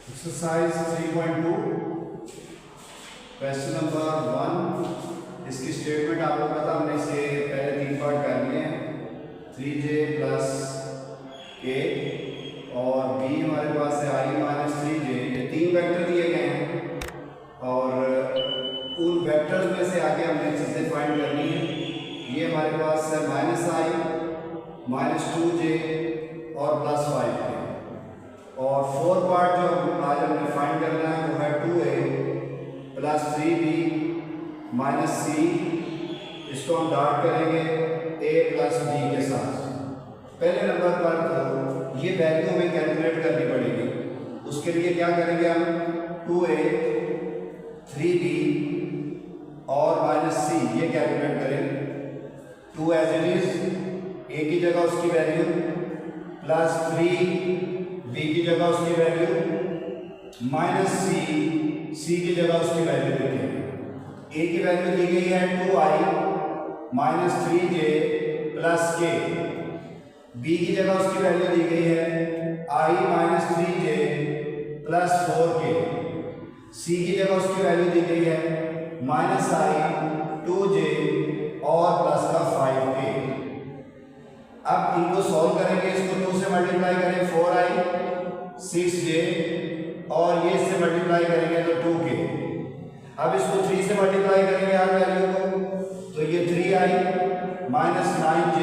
Exercise 3.2 question number 1। इसकी statement आपको पता, हमने इसके पहले 3 पार्ट कर लिए हैं। 3j प्लस k और b हमारे पास है i माइनस 3j। ये 3 वेक्टर दिए गए हैं और उन वेक्टर्स में से आगे हमने चीज़ें फाइंड करनी है। ये हमारे पास है माइनस i माइनस 2j और प्लस 5k। और 4 पार्ट जो आज हमने फाइंड करना है वो है 2a plus 3b minus c। इसको हम डॉट करेंगे a प्लस b के साथ। पहले नंबर पर तो ये वैल्यू हमें कैलकुलेट करनी पड़ेगी। उसके लिए क्या करेंगे हम, 2a 3b और माइनस c ये कैलकुलेट करें। 2 एज इट इज, a की जगह उसकी वैल्यू प्लस 3 b की जगह उसकी वैल्यू माइनस c की जगह उसकी वैल्यू लिखेंगे। a की वैल्यू दी गई है 2i minus 3j plus k। b की जगह उसकी वैल्यू दी गई है i minus 3j plus 4k। c की जगह उसकी वैल्यू दी गई है माइनस i 2j और प्लस का 5k। अब इनको सॉल्व करेंगे। इसको 2 से मल्टीप्लाई करें 4i 6j और ये इससे मल्टीप्लाई करेंगे तो 2k। अब इसको 3 से मल्टीप्लाई करेंगे हर वैल्यू को, तो ये 3i माइनस 9j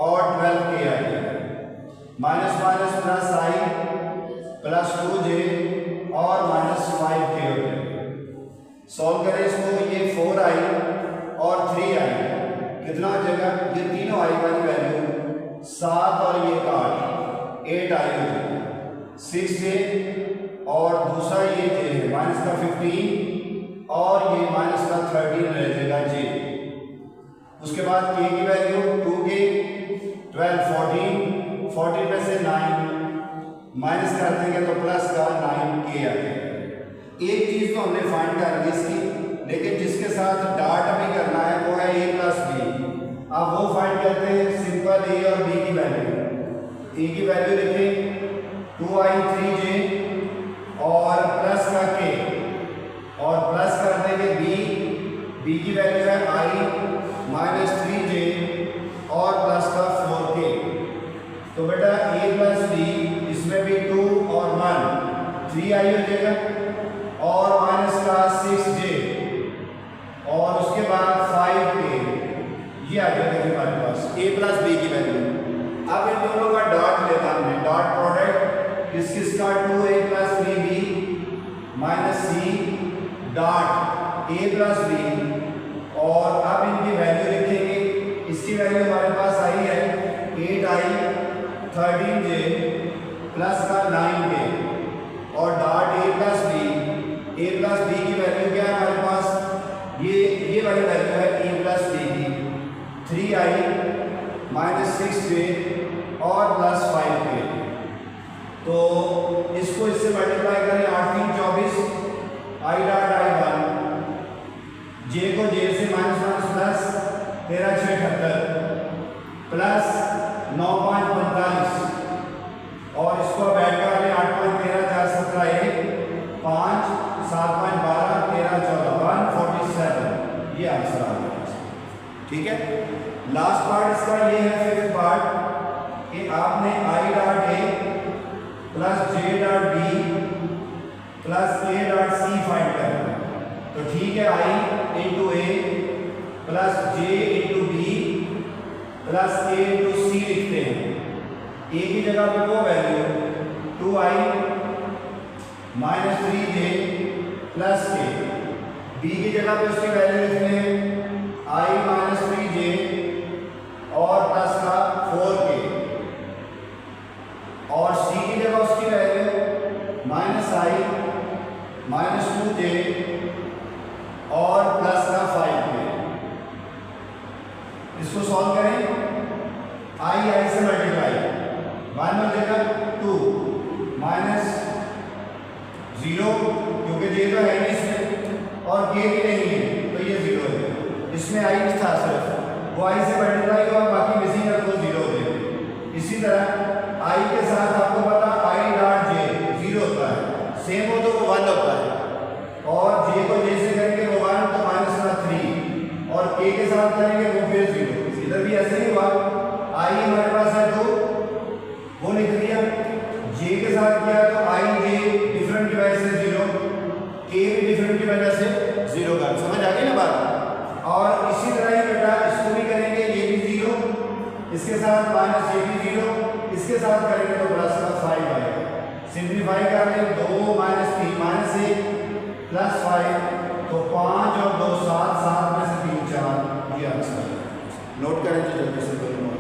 और 12k आएगा। Minus minus plus i plus 2j और माइनस 5k हो जाएगा। सॉल्व करें इसको, ये 4i और 3i कितना हो जाएगा, ये तीनों i वाली वैल्यू 7 और ये 8 आई हो जाएगा। 6j और दूसरा ये j है माइनस का 15 और ये माइनस का 13 रह जाएगा j। उसके बाद k की वैल्यू 2k 12 14 में से 9 माइनस कर देंगे तो प्लस का 9k आ जाएगा। एक चीज तो हमने फाइंड कर ली इसकी, लेकिन जिसके साथ डॉट अभी करना है वो है a प्लस b। अब वो फाइंड करते हैं सिंपल a और b की वैल्यू। a की वैल्यू लिखें 2i 3j और प्लस का k और प्लस कर देंगे b की वैल्यू है i माइनस 3j और प्लस का 4k। तो बेटा a प्लस b, इसमें भी 2 और 1 3i हो जाएगा और माइनस का 6j और उसके बाद 5k ये आ जाएगा हमारे पास a प्लस b की वैल्यू। अब इन दोनों का डॉट लेना हमने, डॉट प्रोडक्ट किसका 2a plus 3b minus c dot a plus b और अब इनकी वैल्यू लिखेंगे। इसकी वैल्यू हमारे पास आई है 8i 13j प्लस का 9k और डॉट a प्लस b की वैल्यू क्या है हमारे पास, ये वाली वैल्यू है a प्लस b की 3i माइनस 6j और प्लस 5k। तो इसको इससे मल्टीप्लाई करें 8 3 24 i डॉट i1 j को j से माइनस माइनस प्लस 13 6 78 प्लस 9.45 और इसको अब ऐड कर लें 8.13 4 17 5 7.12 13 14 147 ये आंसर आ गया। ठीक है, लास्ट पार्ट इसका ये है, फिफ्थ पार्ट कि आपने i dot a plus j dot b plus k dot c find करना है। तो ठीक है, i into a plus j into b plus k into c लिखते हैं। a की जगह पे वो value 2i minus 3j plus k, b की जगह पे उसकी वैल्यू लिखते हैं i माइनस 3j और प्लस का 4k और c की जगह उसकी value minus i minus 2j और प्लस का 5k। इसको सॉल्व करें, i से मल्टीप्लाई 1 हो जाएगा 2 माइनस 0 क्योंकि j तो है नहीं इसमें और k भी नहीं है तो ये 0 है। इसमें i था सिर्फ, वो i से मल्टीप्लाई हुआ, बाकी मिसिंग है तो 0 हो जाएगा। इसी तरह i के साथ आपको पता i डॉट j 0 होता है 1 होता है, और जे को जे से करेंगे वो 1 तो माइनस का 3, और के के साथ करेंगे वो फिर 0। इधर भी ऐसे ही हुआ, आई हमारे पास है तो वो लिख दिया, जे के साथ किया तो आई जे डिफरेंट की वजह से 0, के भी डिफरेंट की वजह से 0 का, समझ आ गई ना बात। और इसी तरह ही बेटा इसको भी करेंगे, ये भी 0, इसके साथ माइनस ये भी 0, इसके साथ करेंगे तो प्लस का 5 आएगा। सिंप्लीफाई कर लें, 2 माइनस 3 माइनस 1 प्लस 5, तो 5 और 2 7, 7 में से 3 4, ये आंसर है। नोट करें तो जल्दी से करूँगा।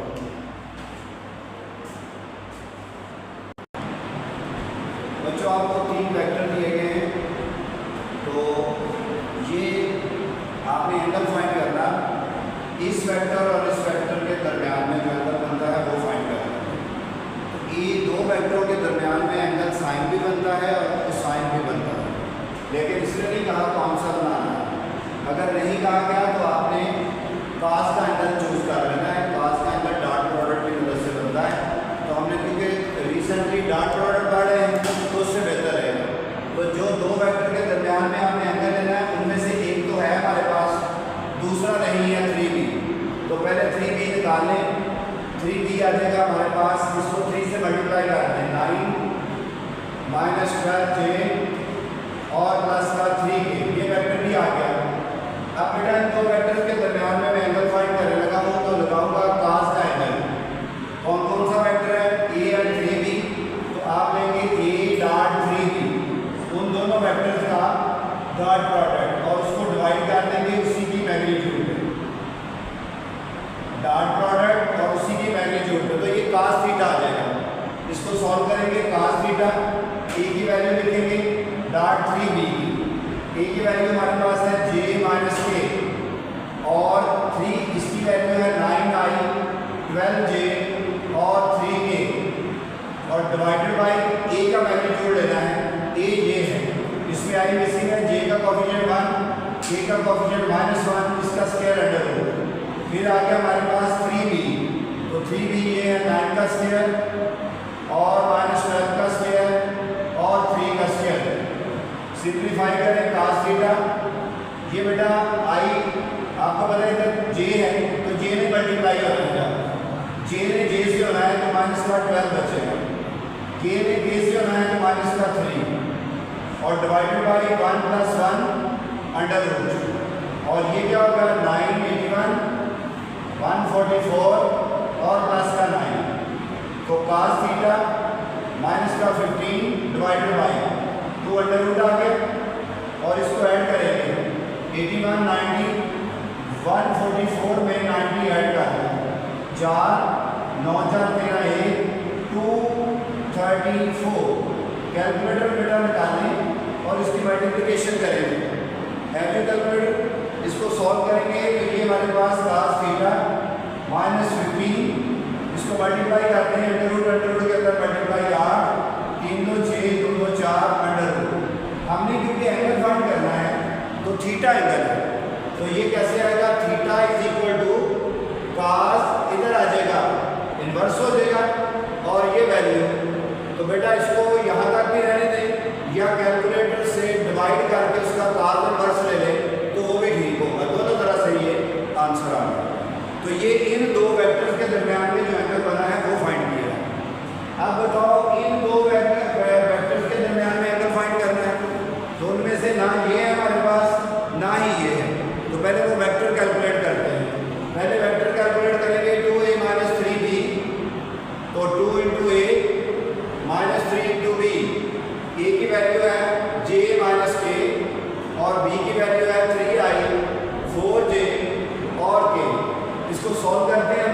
बच्चों आपको 3 वेक्टर दिए गए हैं, तो ये आपने एंगल फाइंड करना, इस वेक्टर और इस वेक्टर के दरमियान में जो एंगल बनता है वो फाइंड करना। तो ये दो वेक्टरों के दरमियान में एंगल साइन भी बनता है और कोसाइन भी बनता है, लेकिन इसलिए नहीं कहा कौन सा बनाना है। अगर नहीं कहा गया तो आपने cos का एंगल चूज कर लेना है। cos का एंगल डॉट प्रोडक्ट की मदद से बनता है, तो हमने क्योंकि रिसेंटली डॉट प्रोडक्ट पढ़े हैं तो उससे बेहतर रहेगा। तो जो दो वेक्टर के दरमियान में हमने एंगल लेना है, उनमें से एक तो है हमारे पास, दूसरा नहीं है 3b, तो पहले 3b निकाल लें। 3b आ जाएगा हमारे पास, इसको 3 से मल्टीप्लाई कर दें, 9 माइनस 12j और प्लस का 3k, ये वेक्टर भी आ गया। अब बेटा इन दो वेक्टर के दरमियान में मैं एंगल फाइंड करने लगा हूँ, तो लगाऊंगा cos का एंगल। कौन कौन सा वेक्टर है, a और 3b, तो आप लेंगे a डॉट 3b, उन दोनों वेक्टर्स का डॉट प्रोडक्ट, और उसको डिवाइड कर देंगे उसी की मैग्नीट्यूड में, डॉट प्रोडक्ट और उसी की मैग्नीट्यूड में, तो ये cos थीटा आ जाएगा। इसको सॉल्व करेंगे, cos थीटा a की वैल्यू लिखेंगे, डॉट 3b की, a की वैल्यू हमारे पास है j माइनस k, और 3 इसकी वैल्यू है 9i 12j और 3k, और डिवाइडेड बाय a का मैग्नीट्यूड लेना है, a ये है, इसमें आई मिसिंग है, j का कोएफिशिएंट 1, k का कोएफिशिएंट -1, इसका स्क्वायर अंडर रूट, फिर आ गया हमारे पास 3b, तो 3b ये है 9 का स्क्वायर और -12 का स्क्वायर और 3 का स्क्वायर। सिंप्लीफाई करें cos थीटा, ये बेटा आई आपको पता है इधर j है, तो j ने मल्टीप्लाई करना है, j ने j से होना है तो माइनस का 12 बचेगा, k ने k से होना है तो माइनस का 3, और divided by 1 plus 1 under root, और ये क्या होगा 981 144 और प्लस का 9, तो cos थीटा माइनस का 15 डिवाइडेड बाय 2 अंडर रूट आ गया, और इसको ऐड करेंगे 81 90 144 में 90 ऐड कर दें, 4 9 4 13 1 234, कैलकुलेटर बेटा निकालें और इसकी मल्टीप्लिकेशन करेंगे। हैवी कैलकुलेटर, इसको सॉल्व करेंगे तो ये हमारे पास cos थीटा माइनस 15, इसको मल्टीप्लाई करते हैं, अंडर रूट के अंदर मल्टीप्लाई 8 3 2 6 2 2 4 अंडर रूट। हमने क्योंकि एंगल फाइंड करना है तो थीटा एंगल है, तो ये कैसे आएगा, theta is equal to cos, इधर आ जाएगा इन्वर्स हो जाएगा, और ये वैल्यू, तो बेटा इसको यहाँ तक भी रहने दें या कैलकुलेटर से डिवाइड करके उसका cos इन्वर्स ले लें तो वो भी ठीक होगा, दोनों तरह से ये आंसर आ गया। तो ये इन दो वेक्टर्स के दरमियान में जो एंगल बना है वो फाइंड किया है। अब बताओ इन दो वेक्टर्स के दरमियान में एंगल फाइंड करना है, तो उनमें से ना ये है हमारे पास ना ही ये है, तो पहले वो वेक्टर कैलकुलेट करते हैं। पहले वेक्टर कैलकुलेट करेंगे 2a माइनस 3b, तो 2 into a minus 3 into b, a की वैल्यू है j माइनस k और b की वैल्यू है 3i 4j और k। इसको सॉल्व करते हैं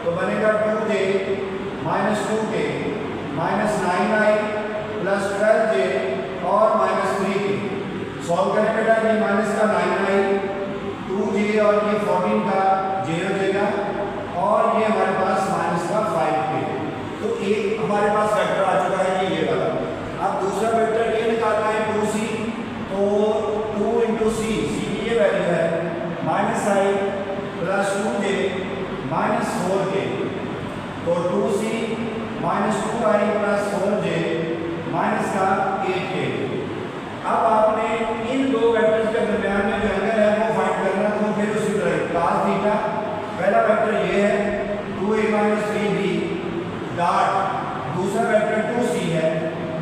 तो बनेगा 2j minus 2k minus 9i plus 12j और माइनस 3k। सॉल्व करें बेटा, ये माइनस का 9i 2j और ये 14 का j हो जाएगा, और ये हमारे पास माइनस का 5k। तो एक हमारे पास वेक्टर आ चुका है ये वाला। अब दूसरा वेक्टर ये निकालना है 2c, तो 2 इंटू सी, सी की ये वैल्यू है minus i plus 2j minus 4k, तो 2c minus 2i plus 4j minus का 8k। अब आपने इन दो वेक्टर्स के दरमियान में जो एंगल है वो फाइंड करना, तो फिर उसी तरह cos थीटा, पहला वेक्टर ये है 2a - 3b डॉट, दूसरा वेक्टर 2c है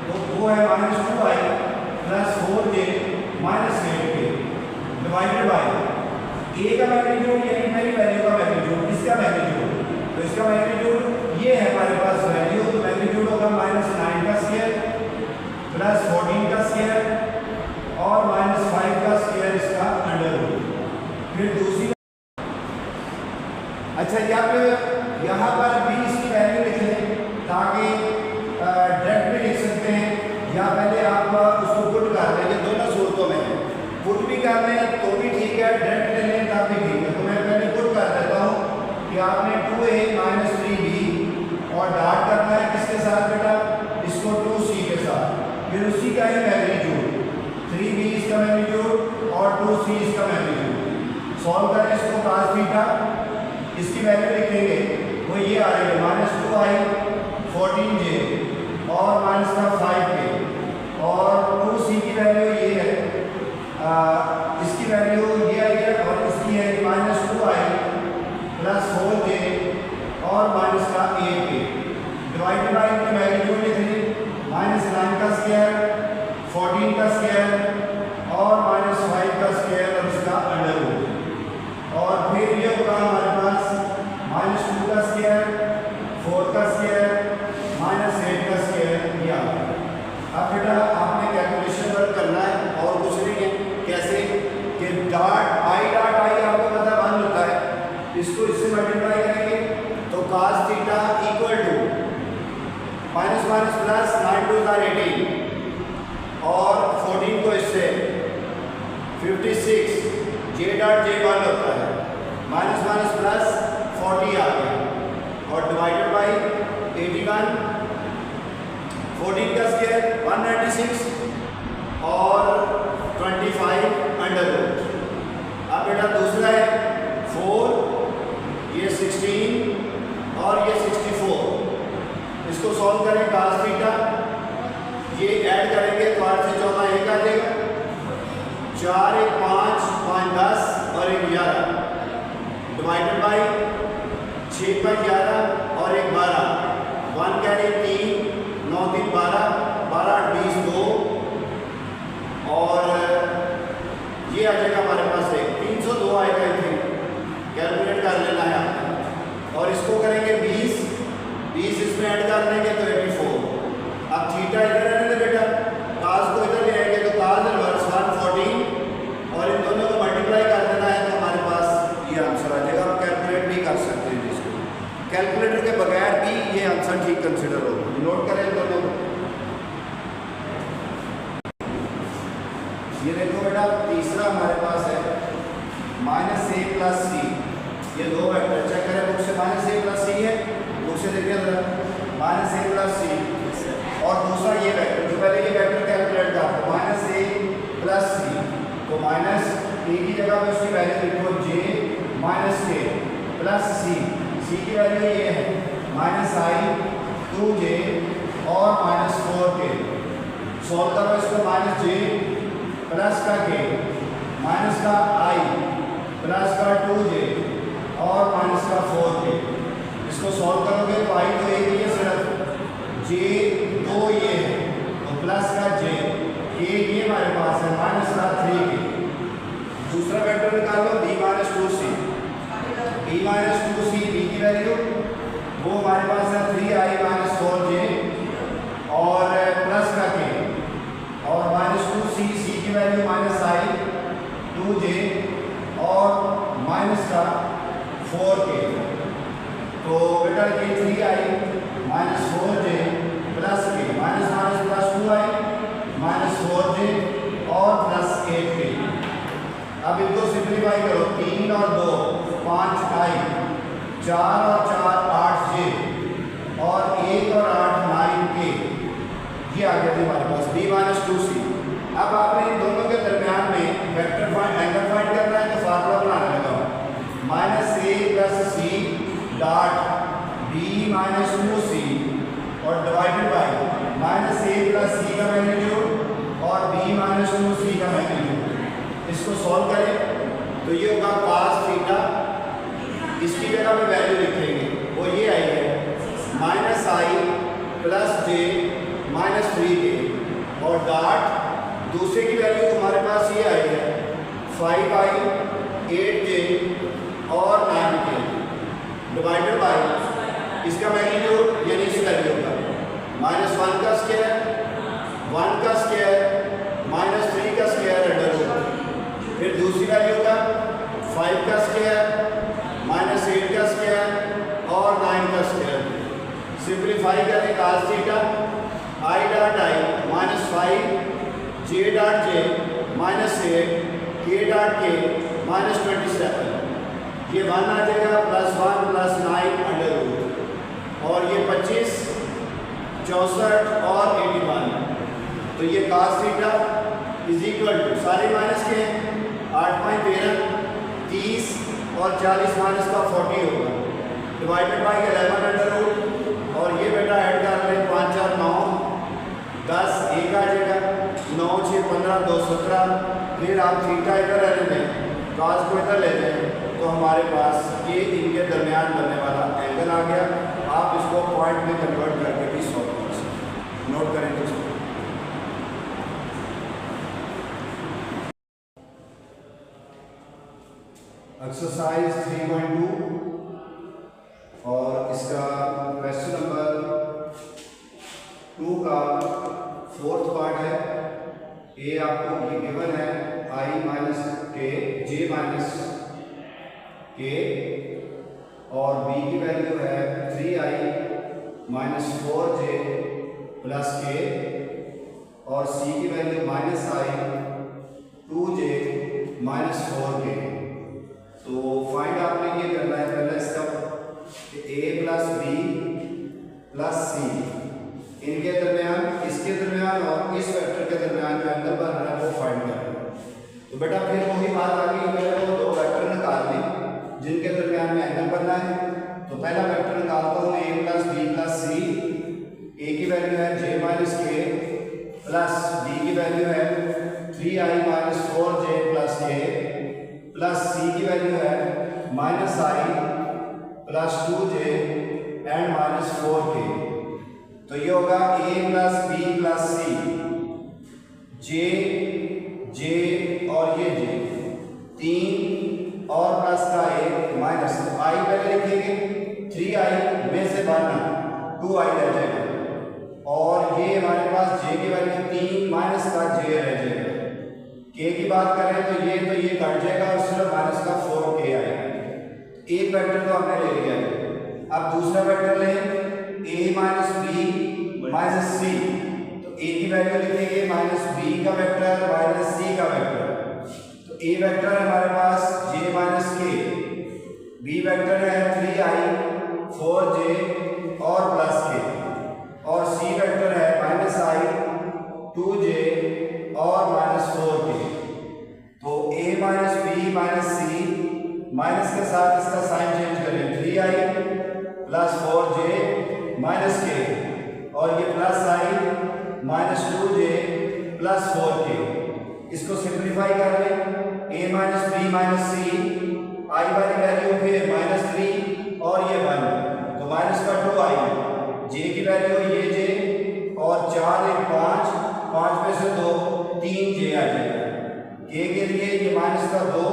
तो वो है -2i + 4j - 8k divided by a का मैग्नीट्यूड यानी पहली वैल्यू का मैग्नीट्यूड, इसका मैग्नीट्यूड, तो इसका मैग्नीट्यूड ये है हमारे पास वैल्यू, तो मैग्नीट्यूड होगा -9 का स्क्वायर + 14 का स्क्वायर और -5 का स्क्वायर इसका अंडर रूट। फिर दूसरी, अच्छा यहाँ पर भी इसकी वैल्यू लिख लें ताकि डायरेक्ट भी लिख सकते हैं, या पहले आप उसको पुट कर लें, ये दोनों सूरतों में है, पुट भी कर लें तो भी ठीक है, डायरेक्ट ले लें तब भी ठीक है। तो मैं पहले पुट कर देता हूँ कि आपने 2a - 3b और डॉट करना है किसके साथ बेटा, इसको 2c के साथ, फिर उसी का ही मैग्नीट्यूड 3b इसका मैग्नीट्यूड और 2c इसका मैग्नीट्यूड, सॉल्व करें इसको cos थीटा, इसकी वैल्यू लिखेंगे वो ये आ रही है -2i 14j और -5k और 2c की वैल्यू ये है, इसकी वैल्यू ये आई है और इसकी है -2i + 4j और -8k डिवाइडेड बाय इनकी मैग्नीट्यूड लिख ली, -9 का स्क्वायर 14 का स्क्वायर और -5 का स्क्वायर और इसका अंडर रूट, और फिर ये होगा हमारे पास -2 का स्क्वायर 4 का स्क्वायर -8 का स्क्वायर दिया। अब बेटा आपने कैलकुलेशन वर्क करना है और कुछ नहीं है, कैसे कि डॉट आई आपको पता 1 होता है, इसको इससे मल्टीप्लाई करेंगे तो cos थीटा इक्वल टू -+ 9 2 18 और 14 को इससे 56 j डॉट j 1 होता है, -- 40 आ गया और डिवाइडेड बाय 81 14 का स्क्वायर 196 और 25 अंडर रूट। अब बेटा दूसरा है 4, ये 16 और ये 64, इसको सॉल्व करें cos थीटा, ये ऐड करेंगे तो 8 से 14 1 आ जाएगा, 4 1 5 5 10 और 1 11 डिवाइडेड बाय 6 पर 11 और 1 12, 1 कैरी 3 9 3 12 12 8 20 2 और ये आ जाएगा हमारे पास 302 आएगा, इतने कैलकुलेट कर लेना है आपको, और इसको करेंगे 20 इसमें ऐड कर देंगे तो 84। अब थीटा इधर रहने दे बेटा, cos को इधर ले आएंगे तो cos इनवर्स 114 और इन दोनों को मल्टीप्लाई कर देना है तो हमारे पास ये आंसर आ जाएगा। आप कैलकुलेट भी कर सकते हैं इसको, कैलकुलेटर के बगैर भी ये आंसर ठीक कंसिडर होगा, नोट करें दोनों को। ये देखो बेटा तीसरा हमारे पास है -a + c, ये दो वेक्टर चेक करें बुक से, -a + c है, बुक से देखिए जरा -a + c और दूसरा ये वेक्टर, जो पहले ये वेक्टर कैलकुलेट करते हैं -a + c, तो -a की जगह पे उसकी वैल्यू लिखो j - k + c की वैल्यू ये है -i 2j और -4k, सॉल्व करो इसको, -j प्लस का k माइनस का i प्लस का 2j और माइनस का 4k, इसको सॉल्व करोगे तो i तो एक ही है सिर्फ, j 2 ये है तो प्लस का j, k ये हमारे पास है माइनस का 3k। दूसरा वेक्टर निकालो b - 2c, b - 2c b की वैल्यू वो हमारे पास है 3i - 4j और प्लस का k और -2c c की वैल्यू -i 2j और माइनस का 4k, तो बेटा ये 3i - 4j plus k, minus plus 2i - 4j और प्लस 8k। अब इनको सिंप्लीफाई करो, 3 और 2 5i, 4 और 4 8j और 1 और 8 9k, ये आ गया हमारे पास b - 2c। अब आपने इन दोनों के दरमियान में वेक्टर एंगल फाइंड करना है तो फार्मूला बनाने लगा, -a + c dot b - 2c और डिवाइडेड बाय -a + c का मैग्नीट्यूड और b - डायमेंशन और सी का मैग्नीट्यूड। इसको सॉल्व करें तो ये होगा cos थीटा, इसकी जगह पे वैल्यू लिखेंगे वो ये आई है -i + j - 3k, और डॉट दूसरे की वैल्यू हमारे पास ये आई है 5i 8j और 9k डिवाइडेड बाई इसका मैग्नीट्यूड यानी इस वैल्यू का -1 का स्क्वायर, 1 का स्क्वायर, -3 का स्क्वायर अंडर रूट, फिर दूसरी वैल्यू का 5 का स्क्वायर, -8 का स्क्वायर और 9 का स्क्वायर। सिंप्लीफाई करें cos theta i dot i -5 j dot j -8 k dot k -27, ये 1 आ जाएगा +1 + 9 अंडर रूट, और ये 25 64 और 81। तो ये cos theta is equal to सारे माइनस के 8.13 30 और 40 माइनस का 40 होगा डिवाइडेड बाई 11 अंडर रूट, और ये बेटा ऐड कर लें 5 4 9 10 1 आ जाएगा 9 6 15 2 17। फिर आप थीटा इधर रहने दें, cos को इधर ले जाएं तो हमारे पास ये इनके दरमियान बनने वाला एंगल आ गया। आप इसको पॉइंट में कन्वर्ट करके भी सॉल्व कर सकते हैं। नोट करें तो एक्सरसाइज 3.2 और इसका क्वेश्चन नंबर 2 का 4th पार्ट है। ए आपको ये गिवन है i - k j - k, और b की वैल्यू है 3i - 4j + k, और c की वैल्यू -i 2j - 4k। तो फाइंड आपने ये करना है पहले इसका a + b + c, इनके दरमियान, इसके दरमियान और इस वेक्टर के दरमियान जो एंगल बन रहा है वो फाइंड करना है। तो बेटा फिर वही बात आ गई, मेरे को दो वेक्टर निकालने जिनके दरमियान में एंगल बनना है। तो पहला वेक्टर निकालता हूँ a + b + c, a की वैल्यू है j - k प्लस b की वैल्यू है 3i - 4j + k plus c की वैल्यू है -i + 2j and -4k। तो ये होगा a + b + c, j और ये j 3 और प्लस का 1 माइनस i पहले लिखेंगे, 3i में से 2i रह जाएगा, और ये हमारे पास j की वैल्यू 3 माइनस का j रह जाएगा। k की बात करें तो ये कट जाएगा और सिर्फ माइनस का 4k आएगा। एक वेक्टर तो हमने ले लिया है। अब दूसरा वेक्टर लें a - b - c, तो a की वैल्यू लिखेंगे -b का वेक्टर -c का वेक्टर। तो a वेक्टर है हमारे पास j - k, b वेक्टर है 3i 4j और प्लस k, और c वेक्टर है -i 2j और -4k। तो a - b - c, माइनस के साथ इसका साइन चेंज करें, 3i + 4j - k, और ये +i - 2j + 4k। इसको सिंप्लीफाई कर लें, a - b - c, i वाली वैल्यू फिर -3 और ये 1, तो माइनस का 2i, j की वैल्यू ये j, और 4 1 5 में से 2 3j आ जाएगा। k के लिए ये माइनस का 2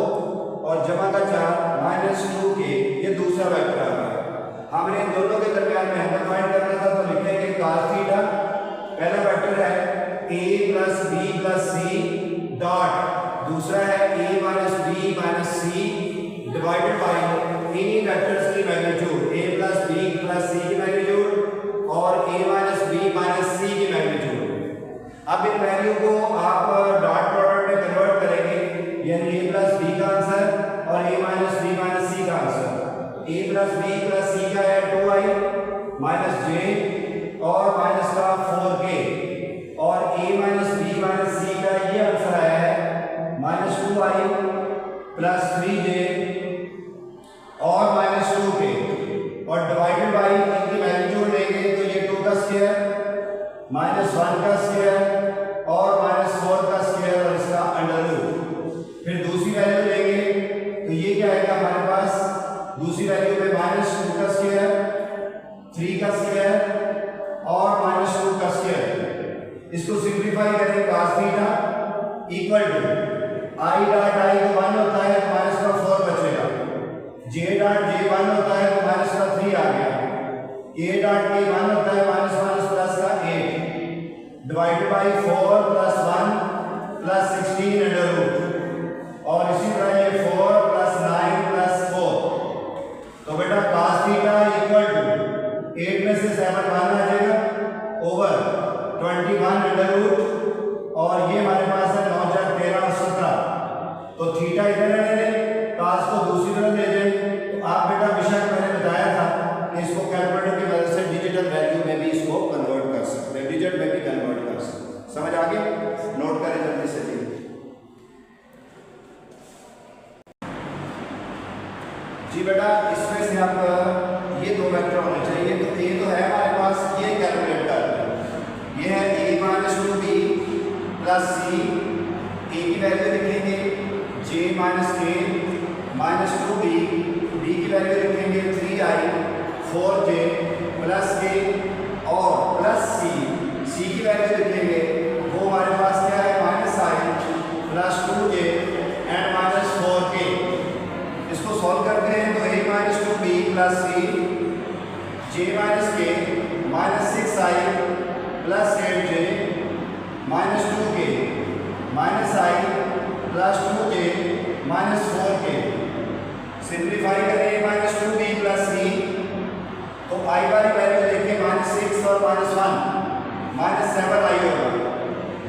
और जमा का 4 -2k, ये दूसरा वेक्टर आ गया। हमने इन दोनों के दरमियान में एंगल फाइंड करना था, तो लिखेंगे cos थीटा, पहला वेक्टर है a + b + c डॉट, दूसरा है a - b - c divided by in vectors की मैग्नीट्यूड, a + b + c की मैग्नीट्यूड और a - b - c की मैग्नीट्यूड। अब इन वैल्यू को आप डॉट प्रोडक्ट में कन्वर्ट करेंगे, यानी a + b का आंसर और a - b - c का आंसर। a + b + c का है 2i - j और माइनस का 4k, और a - b - c का ये आंसर है -2i + 3j और -2k, और डिवाइडेड बाई इनकी मैग्नीट्यूड लेंगे तो ये 2 का स्क्वायर -1 का स्क्वायर और -4 का स्क्वायर और इसको सिंप्लीफाई करें cos theta equal to i dot i तो 1 होता है तो माइनस का 4 बचेगा, j डॉट j 1 होता है तो माइनस का 3 आ गया, k डॉट k 1 होता है माइनस माइनस प्लस का 8 divided by 4 plus 1 plus 16 under root और इसी तरह ये 4 प्लस 9 प्लस 4 तो बेटा cos थीटा इक्वल टू 8 में से 7 बाहर आ जाएगा ओवर 21 अंडर रूट और ये हमारे पास है 9 × 13 और 17 तो थीटा इधर ले लें, cos को दूसरी तरफ ले जाएं। तो आप बेटा बेशक मैंने बताया था कि इसको कैलकुलेटर की मदद से डिजिटल वैल्यू में भी इसको कन्वर्ट कर सकते हैं, डिजिट में भी कन्वर्ट कर सकते हैं। समझ आ गई? नोट करें जल्दी से जी बेटा। इसमें से आप ये दो वेक्टर होने चाहिए। तो ए तो है हमारे पास, ये कैलकुलेट कर ये है a minus 2b plus c, a की वैल्यू लिखेंगे j minus k minus 2b, b की वैल्यू लिखेंगे 3i 4j प्लस k और प्लस c की वैल्यू लिखेंगे वो हमारे पास क्या है minus i plus 2j and minus 4k। इसको सॉल्व करते हैं तो a minus 2b plus c j minus k minus 6i plus 8j minus 2k minus i plus 2j minus 4k। Simplify करें माइनस 2b प्लस c तो i वाली value देखें minus 6 और minus 1 minus 7i होगा।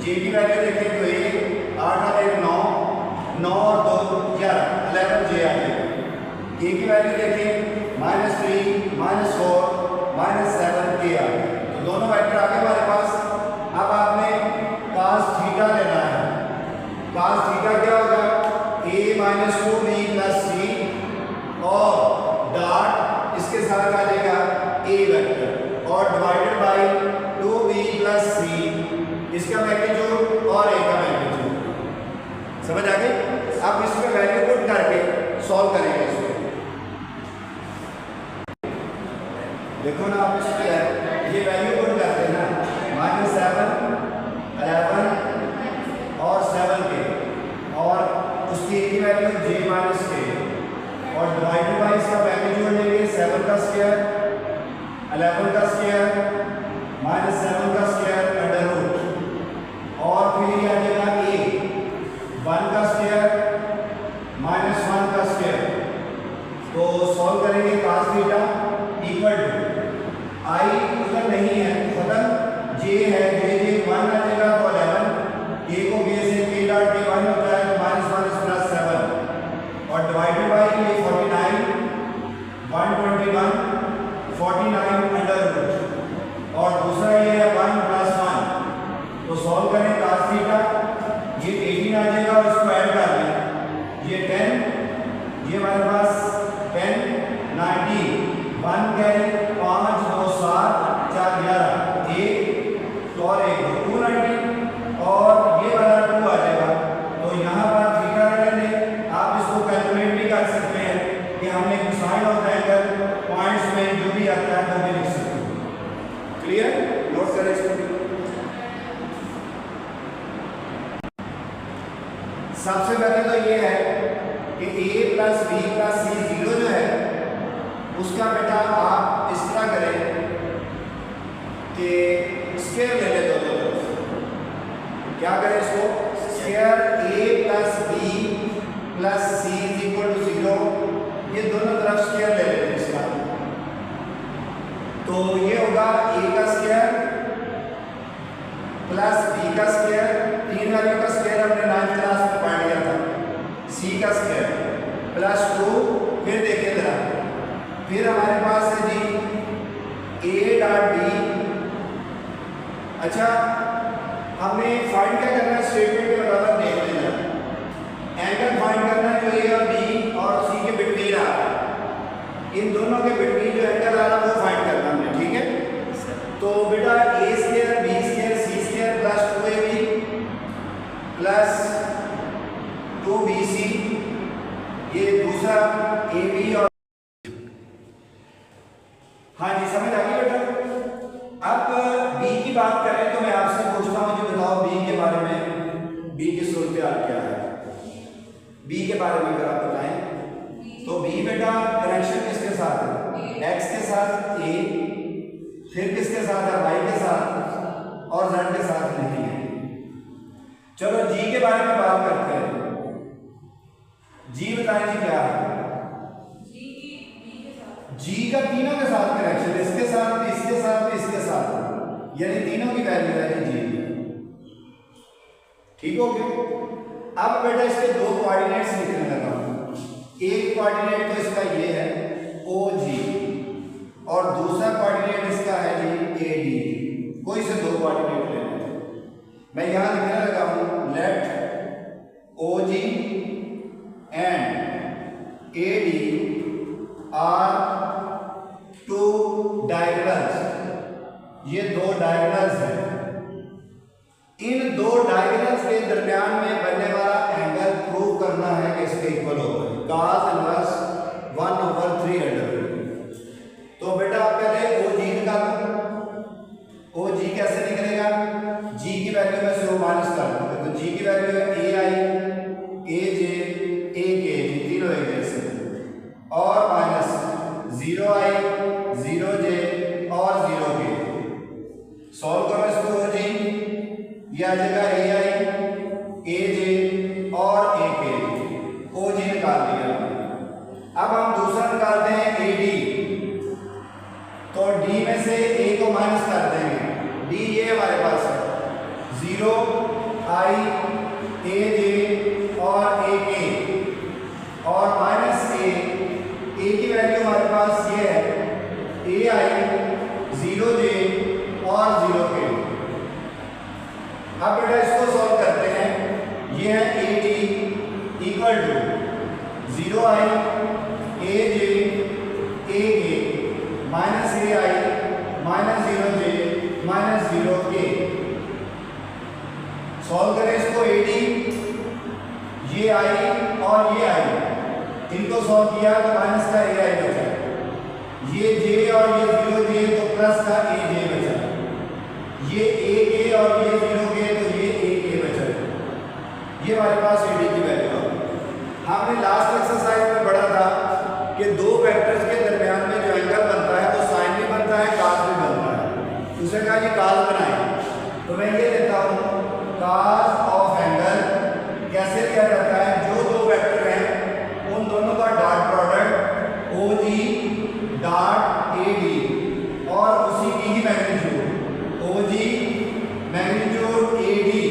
j की value देखें तो ये 8 और 1 9 9 और 2 11 11j आ जाएगा। k की वैल्यू देखें माइनस 3 माइनस 4 माइनस 7k आ गया। तो दोनों वेक्टर आ गए हमारे पास। अब आपने cos थीटा लेना है। cos थीटा क्या होगा a minus 2b plus c और डॉट इसके साथ आ जाएगा a वेक्टर और divided by 2b plus c, इसका मैग्नीट्यूड और a का मैग्नीट्यूड। समझ आ गई? अब इसमें वैल्यू पुट करके सॉल्व करेंगे इसको। देखो ना आप इसमें ये वैल्यू पुट करते हैं ना माइनस 7 11 और 7 के और उसकी एक ही वैल्यू j माइनस k और डिवाइडेड बाई इसका मैग्नीट्यूड लेंगे 7 का स्क्वायर 11 का स्क्वायर माइनस 7 का स्क्वायर अंडर रूट और फिर ये आ जाएगा a 1 का स्क्वायर माइनस 1 का स्क्वायर। तो सॉल्व करेंगे cos theta equal to i उधर नहीं है खत्म, j है j 1 आ जाएगा तो 11 k को k से k डॉट k 1 होता है तो माइनस माइनस प्लस 7 और डिवाइडेड बाई ये 49 121 49 अंडर रूट और दूसरा ये है 1 प्लस 1। तो सॉल्व करें cos थीटा ये 18 आ जाएगा और इसको ऐड कर लें ये 10 ये हमारे पास 10 90 1 कैरी 5 2 7 4 11 1 और 1 290 और ये वाला 2 आ जाएगा। तो यहाँ पर थीटा ले लें। आप इसको कैलकुलेट भी कर सकते हैं कि हमने कोसाइन ऑफ एंगल पॉइंट्स में जो भी आता है वो भी लिख सकते हैं। क्लियर? नोट करें इसको। सबसे पहले तो ये है कि a plus b plus c 0 जो है उसका बेटा आप इस तरह करें कि स्क्वायर ले ले दोनों तरफ। क्या करें इसको square a plus b plus c equal to 0 ये दोनों तरफ स्क्वायर ले लेते हैं इसका। तो ये होगा a का स्क्वायर प्लस b का स्क्वायर, तीन वालों का स्क्वायर हमने 9th क्लास में पढ़ लिया था, c का स्क्वायर प्लस 2 फिर देखें जरा फिर हमारे पास है जी a डॉट b। अच्छा हमने फाइंड क्या करना है स्टेटमेंट के बराबर देख लेना एंगल फाइंड करना है जो a और b और c के बिटवीन आ रहा है। इन दोनों के बिटवीन जो एंगल आ रहा है वो फाइंड करना हमने। ठीक है तो बेटा a square b square c square plus 2ab plus 2bc ये दूसरा ab और हाँ जी समझ आ गई बेटा। अब b की बात करें तो मैं आपसे पूछता हूँ इख्तियार किया है। बी के बारे में अगर आप बताएं तो बी बेटा कनेक्शन किसके साथ है? एक्स के साथ ए, फिर किसके साथ है? वाई के साथ, और जेड के साथ नहीं है। चलो जी के बारे में बात करते हैं। जी बताएं जी क्या है? जी का तीनों के साथ कनेक्शन, इसके साथ, इसके साथ, इसके साथ, यानी तीनों की वैल्यू है जी। ठीक हो गया। अब बेटा इसके दो कोऑर्डिनेट्स लिखने लगा हूं। एक कोऑर्डिनेट तो इसका ये है ओ जी, और दूसरा कोऑर्डिनेट इसका है जी ए डी। कोई से दो कोऑर्डिनेट लेने हैं। मैं यहां लिखने लगा हूं let O G and A D are two diagonals. ये दो डायगोनल्स हैं। इन दो डायगोनल्स के दरमियान में बनने वाला एंगल प्रूव करना है कि इसके इक्वल होगा। cos इनवर्स 1/3 तो बेटा आप पहले ओ जी निकालो। ओ जी कैसे निकलेगा? जी की वैल्यू में से वो माइनस कर दूंगा, तो जी की वैल्यू है ए आई, ए जे, ए के, जी तीनों एक जैसे, और माइनस 0 आई, 0 जे और 0 के। सॉल्व करो इसको। ओ जी ये आ जाएगा ए आई, ए जे और ए के। ओ जी निकाल दिया। अब हम दूसरा निकालते हैं ए डी। तो डी में से ए को माइनस कर देंगे। डी ये हमारे पास है 0 आई, ए जे और ए के, और माइनस ए की वैल्यू हमारे पास ये है ए आई, 0 जे और 0 के। अब बेटा इसको सॉल्व करते हैं। ये है ए डी इक्वल टू 0 आई, ए जे, ए के, माइनस ए आई, माइनस 0 जे, माइनस 0 के। सॉल्व करें इसको। ए डी ये आई और ये आई, इनको सॉल्व किया तो माइनस का ए आई बचा। ये जे और ये 0 जे तो प्लस का ए जे बचा। ये ए के और ये 0 के तो ये ए के बचा। ये हमारे पास ए डी की वैल्यू है। हमने लास्ट एक्सरसाइज में पढ़ा था कि दो वेक्टर्स के दरमियान में जो एंगल बनता है वो साइन भी बनता है, कॉस भी बनता है। दूसरे कहा ये कॉस बनाए, तो मैं ये देता हूँ कॉस ऑफ एंगल कैसे किया जाता है? जो दो वेक्टर हैं उन दोनों का dot product O G dot A D और उसी की ही magnitude O G magnitude A D.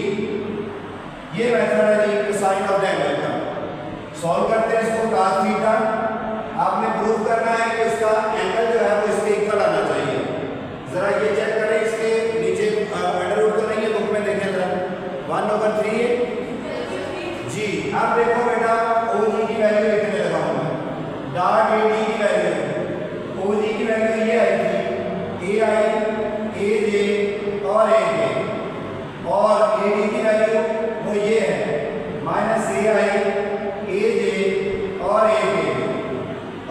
ये मेथड है जी साइन ऑफ द एंगल का। सॉल्व करते हैं इसको। cos थीटा आपने प्रूव करना है कि उसका एंगल जो है वो इसके इक्वल आना चाहिए। जरा ये चेक करें, इसके नीचे अंडर रूट तो नहीं है, बुक में देखें जरा 1/3 है जी। अब देखो बेटा ओ जी की वैल्यू लिखने लगा हूं मैं। डॉट ए डी की वैल्यू, ओ जी की वैल्यू ये आई थी ए आई, ए जे और ए के, और ए डी की वैल्यू वो ये है माइनस ए आई, ए जे और ए के,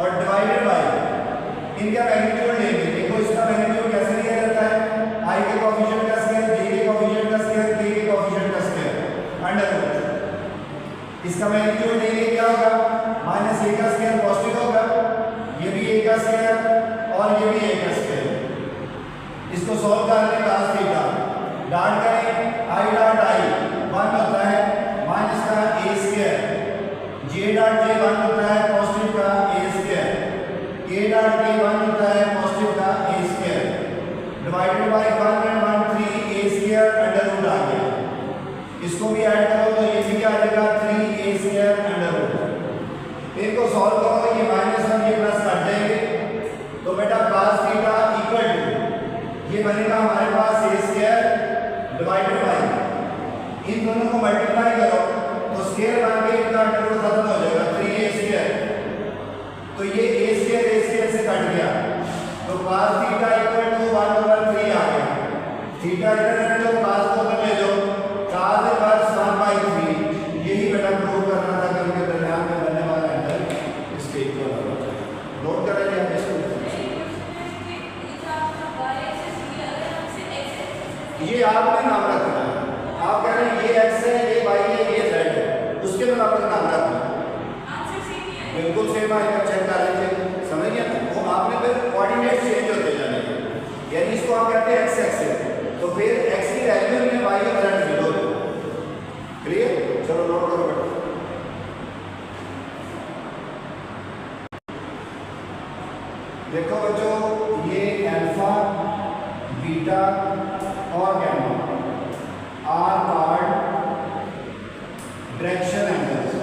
और डिवाइडेड बाय इनका मैग्नीट्यूड लेंगे। देखो इसका मैग्नीट्यूड कैसे लिया जाता है? आई के कोएफिशिएंट का स्क्वायर, जे के कोएफिशिएंट का स्क्वायर, के के कोएफिशिएंट का स्क्वायर, अंडर रूट। इसका मैग्नीट्यूड लेंगे क्या होगा? माइनस ए का स्क्वायर पॉजिटिव होगा, ये भी ए का स्क्वायर और ये भी ए का स्क्वायर। इसको सॉल्व करने का cos थीटा डॉट करें, आई डॉट आई 1 होता है माइनस का A square, J dot J 1 होता है पॉजिटिव का ए स्क्वायर, के डॉट के 1 होता है पॉजिटिव का A square, divided by 1/3 A square under root आ गया। इसको भी ऐड करो तो ये भी क्या आ जाएगा 3 ए स्क्वायर अंडर रूट। इनको सॉल्व करो, ये माइनस और ये प्लस कट जाएंगे, तो बेटा cos थीटा इक्वल टू ये बनेगा हमारे पास ए स्क्वायर डिवाइडेड बाय, इन दोनों को मल्टीप्लाई करो तो स्क्वायर बन के इनका अंडर रूट खत्म हो जाएगा 3 ए स्क्वायर। तो ये ए स्क्वायर से कट गया, तो cos थीटा इक्वल टू 1/3 आ गया। थीटा इधर ले लो, cos को उधर ले लो, cos इनवर्स 1/3। यही बेटा प्रूव करना था कि उनके दरमियान में बनने वाला एंगल इसके इक्वल होगा। नोट कर लें आप इसको। ये आपने नाम रखना है। आप कह रहे हैं ये x है, ये y है, ये z है। बिल्कुल सेम आएगा, चेक कर लीजिए, समझ गया। वो आपने फिर कोऑर्डिनेट चेंज होते जाने हैं, यानी इसको हम कहते हैं एक्स एक्सिस, तो फिर एक्स की वैल्यू में वाई का करंट 0 है। क्लियर, चलो नोट करो बेटा। देखो बच्चों, ये अल्फा, बीटा और gamma are called direction angles.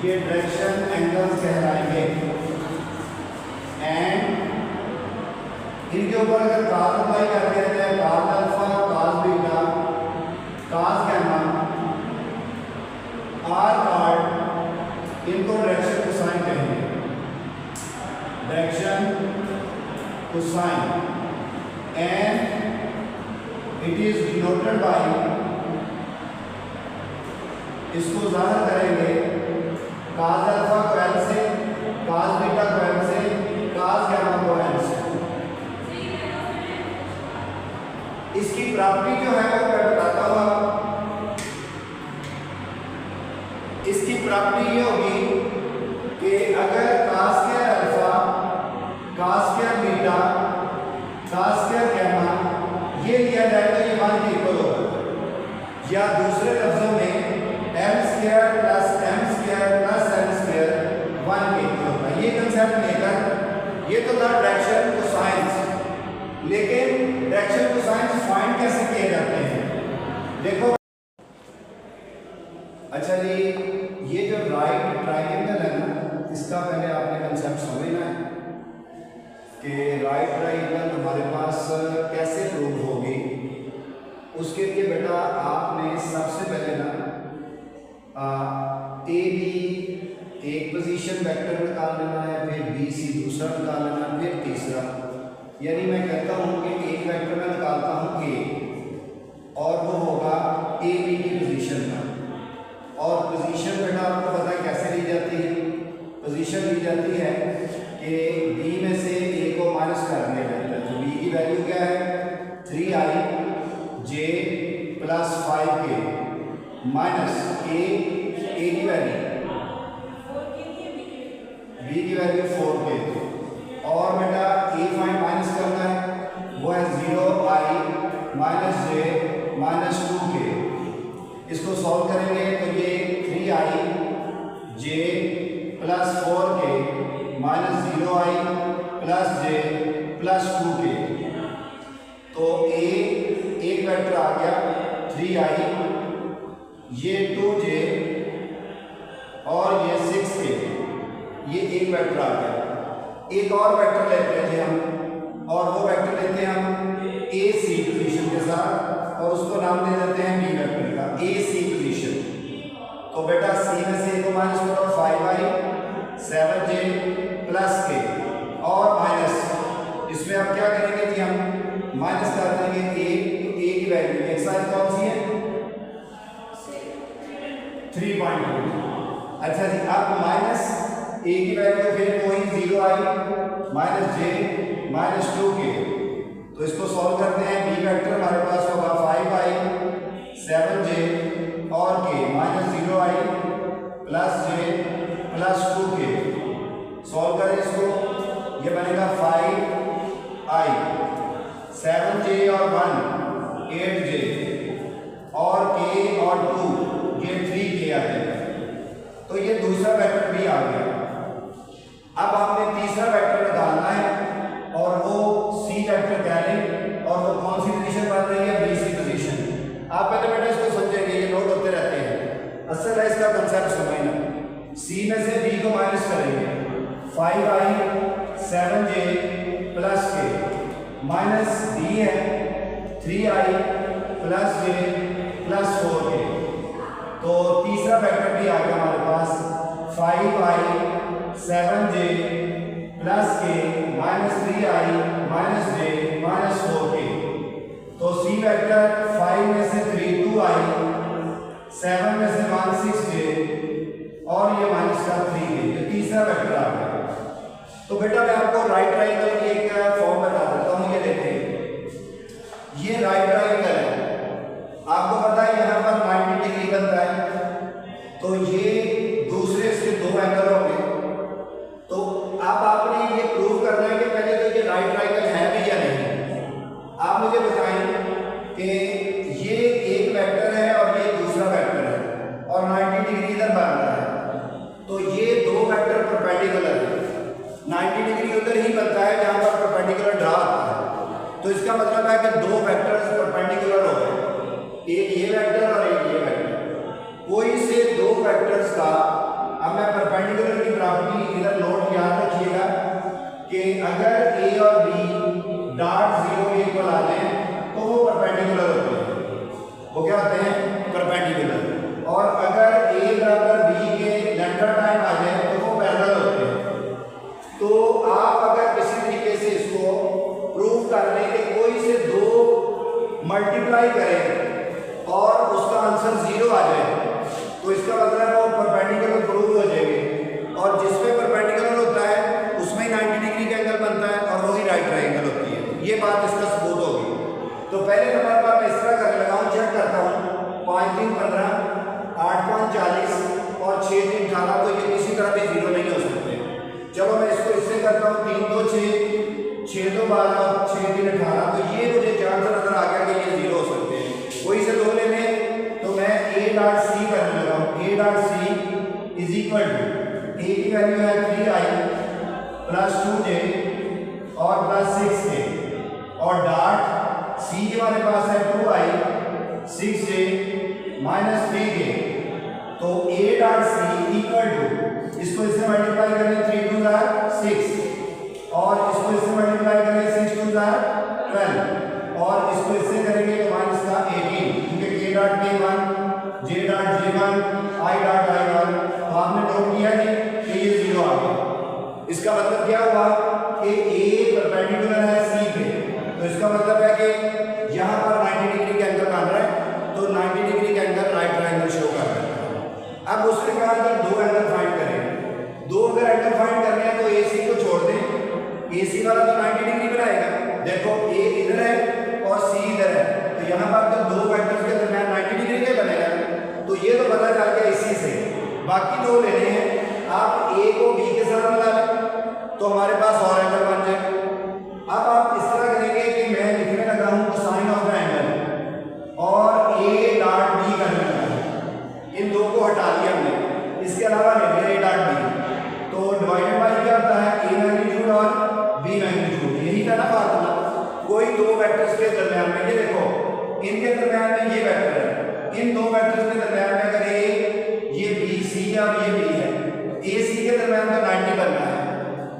ये डायरेक्शन एंगल्स कहलाएंगे। एंड इनके ऊपर अगर cos अप्लाई कर दिया जाए, cos alpha, cos beta, cos gamma, are called, इनको डायरेक्शन कोसाइन कहेंगे। Direction cosine and it is denoted by, इसको जाहिर करेंगे cos अल्फा को L से, cos बीटा को M से, cos गैमा को N से। इसकी प्रॉपर्टी जो है वो मैं बताता हूँ। इसकी प्रॉपर्टी ये होगी कि अगर cos square alpha, cos square beta, cos square gamma ये लिया जाए तो ये मान के इक्वल होगा, या दूसरे लफ्जों में m square plus m square plus n square 1 के इक्वल होगा। ये कंसेप्ट लेकर, ये तो था डायरेक्शन कोसाइंस, लेकिन डायरेक्शन कोसाइंस फाइंड कैसे किए जाते हैं देखो। अच्छा जी, ये जो राइट ट्रायंगल है ना, इसका पहले आपने कंसेप्ट समझना है कि राइट ट्रायंगल हमारे पास कैसे प्रूव होगी। उसके लिए बेटा आपने सबसे पहले ना ए बी एक पोजीशन वेक्टर निकाल लेना है, फिर बी सी दूसरा निकाल लेना, फिर तीसरा। यानी मैं कहता हूँ कि एक वेक्टर में निकालता हूँ ए, और वो होगा ए बी की पोजीशन का। और पोजीशन बेटा आपको पता है कैसे ली जाती है। पोजीशन ली जाती है कि बी में से ए को माइनस कर दिया जाता है। तो बी की वैल्यू क्या है, 3i j plus 5k minus ए की वैल्यू, बी की वैल्यू 4k। और बेटा ए फाइंड माइनस करना है, वो है 0i minus j minus 2k। इसको सॉल्व करेंगे तो ये 3i j plus 4k minus 0i plus j plus 2k। तो a एक वेक्टर आ गया 3i, ये 2j और ये 6k, ये एक वेक्टर आ गया। एक और वेक्टर लेते हैं हम, और वो वेक्टर लेते हैं हम ए सी पोजीशन के साथ, और उसको नाम दे देते हैं बी वेक्टर का, ए सी पोजीशन। तो बेटा सी में से ए को माइनस करो, 5i 7j प्लस k, और माइनस इसमें अब क्या करेंगे जी, हम माइनस कर देंगे ए। तो ए की वैल्यू एक साइड कौन सी है, 3.2। अच्छा जी, अब माइनस ए की वैल्यू फिर वही 0i minus j minus 2k। तो इसको सॉल्व करते हैं, बी वेक्टर हमारे पास होगा 5i 7j और k minus 0i plus j plus 2k। Solve करें इसको, ये बनेगा 5i 7j और 1 8j और k और 2 ये 3k आ जाएगा। तो ये दूसरा वेक्टर भी आ गया। अब आपने तीसरा वेक्टर निकालना है, और वो सी वेक्टर कह लें, और वो कौन सी पोजीशन बन रही है, बी सी पोजीशन। आप पहले बेटा इसको समझेंगे, ये नोट होते रहते हैं। असल है इसका कंसेप्ट समझना। सी में से बी को माइनस करेंगे, 5i 7j plus k minus B है 3i plus j plus 4k। तो तीसरा वेक्टर भी आ गया हमारे पास, 5i 7j plus k minus 3i minus j minus 4k। तो सी वेक्टर 5 में से 3 2i, 7 में से 1 6j, और ये माइनस का 3k। ये तीसरा वेक्टर आ गया। तो बेटा मैं आपको राइट ट्रायंगल की एक फॉर्म बता देता हूँ। ये देखें, ये राइट ट्रायंगल है, आपको पता है यहाँ पर 90 डिग्री बनता है। तो ये दूसरे इसके दो आप मुझे बताएं कि ये एक वेक्टर है और ये दूसरा वेक्टर है और 90 डिग्री इधर बन रहा है, तो ये दो वेक्टर परपेंडिकुलर है। 90 डिग्री उधर ही बनता है जहां पर परपेंडिकुलर ड्रा होता है, तो इसका मतलब है कि दो वेक्टर्स परपेंडिकुलर हो गए, एक ये वेक्टर और एक ये वेक्टर। कोई से दो वेक्टर्स का, अब मैं परपेंडिकुलर की प्रॉपर्टी इधर नोट याद रखिएगा कि अगर ए और बी डॉट जीरो के इक्वल आ जाए तो वो परपेंडिकुलर होते हैं। वो क्या होते हैं? परपेंडिकुलर। और अगर ए बराबर बी के लेंटर टाइम आ जाए तो वो पैरेलल होते हैं। तो आप अगर किसी तरीके से इसको प्रूव कर लें कि कोई से दो मल्टीप्लाई करें और उसका आंसर जीरो आ जाए, तो इसका मतलब है वो परपेंडिकुलर प्रूव हो जाएंगे। और जिसमें परपेंडिकुलर होता है उसमें 90 डिग्री का एंगल बनता है और वही राइट ट्रायंगल होती है। ये बात इसका सबूत होगी। तो पहले नंबर पर मैं इस तरह करने लगा हूँ, चेक करता हूँ 5 3 15, 8 5 40 और 6 3 18, तो ये किसी तरह भी जीरो नहीं हो सकते। चलो मैं इसको इससे करता हूँ 3 2 6, 6 2 12, 6 3 18, तो ये मुझे चांस नजर आ गया कि ये जीरो हो सकते हैं। कोई से दो लेने, तो मैं ए डॉट सी करने लगा हूँ। A dot C is equal to, A की वैल्यू है 3i प्लस 2j और प्लस 6k, और डॉट सी हमारे पास है 2i 6j माइनस 3k। तो a dot C equal to, इसको इससे मल्टीप्लाई करें 3 2 6 और इसको इससे मल्टीप्लाई करें 6 2 12 और इसको इससे करेंगे तो माइनस का 18, क्योंकि k dot k1 j dot j1 i dot i1। तो आपने नोट किया कि ये जीरो आ गया। इसका मतलब क्या हुआ कि a परपेंडिकुलर है c पे, तो इसका मतलब है कि यहाँ पर 90 डिग्री का एंगल बन रहा है, तो 90 डिग्री का एंगल राइट ट्रायंगल शो कर रहा है। अब उसने कहा अगर दो एंगल फाइंड करें, दो अगर एंगल फाइंड करने हैं तो AC को छोड़ दें, AC वाला तो 90 डिग्री बनाएगा। देखो A इधर है और C इधर है, तो यहाँ पर तो दो वेक्टर्स के दरमियान 90 डिग्री का बनेगा। तो ये तो पता चल गया इसी से। बाकी दो लेने हैं, आप A को B के साथ मिला लें तो हमारे पास और एंगल बन जाए। अब आप इस तरह करेंगे कि मैं लिखने लगा हूं कोसाइन ऑफ द एंगल और A डॉट B करने लगा हूं। इन दो को हटा दिया हमने, इसके अलावा ले लिया A डॉट B। तो डिवाइडेड बाय क्या होता है? A मैग्नीट्यूड और B मैग्नीट्यूड। यही था ना फार्मूला। कोई दो वेक्टर्स के दरमियान में, ये देखो इनके दरमियान में ये वेक्टर है, इन दो वेक्टर्स के दरमियान में अगर ये BC और ये B है, AC के दरमियान में 90 बनना है,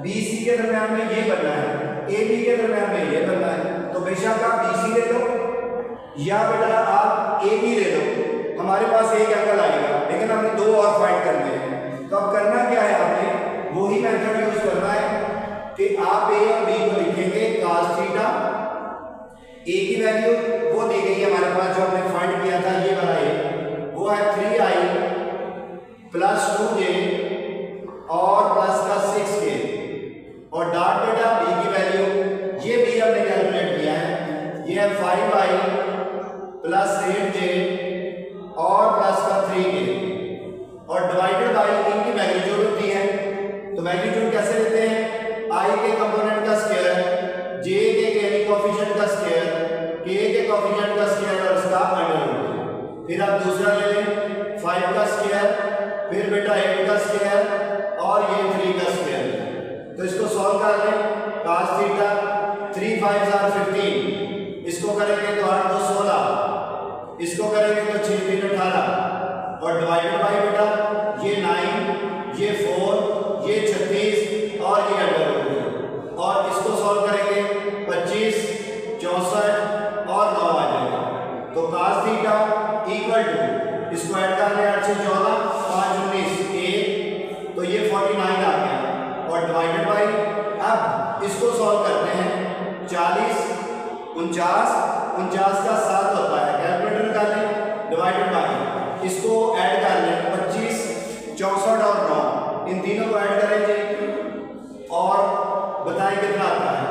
BC के दरमियान में ये बनना है, AB के दरमियान में ये बनना है। तो बेशक आप BC ले लो या बेटा आप AB ले लो, हमारे पास एक एंगल आएगा, लेकिन हमने दो और फाइंड करने हैं। तो अब करना क्या है? आपने वही मेथड यूज करना है कि आप A और B को लिखेंगे cos थीटा। A की वैल्यू वो दी गई है हमारे पास, जो हमने फाइंड किया था, ये वाला A, वो है 3i प्लस 2j और प्लस का 6k, और डॉट बेटा B की वैल्यू ये भी हमने कैलकुलेट किया है, ये है 5i प्लस 8j और प्लस का 3k, और डिवाइडेड बाय इनकी मैग्नीट्यूड होती है। तो मैग्नीट्यूड कैसे लेते हैं? i के कंपोनेंट का स्क्वायर, j के यानी कोएफिशिएंट का स्क्वायर, k के कोएफिशिएंट का स्क्वायर और इसका अंडर रूट। फिर आप दूसरा ले लें 5 का स्क्वायर, फिर बेटा 8 का स्क्वायर और ये 3 का स्क्वायर। तो इसको सॉल्व कर लें। cos थीटा 3 5 are 15, इसको करेंगे तो 8 2 16, इसको करेंगे तो 6 3 18, और डिवाइडेड बाय बेटा ये 9, ये 4, ये 36 और ये अंडर रूट, और इसको सॉल्व करेंगे 25 64 और 9 आ जाएगा। तो cos थीटा इक्वल टू, इसको ऐड कर लें 8 से 14 5 19 1, तो ये 49 आ गया, और डिवाइडेड बाय, अब इसको सॉल्व करते हैं 40 49 49 का 7 होता है, कैलकुलेटर निकालें, डिवाइडेड बाय इसको ऐड कर लें 25 64 और 9, इन तीनों को ऐड करेंगे और बताएं कितना आता है?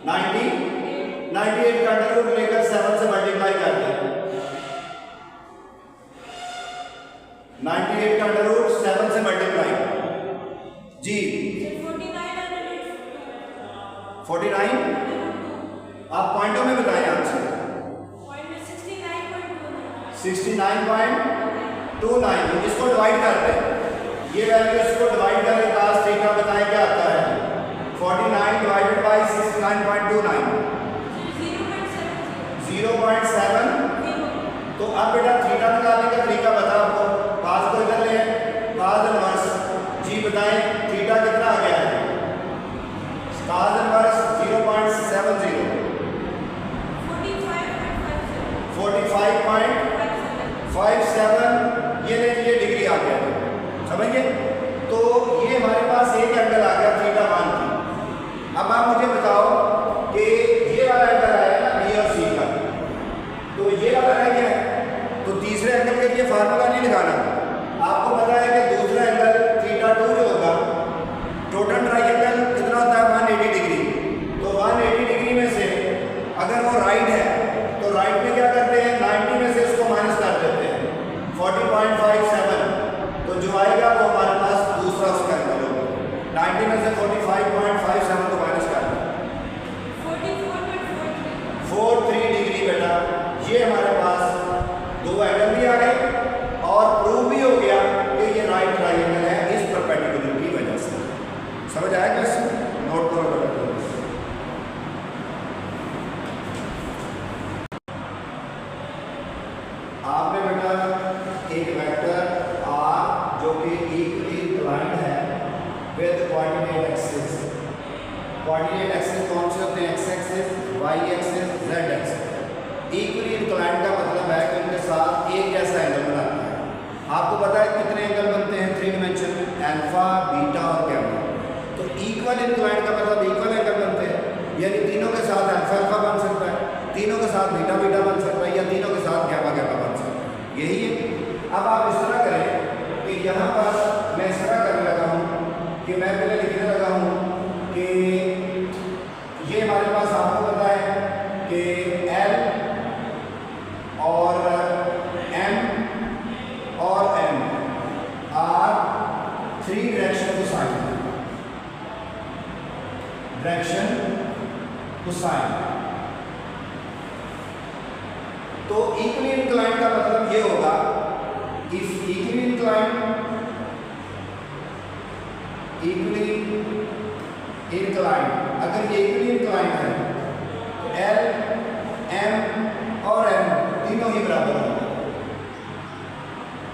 98 का अंडर रूट लेकर 7 से मल्टीप्लाई कर दें। 98 का अंडर रूट 7 से मल्टीप्लाई जी 49। आप पॉइंटों में बताएं आंसर। 69.29। इसको डिवाइड करते हैं, ये वैल्यू इसको डिवाइड करें cos थीटा, बताएं क्या आता है। 49 डिवाइडेड बाय 69.29 0.7। तो अब बेटा थीटा निकालने का तरीका बता आपको। cos को इधर ले, cos इनवर्स जी बताएं थीटा कितना आ गया है। cos इनवर्स 0.70 45.57, ये देखिए डिग्री आ गया, समझ गए। तो ये हमारे पास एक एंगल आ गया थीटा 1 की। अब आप मुझे बताओ कि ये वाला एंगल आया ना बी और सी का, तो ये वाला रह गया है। तो तीसरे एंगल के लिए फार्मूला नहीं लगाना। आपको पता है कि दूसरा एंगल थीटा 2 जो होगा, टोटल ट्राइंगल कितना होता है 180 डिग्री। तो 180 डिग्री में से अगर वो राइट है तो राइट में क्या करते हैं 90 में से इसको माइनस कर देते हैं 40.57। तो जो आएगा वो हमारे पास दूसरा उसका एंगल होगा। 90 में से 45.57 को माइनस कर दें 43 डिग्री बेटा। ये हमारे पास दो एंगल भी आ गए और प्रूव भी हो गया कि ये राइट ट्राइंगल है इस परपेंडिकुलर की वजह से। समझ आया कैसे? नोट करो बेटा। आपने बेटा एक वेक्टर r जो कि इक्वली इंक्लाइंड है with coordinate axis. Coordinate axis कौन से होते हैं? x axis, y axis, z axis. Equally inclined का मतलब है कि उनके साथ एक जैसा एंगल बनाता है। आपको पता है कितने एंगल बनते हैं 3 डायमेंशन, अल्फा, बीटा और गैमा। तो इक्वल इंक्लाइंड का मतलब इक्वल एंगल बनते हैं, यानी तीनों के साथ अल्फा अल्फा बन सकता है, तीनों के साथ बीटा बीटा बन सकता है, या तीनों के साथ गैमा गैमा बन सकता है। यही है। अब आप इस तरह करें कि यहाँ पर मैं इस तरह करने लगा हूँ कि मैं पहले लिखने लगा हूँ कि ये हमारे पास आपको पता है कि L और M और M आर 3 डायरेक्शन कोसाइन। तो इक्वली इंक्लाइंड का मतलब ये होगा इफ इक्वली इंक्लाइंड अगर ये इक्वली इंक्लाइंड है तो L, M और M तीनों ही बराबर होंगे।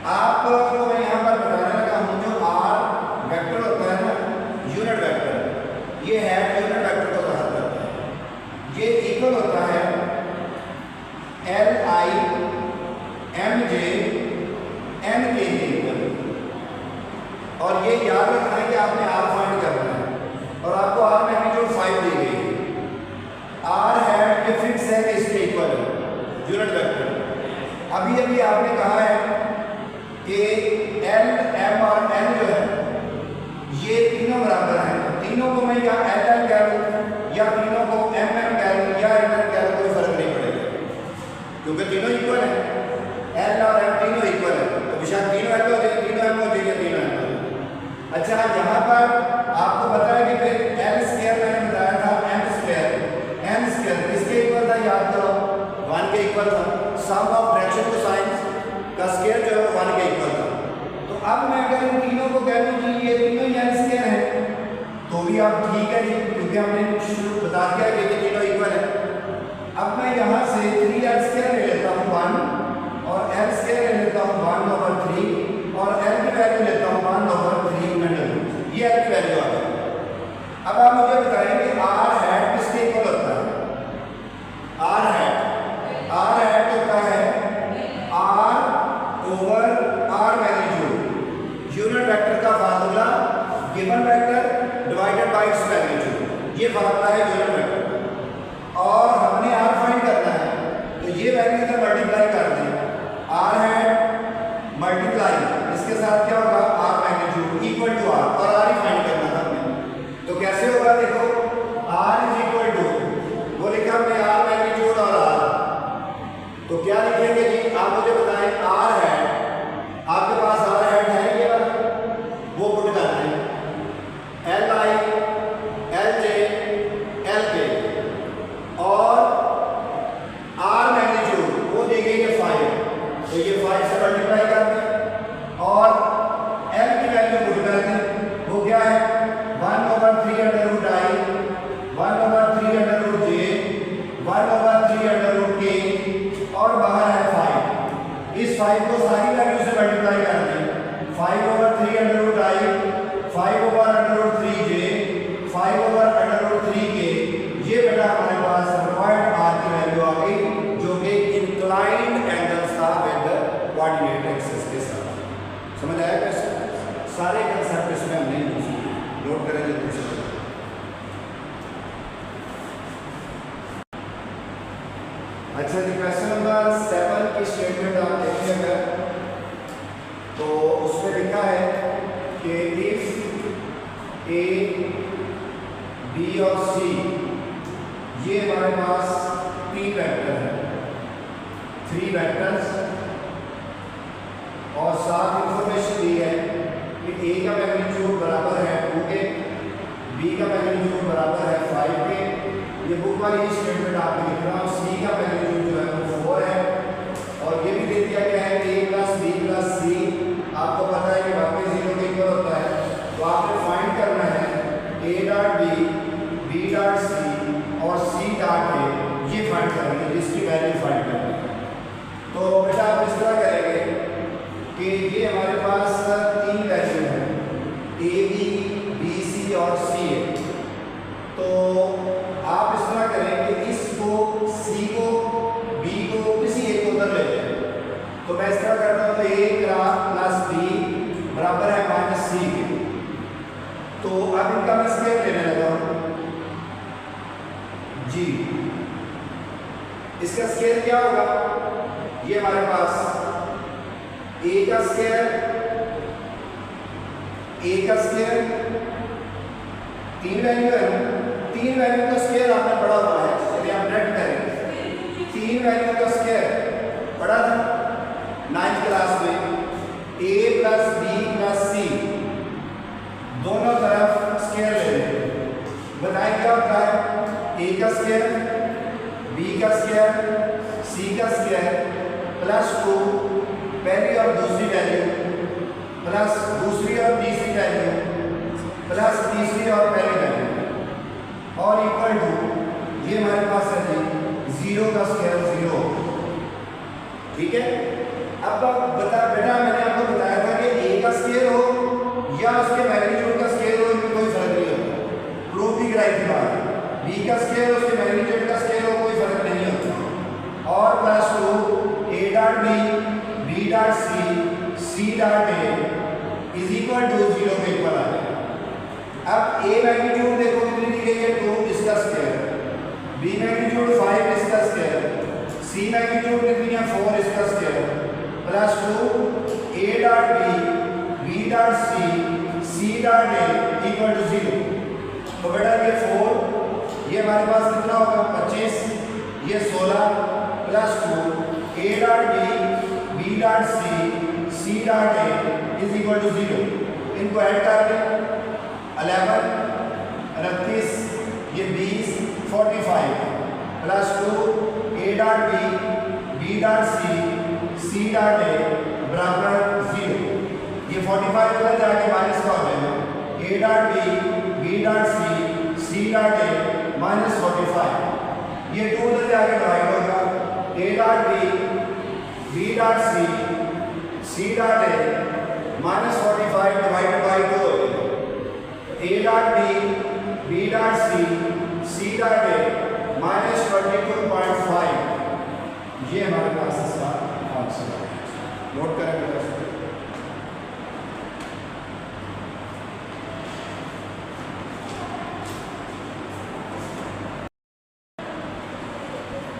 आपको मैं यहाँ पर बताने लगा हूँ जो R वेक्टर होता है ना, यूनिट वेक्टर, ये है यूनिट वेक्टर को कहा जाता है। ये इक्वल होता है Li Mj N के इक्वल। और ये याद रखना है कि आपने R फाइंड करना है और आपको R मैग्नीट्यूड 5 दी गई है। R हैट ये फिक्स है कि इसके इक्वल है यूनिट वेक्टर। अभी आपने कहा है कि L, M और N जो है ये तीनों बराबर हैं। तो तीनों को मैं या LL कह लूँ या तीनों को MM कह लूँ या MN कह लूँ, कोई फर्क नहीं पड़ेगा क्योंकि तीनों इक्वल है। L और M तीनों इक्वल है, तो बेशक तीनों L हो जाए, तीनों M हो जाए, तीनों M हो जाए। अच्छा, यहाँ पर आपको पता है कि फिर L स्क्वायर मैंने बताया था M स्क्वायर, N स्क्वायर किसके इक्वल था याद करो, 1 के इक्वल था। सम ऑफ डायरेक्शन कोसाइंस का स्क्वायर जो है 1 के इक्वल था। तो अब मैं अगर इन तीनों को कह दूं कि ये तीनों N स्क्वायर है तो भी आप ठीक है जी, क्योंकि हमने शुरू बता दिया कि ये तीनों इक्वल है। अब मैं यहाँ से 3L स्क्वायर ले लेता हूँ 1 और L स्क्वायर ले लेता हूँ 1/3 और L की वैल्यू लेता हूँ 1/3 मिनट। ये L की वैल्यू आ गई। अब आप मुझे बताएंगे R हैट किसके इक्वल होता है? R हैट होता है R/R मैग्नीट्यूड। यूनिट वेक्टर का formula given vector divided by its magnitude, ये फार्मूला है यूनिट वेक्टर। और हमने R फाइंड करना है तो ये वैल्यू इधर मल्टीप्लाई कर दें। R हैट मल्टीप्लाई इसके साथ क्या होगा R magnitude equal to R, और R ही फाइंड करना था हमने। तो कैसे होगा देखो, R इज इक्वल टू वो लिखा हमने R मैग्नीट्यूड और R। तो क्या लिखेंगे जी, आप मुझे बताएं R हैट, आपके पास R हैट है ये वाला, वो पुट करते हैं Li Lj बाहर है 5, इस 5 को सारी वैल्यू से मल्टीप्लाई कर दें। 5/3 under root I, 5/√3j, 5/√3k, ये बेटा हमारे पास रिक्वायर्ड आर की वैल्यू आ गई, जो कि इंक्लाइंड एंगल्स था विद कोऑर्डिनेट एक्सिस के साथ। समझ आया कैसे? सारे कंसेप्ट इसमें हमने नोट करें जल्दी से। अच्छा जी, क्वेश्चन नंबर 7 की स्टेटमेंट आप देखिए अगर, तो उसमें लिखा है कि इफ ए, बी और सी ये हमारे पास 3 वेक्टर है, 3 वेक्टर्स, और साथ इंफॉर्मेशन दी है कि ए का मैग्नीट्यूड बराबर है 2 के, बी का मैग्नीट्यूड बराबर है 5 के। ये बुक वाली स्टेटमेंट आपको लिख रहा हूँ। सी का मैग्नीट्यूड जो है वो 4 है, और ये भी दे दिया गया है ए प्लस बी प्लस सी, आपको पता है कि वाकई 0 के इक्वल होता है, तो आपने फाइंड करना है A dot B, B dot C और सी डॉट ए, ये फाइंड करेंगे, जिसकी वैल्यू फाइंड करेंगे। तो बेटा आप इस तरह करेंगे कि ये हमारे पास 3 वैल्यू है, ए बी, बी सी और सी ए। तो आप इस तरह करें कि इसको, सी को, बी को, किसी एक को उधर ले लें। तो मैं इस तरह करता हूँ, तो ए प्लस बी बराबर है माइनस सी के। तो अब इनका मैं स्क्वायर लेने लगा हूँ जी। इसका स्क्वायर क्या होगा? ये हमारे पास ए का स्क्वायर, ए का स्क्वायर 3 वैल्यू है ना, 3 वैल्यू का स्क्वायर आपने पढ़ा हुआ है, चलिए आप नेट करें। 3 वैल्यू का स्क्वायर पढ़ा था 9th क्लास में। ए प्लस बी प्लस सी दोनों तरफ स्क्वायर ले लें, बताएं क्या होता है? ए का स्क्वायर, बी का स्क्वायर, सी का स्क्वायर प्लस 2 पहली और दूसरी वैल्यू, प्लस दूसरी और तीसरी वैल्यू, प्लस तीसरी और पहली वैल्यू, और इक्वल टू ये हमारे पास है जी 0 का स्क्वायर 0। ठीक है? अब बेटा मैंने आपको बताया था कि ए का स्क्वायर हो या उसके मैग्नीट्यूड का स्क्वायर हो, इनमें कोई फर्क नहीं होता। प्रूफ भी कराई थी बात, बी का स्क्वायर उसके मैग्नीट्यूड का स्क्वायर हो, कोई फर्क नहीं होता। और plus 2 A dot B, B dot C, C dot A is equal to 0 के इक्वल आ जाएगा। अब ए मैग्नीट्यूड देखो कितनी दी गई है 2, इसका स्क्वायर, बी मैग्नीट्यूड 5, इसका स्क्वायर, सी मैग्नीट्यूड कितनी है 4, इसका square, plus 2 A dot B, B dot C, C dot A equal to 0। तो बेटा ये 4, ये हमारे पास कितना होगा 25, ये 16 plus 2 A dot B, B dot C, C dot A is equal to 0। इनको ऐड कर दें 11, 29, ये 20, 45 plus 2 A dot B, B dot C, C dot A बराबर 0। ये 45 उधर जाके माइनस का हो जाएगा, A dot B, B dot C, C dot A minus 45, ये 2 उधर जाके डिवाइड होगा, A dot B, B dot C, C dot A minus 45 divided by 2 हो जाएगा। A dot B, B dot C, C dot A minus 22.5, ये हमारे पास इसका answer है। नोट करें बेटा।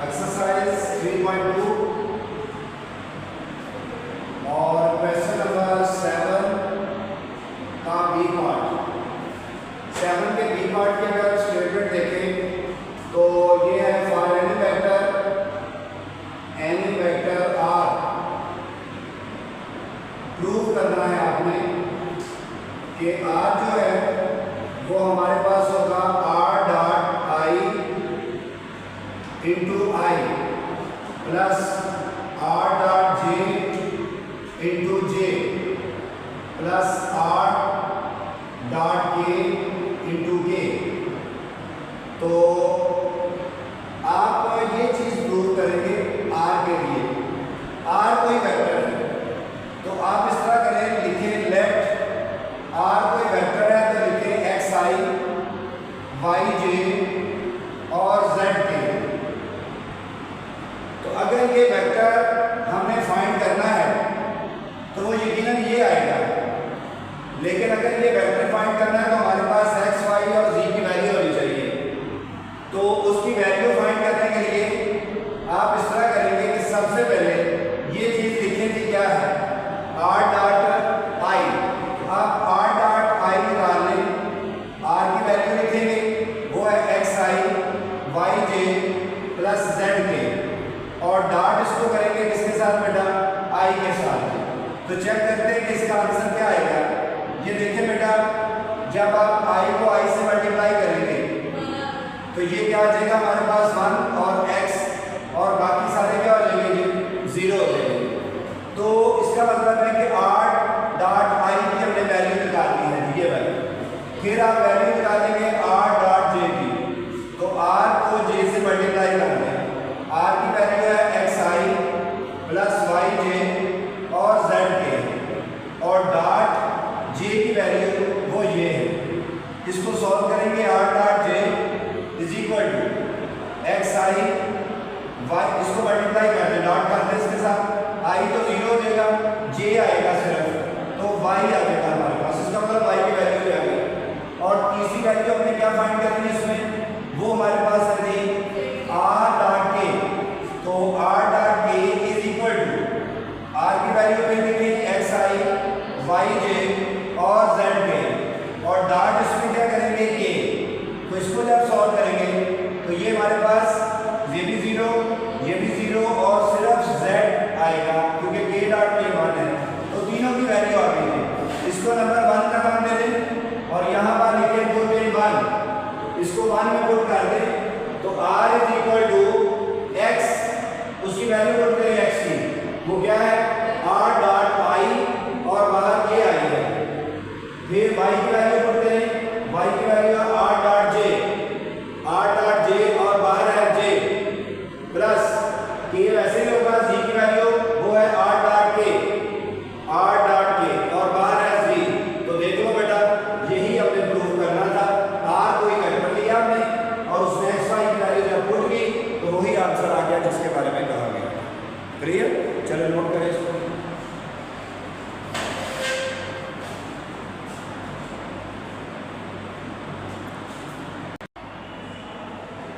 एक्सरसाइज 3.2 और क्वेश्चन नंबर 7 का बी पार्ट। 7 के बी पार्ट की अगर स्टेटमेंट देखें तो ये है for any vector R, prove करना है आपने कि आर जो है वो हमारे पास होगा R dot I into I plus R dot J into J plus R dot के इंटू के। तो आप ये चीज प्रूव करेंगे आर के लिए। तो अगर ये वेक्टर हमें फाइंड करना है तो वो यकीनन ये आएगा, लेकिन अगर ये वेक्टर फाइंड करना है तो हमारे पास x, y और z की वैल्यू होनी चाहिए। तो उसकी वैल्यू फाइंड करने के लिए आप इस तरह करेंगे कि सबसे पहले ये चीज़ लिखनी थी क्या है, r डॉट i। आप r डॉट i निकाल लें, r की वैल्यू लिखेंगे, वो है xi yj प्लस zk, और डॉट इसको करेंगे किसके साथ बेटा, i के साथ। तो चेक करते हैं कि इसका आंसर क्या आएगा। ये देखिए बेटा, जब आप i को i से मल्टीप्लाई करेंगे तो ये क्या आ जाएगा हमारे पास 1 और x, और बाकी सारे क्या हो जाएंगे, 0 हो जाएंगे। तो इसका मतलब है कि r डॉट i की हमने वैल्यू निकालनी है, ये वैल्यू। फिर आप वैल्यू निकालेंगे r डॉट j की, तो r को j से मल्टीप्लाई कर दें। r की वैल्यू है xi प्लस yj और zk, और डॉट j की वैल्यू वो ये है। इसको सॉल्व करेंगे, r dot j is equal to xi y, इसको मल्टीप्लाई कर दें, डॉट कर दें इसके साथ, i तो 0 हो जाएगा, j आएगा सिर्फ, तो y आ जाएगा हमारे पास। इसका मतलब y की वैल्यू आ गई। और तीसरी वैल्यू हमने क्या फाइंड करनी है इसमें, वो हमारे पास है जी r डॉट k। तो r dot k is equal to, r की वैल्यू पे देखें xi yj और zk, और डॉट इसमें क्या करेंगे k। तो इसको जब सॉल्व करेंगे तो ये हमारे पास ये भी 0, ये भी 0 और सिर्फ z आएगा, क्योंकि k डॉट k 1 है। तो तीनों की वैल्यू आ गई है। इसको नंबर 1 का नाम दे दें, और यहाँ पर लिखें पुट इन 1, इसको 1 में पुट कर दें, तो r is equal to x, उसकी वैल्यू पुट करें x की, वो क्या है r डॉट i, और बाहर k आई है। फिर y की वैल्यू पुट करें, y की वैल्यू है r डॉट j, और बाहर है j, प्लस k वैसे ही होगा, z की वैल्यू वो है r डॉट k, और बाहर है z। तो देख लो बेटा, यही हमने प्रूव करना था। r को ही वेक्टर लिया हमने, और उसमें xy की वैल्यू जब पुट की तो वही आंसर आ गया जिसके बारे में कहा गया। क्लियर? चलो नोट करें इसको।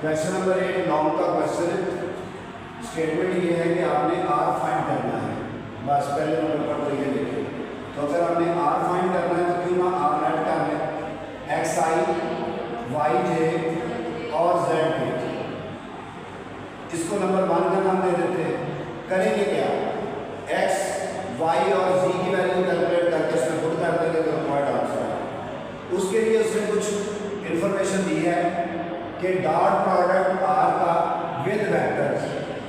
क्वेश्चन नंबर 8 लॉन्ग का क्वेश्चन है। स्टेटमेंट ये है कि आपने r फाइंड करना है, बस पहले नंबर पर तो ये देखिए। तो अगर हमने r फाइंड करना है तो क्यों ना r नेट कर लें, xi yj और zk। इसको नंबर 1 का नाम दे देते हैं। करेंगे क्या, x y और z की वैल्यू कैलकुलेट करके इसमें पुट कर देंगे तो हमारा आंसर। उसके लिए उसने कुछ इंफॉर्मेशन दी है कि डॉट प्रोडक्ट r का विद वेक्टर्स,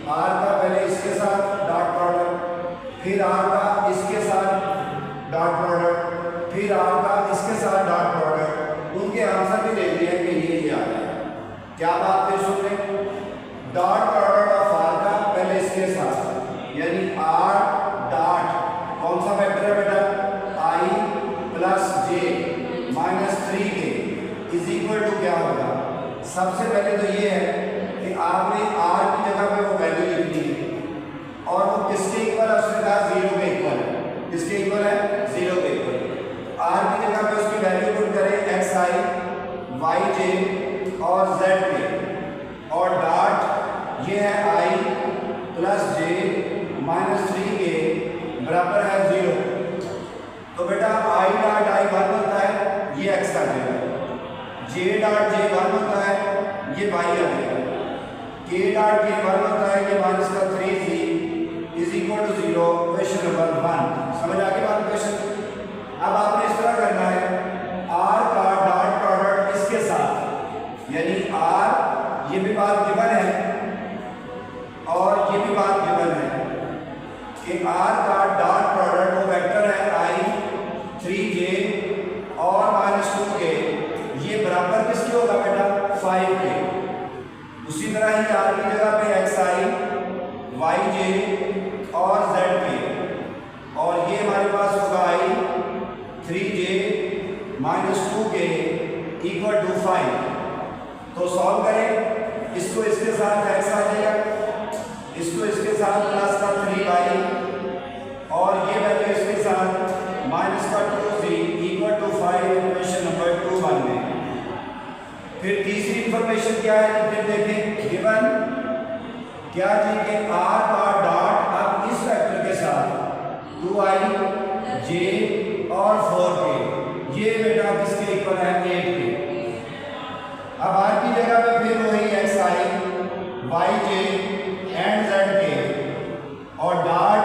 r का पहले इसके साथ डॉट प्रोडक्ट, फिर r का इसके साथ डॉट प्रोडक्ट, फिर r का इसके साथ डॉट प्रोडक्ट, उनके आंसर भी दे दिए कि ये आ गया। क्या बात है, सुन लें, डॉट प्रोडक्ट ऑफ r का पहले इसके साथ, यानी r डॉट कौन सा वेक्टर है बेटा, i plus j minus 3k is equal to क्या होगा। सबसे पहले तो ये है कि आपने r की जगह पे वो वैल्यू लिखनी है, और वो किसके इक्वल है, उसने कहा 0 के इक्वल है। किसके इक्वल है, 0 के इक्वल। r की जगह पे उसकी वैल्यू पुट करें xi yj और zk, और डॉट ये है i plus j minus 3k बराबर है 0। तो बेटा i डॉट i 1 होता है, ये x का जाएगा, j डॉट j 1 होता है, ये y आ जाएगा, k डॉट k 1 होता है, ये माइनस का 3c is equal to 0। Question number 1 समझ आ गई बात क्वेश्चन। अब आपने इस तरह करना है, r का डॉट प्रोडक्ट इसके साथ, यानी r, ये भी बात गिवन है और ये भी बात गिवन है कि r का डॉट प्रोडक्ट वो वेक्टर है i 3j और माइनस 2k, ये बराबर किसके होगा बेटा, 5k। उसी तरह ही r की जगह पे xi yj और zk, और ये हमारे पास होगा i 3j minus 2k equal to 5। तो सॉल्व करें, इसको इसके साथ x आ जाएगा, इसको साथ प्लस का 3y और ये वैल्यू इसके साथ माइनस का 2z equal to 5 equation number 2 बन गई। फिर तीसरी इंफॉर्मेशन क्या है, फिर देखें गिवन क्या जी कि r का डॉट अब इस वेक्टर के साथ 2i j और 4k, ये बेटा किसके इक्वल है 8 के। अब r की जगह पे फिर वही xi yj एंड zk और dot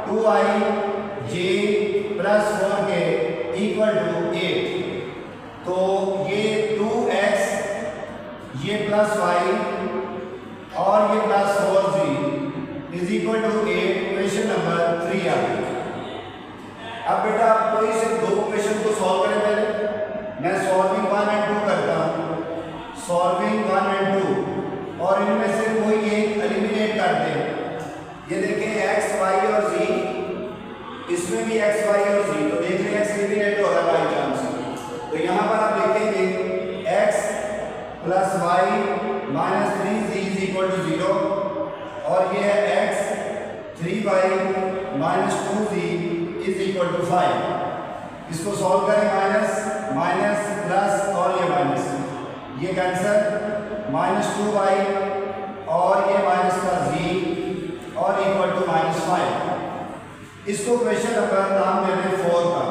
2i j plus 4k equal to 8। तो ये 2x ये प्लस y और ये plus 4z is equal to 8, question number 3 आ गया। अब बेटा कोई से दो क्वेश्चन को सॉल्व करें। पहले मैं सॉल्विंग 1 एंड 2 करता हूँ, सॉल्विंग 1 एंड 2, और इनमें से कोई एक एलिमिनेट कर दे। ये देखें x y और z, इसमें भी x y और z, तो देख लें x एलिमिनेट हो रहा है बाई चांस। तो यहाँ पर आप लिखेंगे x plus y minus 3z is equal to 0, और ये है x 3y minus 2z is equal to 5। इसको सॉल्व करें, माइनस माइनस प्लस और ये माइनस, ये कैंसर, माइनस 2y और ये माइनस का z और इक्वल टू माइनस 5। इसको क्वेश्चन नंबर नाम दे दें 4 का।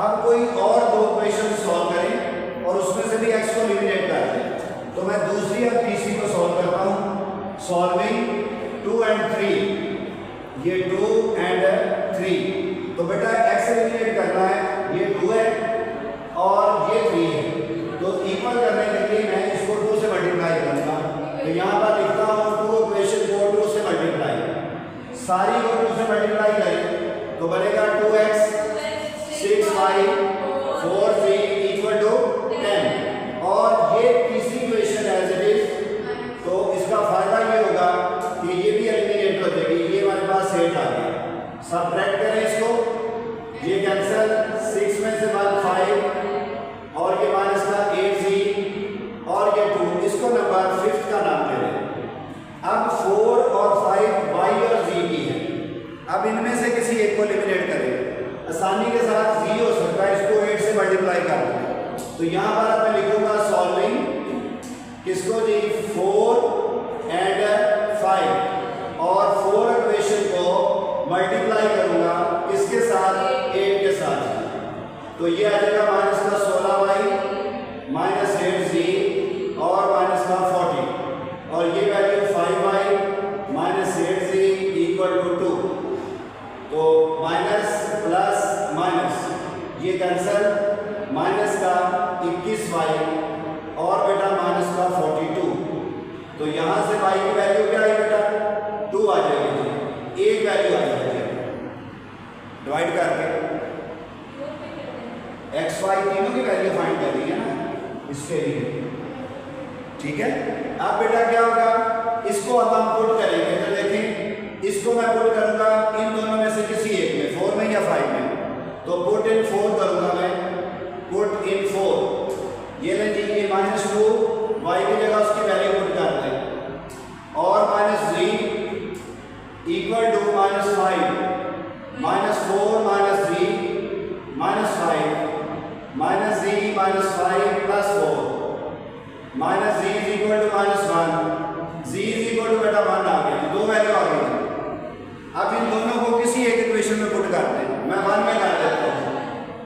अब कोई और दो क्वेश्चन सॉल्व करें और उसमें से भी x को एलिमिनेट कर दें। तो मैं दूसरी और तीसरी को सॉल्व करता हूँ, सॉल्विंग 2 एंड 3, ये 2 एंड 3। तो बेटा x एलिमिनेट करना है, ये 2 है और ये 3 है, तो इक्वल करने के लिए मैं इसको 2 से मल्टीप्लाई करूंगा। तो यहाँ पर लिखता हूँ 2 इक्वेशन को 2 से मल्टीप्लाई, सारी को 2 से मल्टीप्लाई करें तो बनेगा 2x 6y 4z equal to 10, और ये तीसरी इक्वेशन एज इट इज। तो इसका फायदा ये होगा कि ये भी एलिमिनेट हो जाएगी, ये हमारे पास 8 आ गया। सबट्रैक्ट करें इसको, ये कैंसिल, 6 में से 1 5 और ये माइनस का 8z और ये 2, इसको नंबर 5th का नाम दे दें। अब 4 और 5 y और z की है। अब इनमें से किसी एक को एलिमिनेट करें, आसानी के साथ z हो सकता है, इसको 8 से मल्टीप्लाई कर दें। तो यहाँ पर मैं लिखूंगा सॉल्विंग किसको जी 4 एंड 5, और 4 इक्वेशन को मल्टीप्लाई करूंगा किसके साथ 8 के साथ। तो ये आ जाएगा माइनस का 16y माइनस 8z और माइनस का 40, और ये value 5y minus 8z equal to 2। तो माइनस प्लस माइनस ये कैंसिल, माइनस का 21y और बेटा माइनस का 42। तो यहाँ से y की वैल्यू क्या आई बेटा 2 आ जाएगी, एक वैल्यू आ जाएगी। डिवाइड करके x y तीनों की वैल्यू फाइंड कर रही है ना इसके लिए, ठीक है। अब बेटा क्या होगा, इसको अब हम पुट करेंगे। तो देखें इसको मैं पुट करूंगा इन दोनों में से किसी एक में, 4 में या 5 में। तो पुट इन 4 करूंगा मैं, पुट इन 4। ये लें जी, ये -2 y की जगह उसकी वैल्यू पुट कर दें, और -z equal to -5 -4 -z -5 -z -5 plus 4 -z is equal to -1, z is equal to बेटा 1 आ गया, दो वैल्यू आ गई। अब इन दोनों को किसी एक इक्वेशन में पुट कर दें। मैं 1 में कर देता हूँ,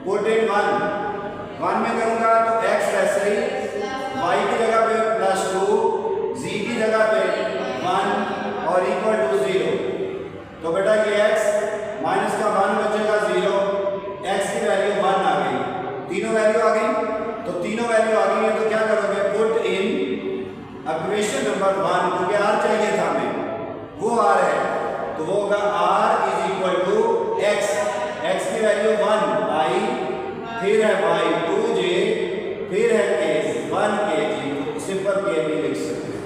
पुट इन 1 में करूंगा तो x वैसे ही, y की जगह पे +2, z की जगह पे 1 और इक्वल टू 0। तो बेटा ये x माइनस का 1 बचेगा 0, x की वैल्यू 1 आ गई, तीनों वैल्यू आ गई। तो तीनों वैल्यू आ गई है, तो क्या करोगे, पुट इन इक्वेशन नंबर 1, क्योंकि r चाहिए था हमें, वो r है, तो वो होगा r is equal to x की वैल्यू 1 आई, फिर है y 2j, फिर है k 1 kg, सिंपल k भी लिख सकते हैं।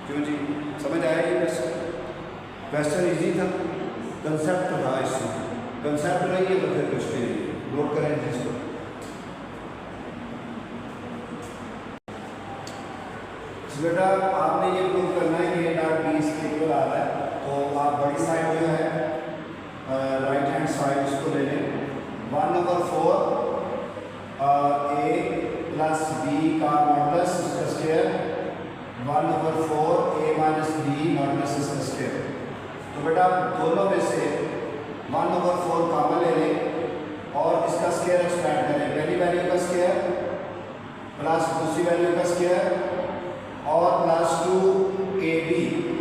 क्यों जी, समझ आया ये क्वेश्चन इजी था, कंसेप्ट था, इसमें कंसेप्ट नहीं है तो फिर कुछ नहीं, नोट करें इसको। बेटा आपने ये प्रूव करना है कि a dot b is equal 1/4 a plus b का मॉडुलस इसका square 1/4 a minus b modulus इसका स्क्वायर। तो बेटा दोनों में से 1/4 कॉमन ले लें और इसका स्क्वायर एक्सपेंड करें। पहली वैल्यू का स्क्वायर प्लस दूसरी वैल्यू का स्क्वायर और प्लस 2ab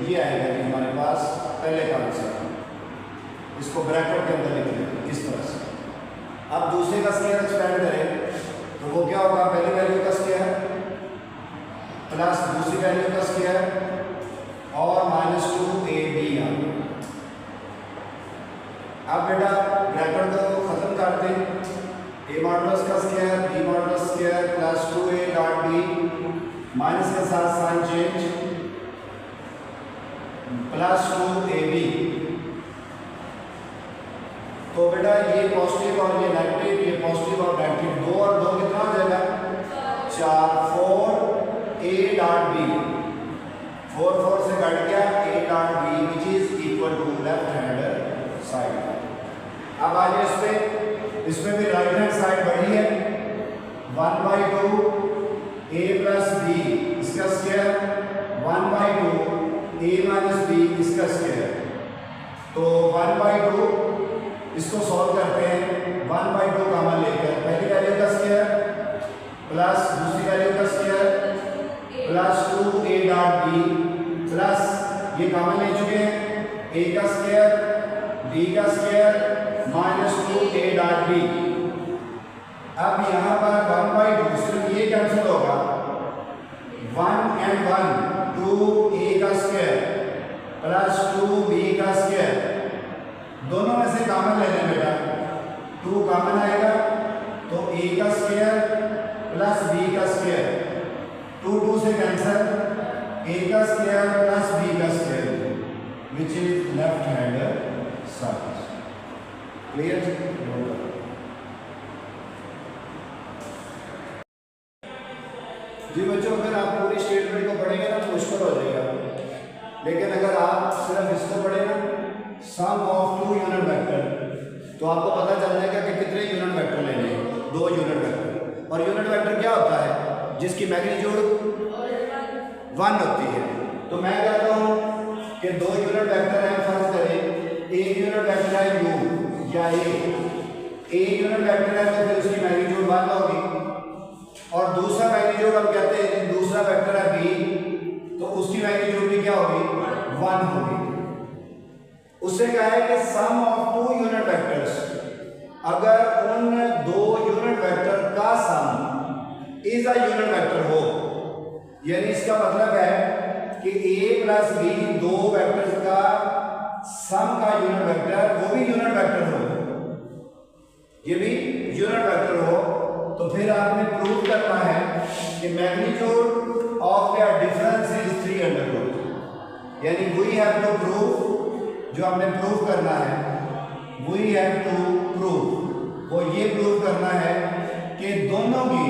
ये आएगा कि हमारे पास पहले का आंसर। इसको ब्रैकेट के अंदर लिख लें इस तरह से। अब दूसरे का स्क्वायर एक्सपेंड करें तो वो क्या होगा, पहली वैल्यू का स्क्वायर प्लस दूसरी वैल्यू का स्क्वायर और माइनस 2ab। अब बेटा ब्रैकेट को खत्म कर दें। a मॉडुलस का square b modulus square plus 2a dot b minus के साथ साइन चेंज प्लस 2ab। तो बेटा ये पॉजिटिव और ये नेगेटिव, ये पॉजिटिव और नेगेटिव, 2 और 2 कितना हो जाएगा 4 4a डॉट b 4 4 से कट गया a dot b which is equal to left hand side. अब आ जाए इसमें भी राइट हैंड साइड बड़ी है 1/2 a प्लस b इसका स्क्वायर 1/2 a माइनस b इसका स्क्वायर। तो 1/2 इसको सॉल्व करते हैं 1/2 कॉमन लेकर, पहली वैल्यू का स्क्वायर प्लस दूसरी वैल्यू का square plus 2a dot b plus ये कॉमन ले चुके हैं a का स्क्वायर b का square minus 2a dot b। अब यहाँ पर 1/2 सिर्फ ये कैंसिल होगा 1 and 1 2a का स्क्वायर प्लस 2b का स्क्वायर, दोनों में से कॉमन ले लें बेटा 2 कॉमन आएगा तो a का स्क्वायर प्लस b का स्क्वायर 2 2 से कैंसिल a का स्क्वायर प्लस b का square which is left hand side. Clear जी बच्चों, अगर आप पूरी स्टेटमेंट को पढ़ेंगे ना तो मुश्किल हो जाएगा, लेकिन अगर आप सिर्फ इसको पढ़े ना सम ऑफ 2 यूनिट वेक्टर तो आपको पता चल जाएगा कि कितने यूनिट वेक्टर लेने हैं, 2 यूनिट वेक्टर। और यूनिट वेक्टर क्या होता है, जिसकी मैग्नीट्यूड 1 होती है। तो मैं कहता हूँ कि 2 यूनिट वेक्टर हैं, फर्ज करें एक यूनिट वेक्टर है u या a यूनिट वेक्टर है तो फिर उसकी मैग्नीट्यूड 1 होगी और दूसरा मैग्नीट्यूड हम कहते हैं कि दूसरा वेक्टर है b तो उसकी मैग्नीट्यूड भी क्या होगी 1 होगी। उससे कहा है कि सम ऑफ 2 यूनिट वेक्टर्स, अगर उन 2 यूनिट वेक्टर का सम इज अ यूनिट वेक्टर हो, यानी इसका मतलब है कि a प्लस b 2 वेक्टर्स का सम का यूनिट वेक्टर वो भी यूनिट वेक्टर हो, ये भी यूनिट वेक्टर हो, तो फिर आपने प्रूव करना है कि magnitude of their difference is 3√, यानी वी हैव टू प्रूव, जो हमने प्रूव करना है वी हैव टू प्रूव, वो ये प्रूव करना है कि दोनों की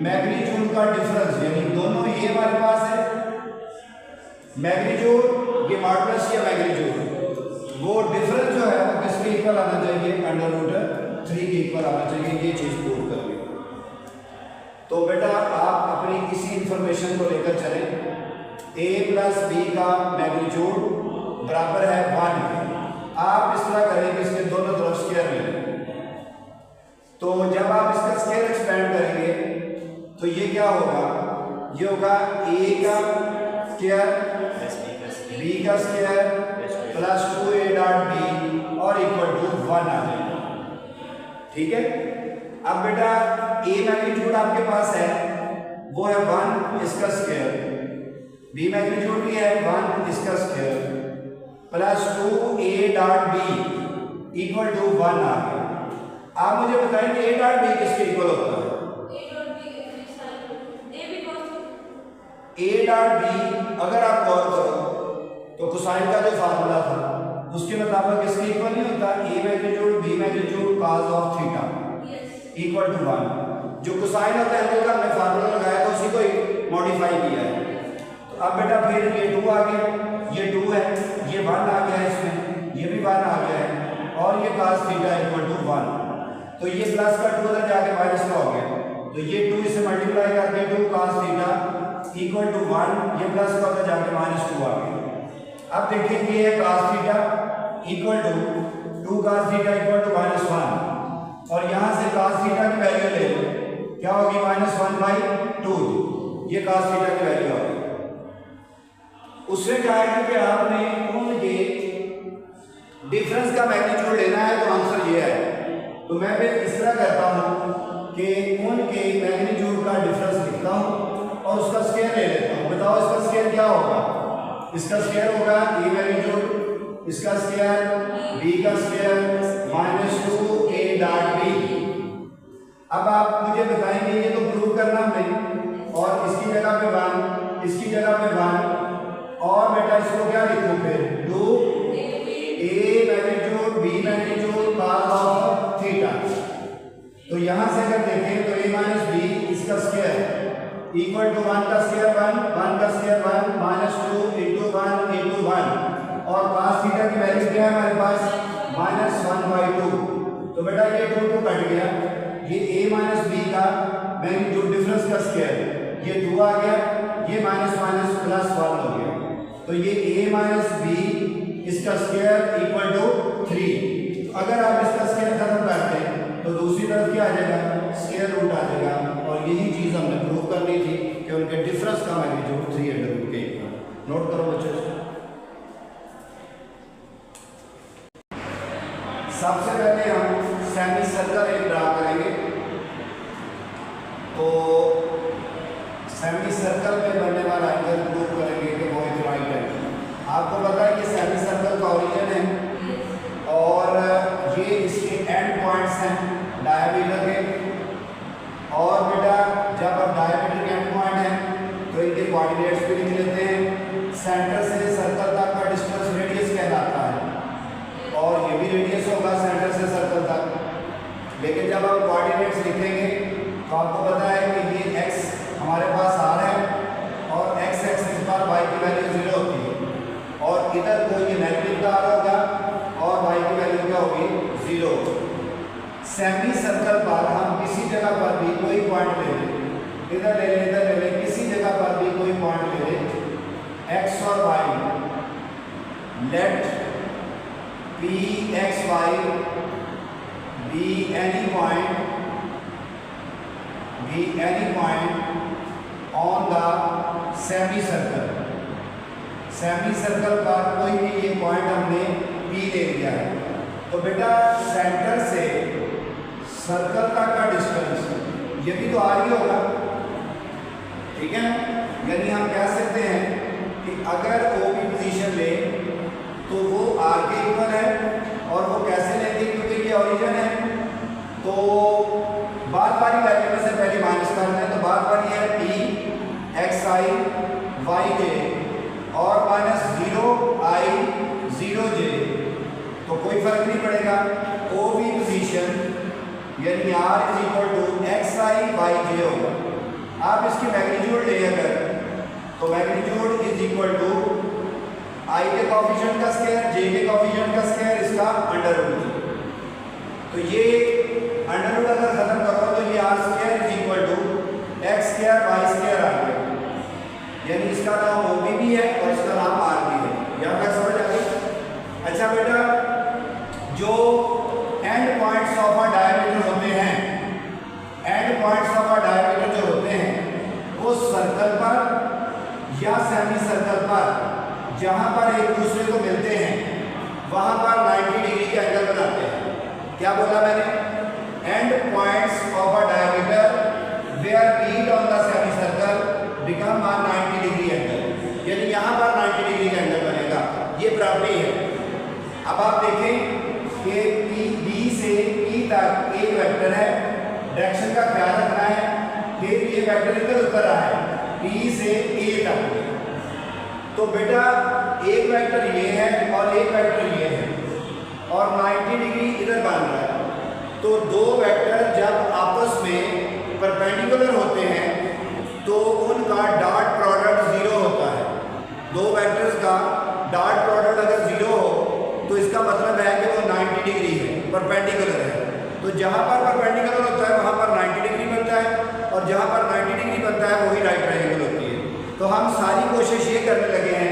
मैग्नीट्यूड का डिफरेंस, यानी दोनों ये हमारे पास है मैग्नीट्यूड, ये मॉडुलस या मैग्नीट्यूड, वो डिफरेंस जो है वो किसके इक्वल आना चाहिए, √3 के इक्वल आना चाहिए। ये चीज प्रूव करनी। तो बेटा आप अपनी इसी इंफॉर्मेशन को लेकर चलें, a प्लस b का मैग्नीट्यूड बराबर है 1। आप इस तरह करें कि इसके दोनों तरफ स्क्वायर ले लें, तो जब आप इसका स्क्वायर एक्सपेंड करेंगे तो ये क्या होगा, ये होगा a का स्क्वायर b का square plus 2a dot b और इक्वल टू 1 आ जाएगा। ठीक है, अब बेटा a मैग्नीट्यूड आपके पास है वो है 1 इसका स्क्वायर, b मैग्नीट्यूड भी है 1 इसका square plus 2a dot b equal to 1 आ गया। आप मुझे बताएं कि a डॉट b किसके इक्वल होता है, a डॉट b अगर आप गौर करो तो कोसाइन का जो फार्मूला था उसके मुताबिक इसके इक्वल नहीं होता, a magnitude b magnitude cos of theta equal to 1। जो कोसाइन होता है तो हमने फार्मूला लगाया तो उसी को मॉडिफाई किया है। तो अब बेटा फिर ये 2 आ गया, ये 2 है, ये 1 आ गया है, इसमें ये भी 1 आ गया है और ये cos थीटा इक्वल टू 1। तो ये प्लस का 2 उधर जाके माइनस का हो गया, तो ये 2 इसे मल्टीप्लाई करके 2 cos थीटा इक्वल टू 1, ये प्लस का उधर जाके माइनस 2 आ गया। अब देखिए ये है cos theta equal to 2 cos theta equal to -1, और यहाँ से cos थीटा की वैल्यू ले लो, क्या होगी -1/2, ये cos थीटा की वैल्यू आ गई। उसने कहा है कि आपने उनके डिफरेंस का मैग्नीट्यूड लेना है, तो आंसर ये है। तो मैं फिर इस तरह करता हूँ कि उनके मैग्नीट्यूड का डिफरेंस लिखता हूँ और उसका स्क्वायर ले लेता हूँ। बताओ इसका स्क्वायर क्या होगा? इसका स्क्वायर होगा ए मैग्नीट्यूड, इसका स्क्वायर बी का स्क्वायर -2a डॉट बी। अब आप मुझे बताएंगे ये तो प्रूव करना हमने, और इसकी जगह पे 1, इसकी जगह पे 1, और बेटा इसको क्या लिखूं फिर 2a magnitude B magnitude cos of theta. तो यहां से अगर देखें तो a माइनस बी इसका स्क्वायर इक्वल टू 1 का स्क्वायर 1, 1 का स्क्वायर 1, -2 इंटू 1 इंटू 1, और cos थीटा की वैल्यू क्या है हमारे पास -1/2। तो बेटा ये 2 कट गया, ये a माइनस बी का मैग्नीट्यूड डिफरेंस का स्क्वायर, ये 2 आ गया, ये माइनस माइनस प्लस 1 हो गया, तो ये a माइनस बी इसका स्क्वायर इक्वल टू 3। अगर आप इसका स्क्वायर खत्म करते हैं तो दूसरी तरफ क्या आ जाएगा? स्क्वायर रूट आ जाएगा, और यही चीज हमने प्रूव करनी थी कि उनके डिफरेंस का मैग्नीट्यूड 3 के इक्वल। नोट करो बच्चों, सबसे पहले हम सेमी सर्कल एक ड्रा करेंगे। तो सेमी सर्कल में बनने वाला एंगल प्रूव करेंगे कि वो एक राइट एंगल। आपको पता है कि सेमी सर्कल का ओरिजिन है और ये इसके एंड पॉइंट्स हैं डायमीटर के, और बेटा जब अब डायमीटर के एंड पॉइंट हैं तो इनके कोऑर्डिनेट्स भी लिख लेते हैं। सेंटर से सर्कल तक का डिस्टेंस रेडियस कहलाता है, और ये भी रेडियस होगा सेंटर से सर्कल तक। लेकिन जब हम कोऑर्डिनेट्स लिखेंगे तो आपको पता है कि ये x हमारे पास r है, और x एक्सिस पर y की वैल्यू 0 होती है, और इधर कोई ये नेगेटिव का r होगा और y की वैल्यू क्या होगी? 0। सेमी सर्कल पर हम किसी जगह पर भी कोई पॉइंट ले लें, इधर ले लें, इधर ले लें, किसी जगह पर भी कोई पॉइंट ले लें x और y, let p x y be any point on the semicircle। Semicircle का कोई भी ये पॉइंट हमने P ले लिया है, तो बेटा सेंटर से सर्कल तक का डिस्टेंस ये भी तो r ही होगा, ठीक है। यानी हम कह सकते हैं कि अगर O की पोजीशन ले तो वो r के इक्वल है, और वो कैसे लेंगे क्योंकि ये ओरिजिन है। तो बाद वाली वैल्यू में से पहले माइनस करना है, तो बाद वाली है p x i y j और -0i 0j, तो कोई फर्क नहीं पड़ेगा। O की पोजीशन यानी r is equal to xi yj होगा। आप इसकी मैग्नीट्यूड ले अगर, तो magnitude is equal to i के कोएफिशिएंट का स्क्वायर, j के कोएफिशिएंट का स्क्वायर, इसका अंडर रूट। तो ये अंडर रूट अगर खत्म करो तो ये r square is equal to x square y square आ गया, यानी इसका नाम OB भी है और इसका नाम r भी है। यहाँ तक समझ आ गई? अच्छा बेटा, जो and points of a diameter होते हैं, and points of a diameter जो होते हैं वो सर्कल पर या सेमी सर्कल पर जहां पर एक दूसरे को मिलते हैं वहां पर 90 डिग्री के एंगल बनाते हैं। क्या बोला मैंने? End points of a diameter where meet on the semi circle become a 90 degree angle, यानी यहां पर 90 डिग्री का एंगल बनेगा। ये प्रॉपर्टी है। अब आप देखें कि बी से ई तक एक वेक्टर है, डायरेक्शन का ख्याल रखना है, फिर ये वेक्टर इधर उतर रहा है बी से ए तक। तो बेटा एक वेक्टर ये है और एक वेक्टर ये है, और 90 डिग्री इधर बन रहा है। तो दो वेक्टर जब आपस में परपेंडिकुलर होते हैं तो उनका डॉट प्रोडक्ट 0 होता है। दो वेक्टर्स का डॉट प्रोडक्ट अगर 0 हो तो इसका मतलब है कि वो 90 डिग्री है, परपेंडिकुलर है। तो जहाँ पर परपेंडिकुलर होता है वहाँ पर 90 डिग्री बनता है और जहाँ पर 90 डिग्री बनता है वही राइट ट्रायंगल होती है। तो हम सारी कोशिश ये करने लगे हैं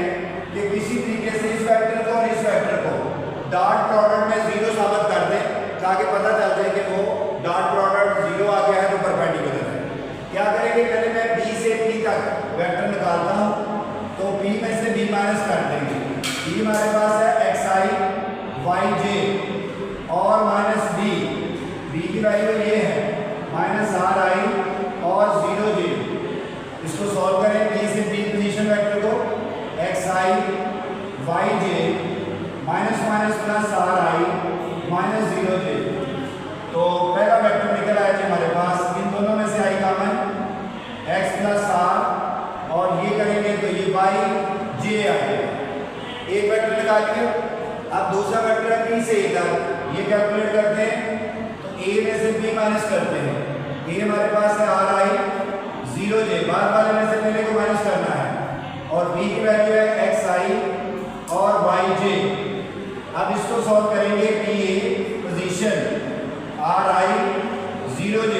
कि किसी तरीके से इस वेक्टर को और इस वेक्टर को डॉट प्रोडक्ट में 0 साबित कर दें ताकि पता चल जाए कि वो डॉट प्रोडक्ट 0 आ गया है तो परपेंडिकुलर है। क्या करेंगे, पहले मैं B से P तक वेक्टर निकालता हूँ तो P में से B माइनस कर देंगे। B हमारे पास है xi yj और माइनस B की वैल्यू ये है माइनस ri और 0j। इसको सॉल्व करें, B से B पोजीशन वेक्टर को xi yj minus minus plus ri minus 0j। तो पहला वेक्टर निकल आया जी हमारे पास, इन दोनों में से आई कॉमन x प्लस r और ये करेंगे तो ये y j आएगा। एक वेक्टर निकाल लिया। अब दूसरा वेक्टर है b से a तक, ये कैलकुलेट करते हैं तो a में से b माइनस करते हैं। a हमारे पास है ri 0j, बाद वाले में से पहले को माइनस करना है और b की वैल्यू है xi और yj। अब इसको सॉल्व करेंगे, pa position ri 0j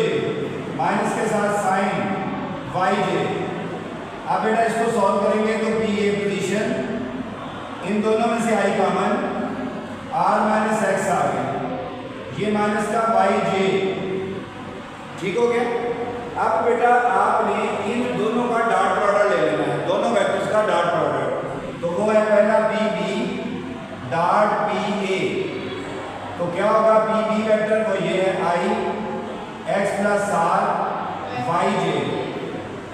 minus के साथ साइन yj। अब बेटा इसको सॉल्व करेंगे तो pa पोजीशन, इन दोनों में से आई कॉमन r माइनस x आ गया, ये माइनस का yj। ठीक हो गया। अब बेटा आपने इन दोनों का डॉट प्रोडक्ट ले लेना है, दोनों वेक्टर्स का डॉट प्रोडक्ट। तो वो है पहला bb डॉट pa। तो क्या होगा, pb वेक्टर वो ये है i x plus r yj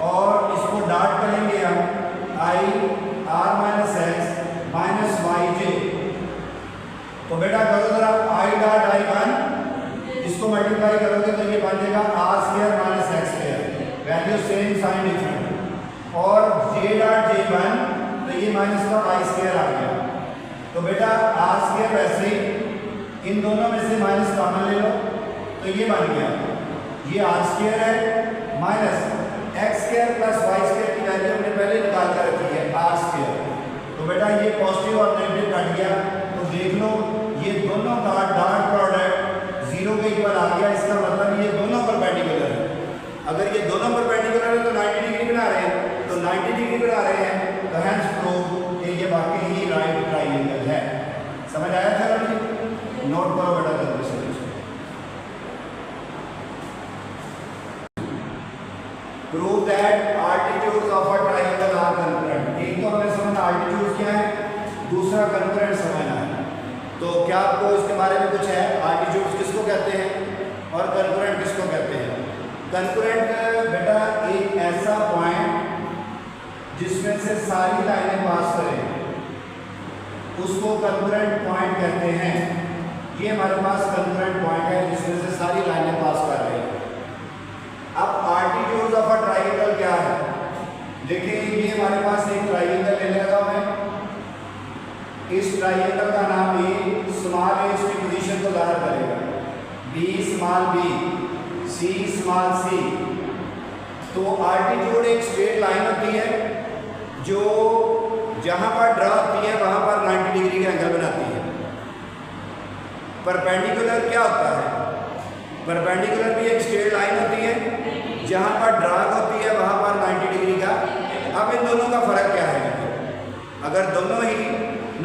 और इसको डॉट करेंगे हम i r minus x minus yj। तो बेटा करो जरा i डॉट i1, इसको मल्टीप्लाई करोगे तो ये बन जाएगा r square minus x square, value same sign different, और j डॉट j1 तो ये माइनस का y स्क्वायर आ गया। तो बेटा r स्क्वायर वैसे ही इन दोनों में से माइनस कॉमन ले लो तो ये बन गया, ये r स्क्वायर है minus x square plus y square की वैल्यू हमने पहले निकाल कर रखी है r स्क्वायर। तो बेटा ये पॉजिटिव और नेगेटिव कट गया, तो देख लो ये दोनों का डॉट प्रोडक्ट 0 के इक्वल आ गया। इसका मतलब ये दोनों परपेंडिकुलर है। अगर ये दोनों परपेंडिकुलर है तो 90 डिग्री बना रहे हैं, तो 90 डिग्री बना रहे हैं तो हेंस प्रूव कि ये वाकई ही राइट ट्रायंगल है। समझ आया था लड़की? नोट करो बेटा जल्दी से। Prove that altitudes of a triangle are concurrent. एक तो हमने समझा आल्टीट्यूड क्या है, दूसरा कॉन्करेंट समझना है। तो क्या आपको इसके बारे में कुछ है, आल्टीट्यूड्स किसको कहते हैं और कॉन्करेंट किसको कहते हैं? कॉन्करेंट बेटा एक ऐसा पॉइंट जिसमें से सारी लाइनें पास करें उसको कॉन्करेंट पॉइंट कहते हैं। ये हमारे पास कॉन्करेंट पॉइंट है जिसमें से सारी लाइनें पास कर रही हैं। अब आल्टीट्यूड्स ऑफ अ ट्रायंगल क्या है? देखिए ये हमारे पास एक ट्रायंगल ले लगा मैं, इस ट्रायंगल का नाम ए स्मॉल ए इसकी पोजीशन को जाहिर करेगा, B small B, C small C. तो आल्टीट्यूड एक स्ट्रेट लाइन होती है जो जहाँ पर ड्रा होती है वहाँ पर 90 डिग्री का एंगल बनाती है। परपेंडिकुलर क्या होता है? परपेंडिकुलर भी एक स्ट्रेट लाइन होती है, जहाँ पर ड्रैग होती है वहाँ पर 90 डिग्री का। अब इन दोनों का फ़र्क क्या है? अगर दोनों ही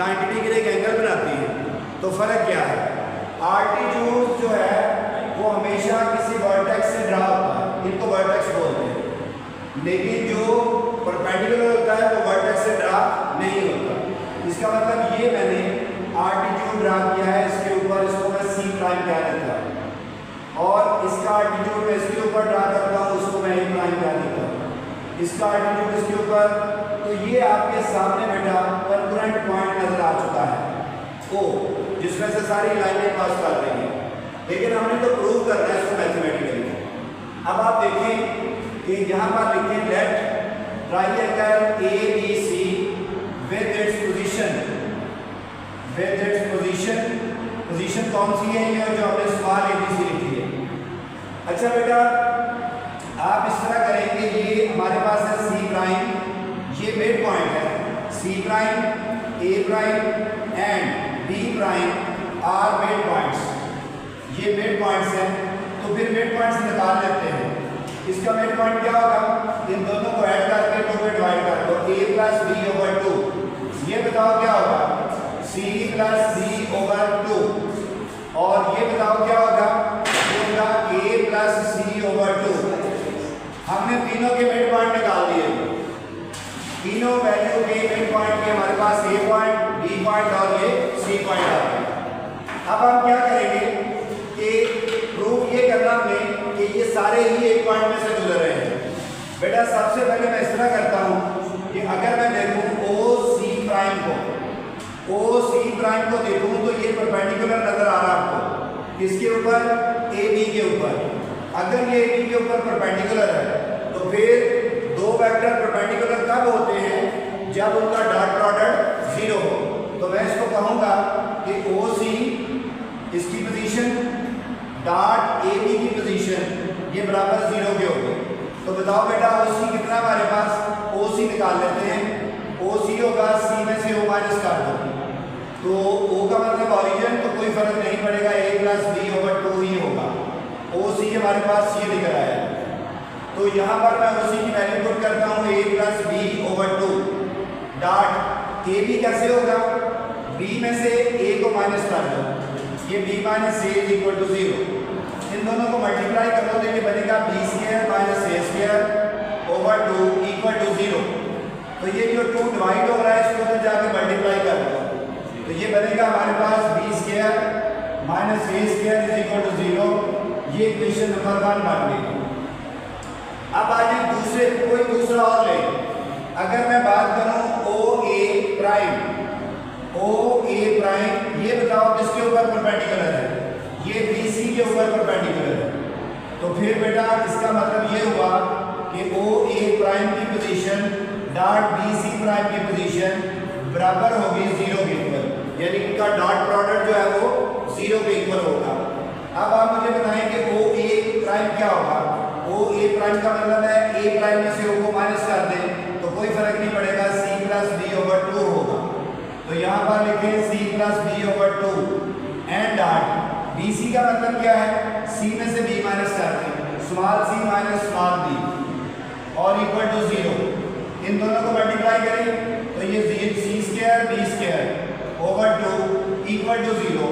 90 डिग्री का एंगल बनाती है तो फ़र्क क्या है? आल्टीट्यूड जो है वो हमेशा किसी वर्टेक्स से ड्रा होता है, इनको वर्टेक्स बोलते हैं, लेकिन जो परपेंडिकुलर होता है वो वर्टेक्स से ड्रा नहीं होता। इसका मतलब ये मैंने आल्टीट्यूड ड्रा किया है इसके ऊपर, इसको मैं सी प्राइम कह देता हूँ, और इसका आल्टीट्यूड मैं इसके ऊपर ड्रा करता हूँ, उसको मैं ए प्राइम कह देता हूँ, इसका आल्टीट्यूड इसके ऊपर। तो ये आपके सामने बेटा कॉन्करेंट पॉइंट नजर आ चुका है ओ, जिसमें से सारी लाइनें पास कर रही हैं। लेकिन हमने तो प्रूव करना है इसको मैथमेटिकली। अब आप देखें कि यहाँ पर लिखें let triangle ABC with its position कौन सी है? ये जो हमने स्मॉल ABC लिखी है। अच्छा बेटा आप इस तरह करेंगे, ये हमारे पास है C प्राइम, ये मिड पॉइंट है, C prime, A prime and B prime are mid points. ये मिड पॉइंट्स हैं, तो फिर मिड पॉइंट्स निकाल लेते हैं। इसका मिड पॉइंट क्या होगा, इन दोनों को ऐड करके 2 में डिवाइड कर दो, a प्लस बी ओवर 2। ये बताओ क्या होगा, c प्लस b ओवर 2। और ये बताओ क्या होगा, ये होगा a प्लस c ओवर 2। हमने तीनों के मिड पॉइंट निकाल दिए, तीनों वैल्यू के मिड पॉइंट के हमारे पास a पॉइंट, b पॉइंट और ये c पॉइंट आ गया। अब हम क्या करेंगे कि प्रूफ ये करना हमने कि ये सारे ही एक पॉइंट में से गुजर रहे हैं। बेटा सबसे पहले मैं इस तरह करता हूँ कि अगर मैं देखूँ ओ सी प्राइम को देखूँ तो ये परपेंडिकुलर नजर आ रहा है आपको, किसके ऊपर, ए बी के ऊपर। अगर ये ए बी के ऊपर परपेंडिकुलर है तो फिर दो वेक्टर परपेंडिकुलर कब होते हैं, जब उनका डॉट प्रोडक्ट 0 हो। तो मैं इसको कहूँगा कि ओ सी इसकी पोजीशन डॉट ए बी की पोजीशन ये बराबर 0 के होगी। तो बताओ बेटा ओ सी कितना हमारे पास, ओ सी निकाल लेते हैं। ओ सी होगा सी में से ओ माइनस कर दो, तो ओ का मतलब ऑरिजिन, तो कोई फर्क नहीं पड़ेगा, a प्लस बी ओवर 2 ही होगा। ओ सी हमारे पास ये लिख रहा है, तो यहाँ पर मैं ओ सी की वैल्यू पुट करता हूँ a plus b over 2 dot a b कैसे होगा, b में से a को माइनस कर दो, ये b minus a is equal to 0। इन दोनों को मल्टीप्लाई कर लो तो ये बनेगा b square minus a square over 2 equal to 0। तो ये जो 2 डिवाइड हो रहा है इसको तो जाके मल्टीप्लाई कर दो, तो ये बनेगा हमारे पास b square minus a square is equal to 0। ये इक्वेशन नंबर 1 बन गई। अब आज दूसरे कोई दूसरा और ले, अगर मैं बात करूं ओ ए प्राइम, ये बताओ किसके ऊपर परपेंडिकुलर है, ये बी सी के ऊपर परपेंडिकुलर है। तो फिर बेटा इसका मतलब ये हुआ कि ओ ए प्राइम की position dot B C prime की पोजीशन बराबर होगी 0 के इक्वल, यानी इनका डॉट प्रोडक्ट जो है वो 0 के इक्वल होगा। अब आप मुझे बताएं कि ओ ए प्राइम क्या होगा। ओ ए प्राइम का मतलब है ए प्राइम में से ओ को माइनस कर दें तो कोई फर्क नहीं पड़ेगा, सी प्लस बी ओवर 2 होगा। तो यहाँ पर लिखें c plus b over 2 and dot B c का मतलब क्या है, सी में से बी माइनस कर दें, small C minus small B और इक्वल टू 0। इन दोनों को मल्टीप्लाई करें तो ये C square B square over 2 equal to 0।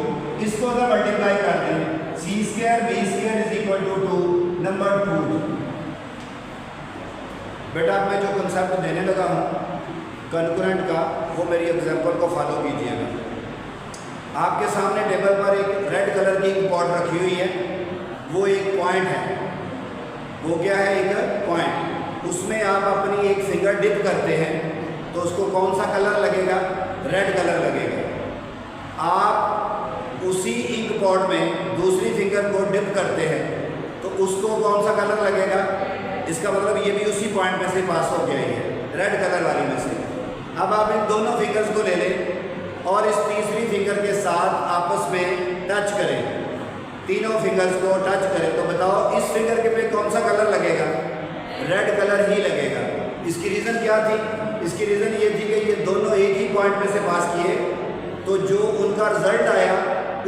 इसको अगर मल्टीप्लाई कर दें, C square B square is equal to 2 number 2। बेटा मैं जो कंसेप्ट देने लगा हूँ कंकरेंट का, वो मेरी एग्जांपल को फॉलो कीजिएगा। आपके सामने टेबल पर एक रेड कलर की एक पॉट रखी हुई है, वो एक पॉइंट है, वो क्या है, एक पॉइंट। उसमें आप अपनी एक फिंगर डिप करते हैं तो उसको कौन सा कलर लगेगा, रेड कलर लगेगा। आप उसी इंक पॉट में दूसरी फिंगर को डिप करते हैं तो उसको कौन सा कलर लगेगा, इसका मतलब ये भी उसी पॉइंट में से पास हो गया है, रेड कलर वाली में से। अब आप इन दोनों फिंगर्स को ले लें और इस तीसरी फिंगर के साथ आपस में टच करें, तीनों फिंगर्स को टच करें, तो बताओ इस फिंगर के पे कौन सा कलर लगेगा, रेड कलर ही लगेगा। इसकी रीज़न क्या थी, इसकी रीज़न ये थी कि ये दोनों एक ही पॉइंट में से पास किए, तो जो उनका रिजल्ट आया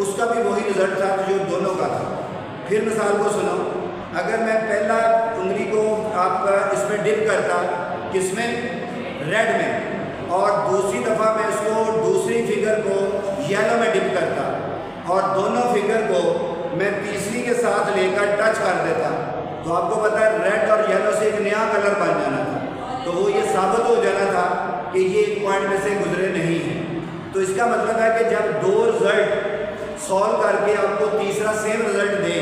उसका भी वही रिजल्ट था जो दोनों का था। फिर मिसाल को सुनो, अगर मैं पहला उंगली को आप इसमें डिप करता, किसमें, रेड में, और दूसरी दफ़ा मैं इसको दूसरी फिगर को येलो में डिप करता और दोनों फिगर को मैं तीसरी के साथ लेकर टच कर देता, तो आपको पता है रेड और येलो से एक नया कलर बन जाना था। तो वो ये साबित हो जाना था कि ये एक पॉइंट में से गुजरे नहीं हैं। तो इसका मतलब है कि जब दो रिजल्ट सॉल्व करके आपको तीसरा सेम रिजल्ट दें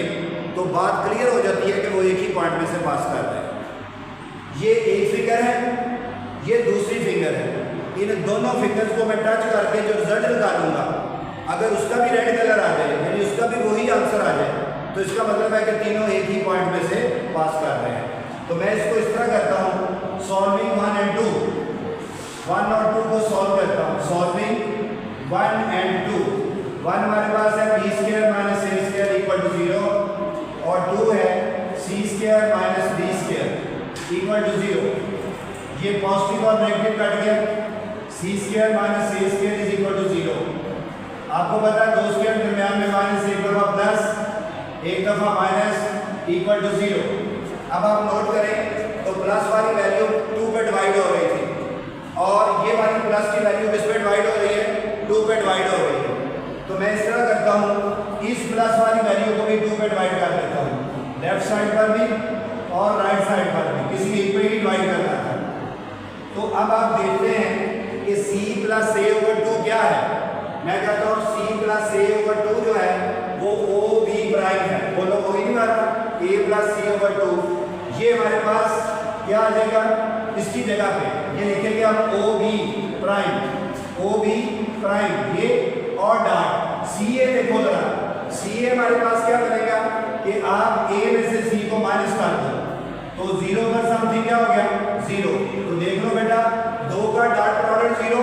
तो बात क्लियर हो जाती है कि वो एक ही पॉइंट में से पास कर रहे हैं। ये एक फिगर है, ये दूसरी फिगर है, इन दोनों फिंगर्स को मैं टच करके जो रिजल्ट निकालूंगा, अगर उसका भी रेड कलर आ जाए, यानी उसका भी वही आंसर आ जाए, तो इसका मतलब है कि तीनों एक ही पॉइंट में से पास कर रहे हैं। तो मैं इसको इस तरह करता हूँ, सॉल्विंग 1 और 2, 1 और 2 को सॉल्व करता हूँ, सॉल्विंग 1 और 2। 1 हमारे पास है B square minus A square equal to 0 और 2 है C square minus B square equal to 0। ये पॉजिटिव और नेगेटिव कट गया, C square minus A square is equal to 0। आपको पता है 2 स्क्वायर दरमियान में माइनस 1 होगा प्लस माइनस इक्वल टू 0। अब आप नोट करें तो प्लस वाली वैल्यू 2 पे डिवाइड हो रही थी और ये वाली प्लस की वैल्यू किस पे डिवाइड हो रही है, 2 पे डिवाइड हो रही है। तो मैं इस तरह करता हूँ, इस प्लस वाली वैल्यू को भी 2 पे डिवाइड कर देता हूँ, लेफ्ट साइड पर भी और राइट साइड पर भी, किसी एक पे ही डिवाइड करना था। तो अब आप देखते हैं कि c प्लस a ओवर 2 क्या है। मैं कहता हूँ c प्लस a ओवर 2 जो है वो ओ बी प्राइम है। बोलो कोई नहीं मारा, a प्लस c ओवर 2 ये हमारे पास क्या आ जाएगा, इसकी जगह पे ये लिखेंगे हम ओ बी प्राइम ये और डॉट सी ए। देखो जरा सी ए हमारे पास क्या बनेगा कि आप a में से c को माइनस कर दो तो 0 पर समथिंग क्या हो गया, 0। तो देख लो बेटा, 2 का डॉट प्रोडक्ट 0,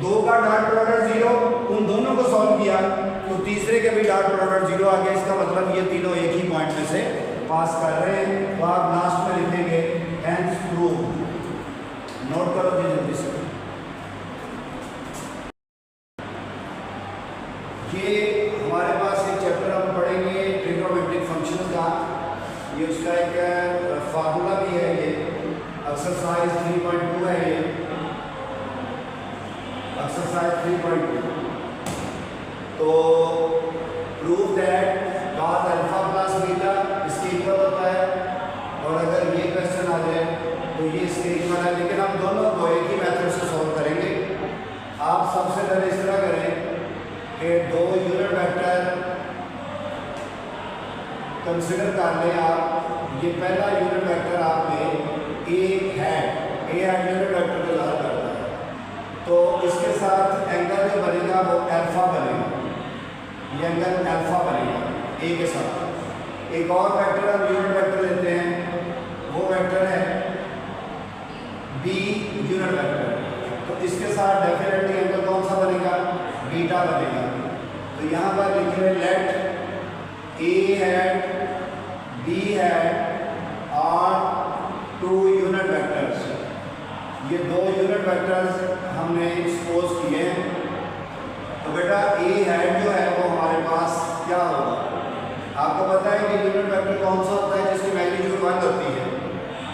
2 का डॉट प्रोडक्ट 0, उन दोनों को सॉल्व किया तो तीसरे के भी डॉट प्रोडक्ट 0 आ गया। इसका मतलब ये तीनों एक ही पॉइंट में से पास कर रहे हैं। तो आप लास्ट में लिखेंगे हेंस प्रूव। नोट करो जी जल्दी से। ये हमारे पास एक चैप्टर हम पढ़ेंगे ट्रिग्नोमेट्रिक फंक्शंस का, ये उसका एक फार्मूला भी है, ये एक्सरसाइज 3.2 है, ये एक्सरसाइज 3.2। तो prove that cos alpha plus beta इसके इक्वल होता है, और अगर ये क्वेश्चन आ जाए तो ये इसके इक्वल है, लेकिन हम दोनों को एक ही मेथड से सॉल्व करेंगे। आप सबसे पहले इस तरह करें कि 2 यूनिट वेक्टर कंसिडर कर लें आप। ये पहला यूनिट वेक्टर आपने ए हैट यूनिट वेक्टर को ज़ाहिर करता है, तो इसके साथ एंगल जो बनेगा वो अल्फा बनेगा, ये एंगल अल्फा बनेगा ए के साथ। एक और वेक्टर हम यूनिट वेक्टर लेते हैं, वो वेक्टर है बी यूनिट वेक्टर, तो इसके साथ डेफिनेटली एंगल कौन सा बनेगा, बीटा बनेगा। तो यहाँ पर लिखे let a hat b hat are 2 unit vectors. ये 2 यूनिट वेक्टर्स हमने एक्सपोज किए हैं। तो बेटा ए हैट जो है वो हमारे पास क्या होगा, आपको पता है कि यूनिट वेक्टर कौन सा होता है जिसकी मैग्नीट्यूड 1 होती है।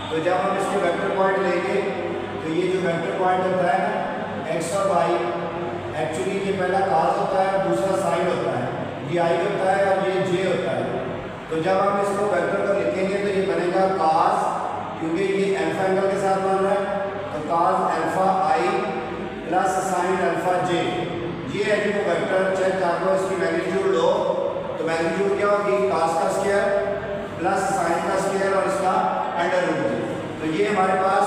तो जब हम इसके वेक्टर पॉइंट लेंगे तो ये जो वेक्टर पॉइंट होता है ना एक्स और वाई, एक्चुअली ये पहला cos होता है और दूसरा साइन होता है, ये i होता है और ये j होता है। तो जब हम इसको वेक्टर को लिखेंगे तो ये बनेगा cos, क्योंकि ये अल्फा एंगल के साथ बन रहा है, तो cos alpha i plus sine alpha j। ये है जो वेक्टर चेक कर लो, इसकी मैग्नीट्यूड लो तो मैग्नीट्यूड क्या होगी, cos का स्क्वायर प्लस साइन का स्क्वायर और इसका अंडर रूट। तो ये हमारे पास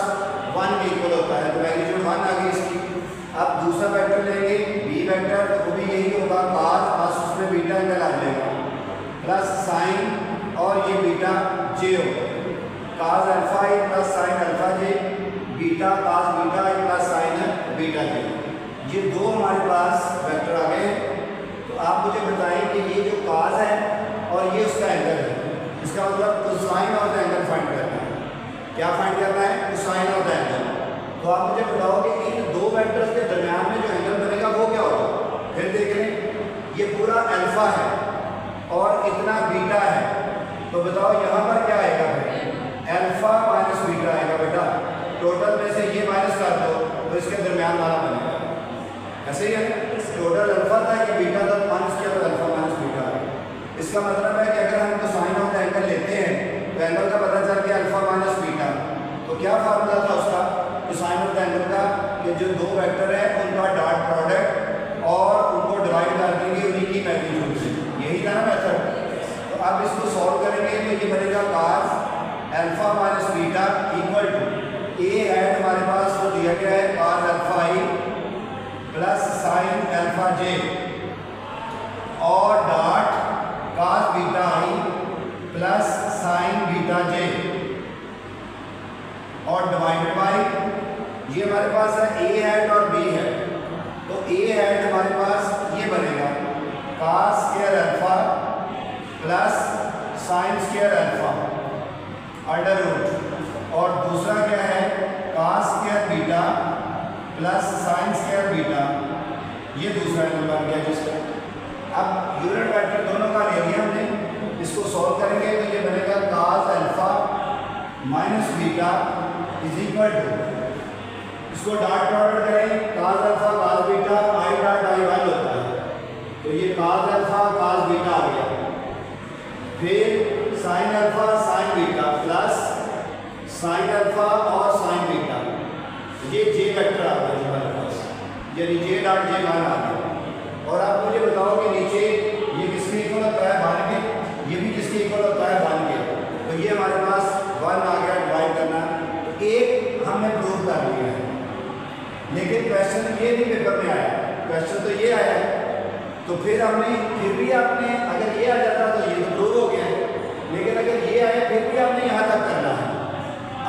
1 के इक्वल होता है, तो मैग्नीट्यूड 1 आ गई इसकी। अब दूसरा वेक्टर लेंगे बी वेक्टर, तो वो भी यही होगा cos प्लस उसमें बीटा एंगल आ जाएगा प्लस साइन और ये बीटा j होगा, cos alpha i plus sine alpha j, beta cos beta i plus sine beta j। ये 2 हमारे पास वेक्टर आ गए। तो आप मुझे बताएं कि ये जो cos है और ये उसका एंगल है, इसका मतलब cosine of the angle find करना है। क्या फाइंड करना है, कोसाइन ऑफ द एंगल। तो आप मुझे बताओ कि इन 2 वेक्टर्स के दरमियान में जो एंगल बनेगा वो क्या होगा। फिर देख लें, ये पूरा अल्फा है और इतना बीटा है, तो बताओ यहाँ पर क्या आएगा, अल्फा माइनस बीटा आएगा। बेटा टोटल में से ये माइनस कर दो तो इसके दरमियान वाला बनेगा। ऐसे ही है, टोटल अल्फा था, ये बीटा था, माइनस किया तो अल्फा माइनस बीटा है। इसका मतलब है कि अगर हम कोसाइन ऑफ द एंगल लेते हैं तो एंगल का पता चल गया अल्फा माइनस बीटा। तो क्या फार्मूला था उसका, कोसाइन ऑफ द एंगल का, कि जो 2 वेक्टर है उनका डॉट प्रोडक्ट और उनको डिवाइड कर देंगे उन्हीं की मैग्नीट्यूड से। यही था ना मेथड। तो अब इसको सॉल्व करेंगे तो ये बनेगा cos alpha minus beta equal to a hat हमारे पास वो दिया गया है cos alpha i plus sine alpha j और dot cos beta i plus sine beta j और डिवाइडेड बाय ये हमारे पास है ए हैट और बी है। तो ए हैट हमारे पास ये बनेगा cos square alpha plus sine square alpha under root, और दूसरा क्या है cos square beta plus sine square beta, ये दूसरा एंगल बन गया जिसका। अब यूनिट वेक्टर दोनों का ले लिया हमने, इसको सॉल्व करेंगे तो ये बनेगा cos alpha minus beta is equal to, इसको डॉट प्रोडक्ट करें, cos alpha cos beta i dot i 1 होता है, तो ये cos अल्फा cos बीटा आ गया, फिर sin alpha sin beta plus sin alpha और sin बीटा, ये j वेक्टर आ गया हमारे पास, यानी j डॉट j मान आ गया। और आप मुझे बताओ कि नीचे ये किसके इक्वल होता है बन के, ये भी किसके इक्वल होता है बन के, तो ये हमारे पास 1 आ गया डिवाइड करना, तो एक हमने प्रूव कर लिया है। लेकिन क्वेश्चन ये नहीं पेपर में आया, क्वेश्चन तो ये आया है, तो फिर भी आपने अगर ये आ जाता तो ये तो प्रूव हो गया, लेकिन अगर ये आया फिर भी आपने यहाँ तक करना है,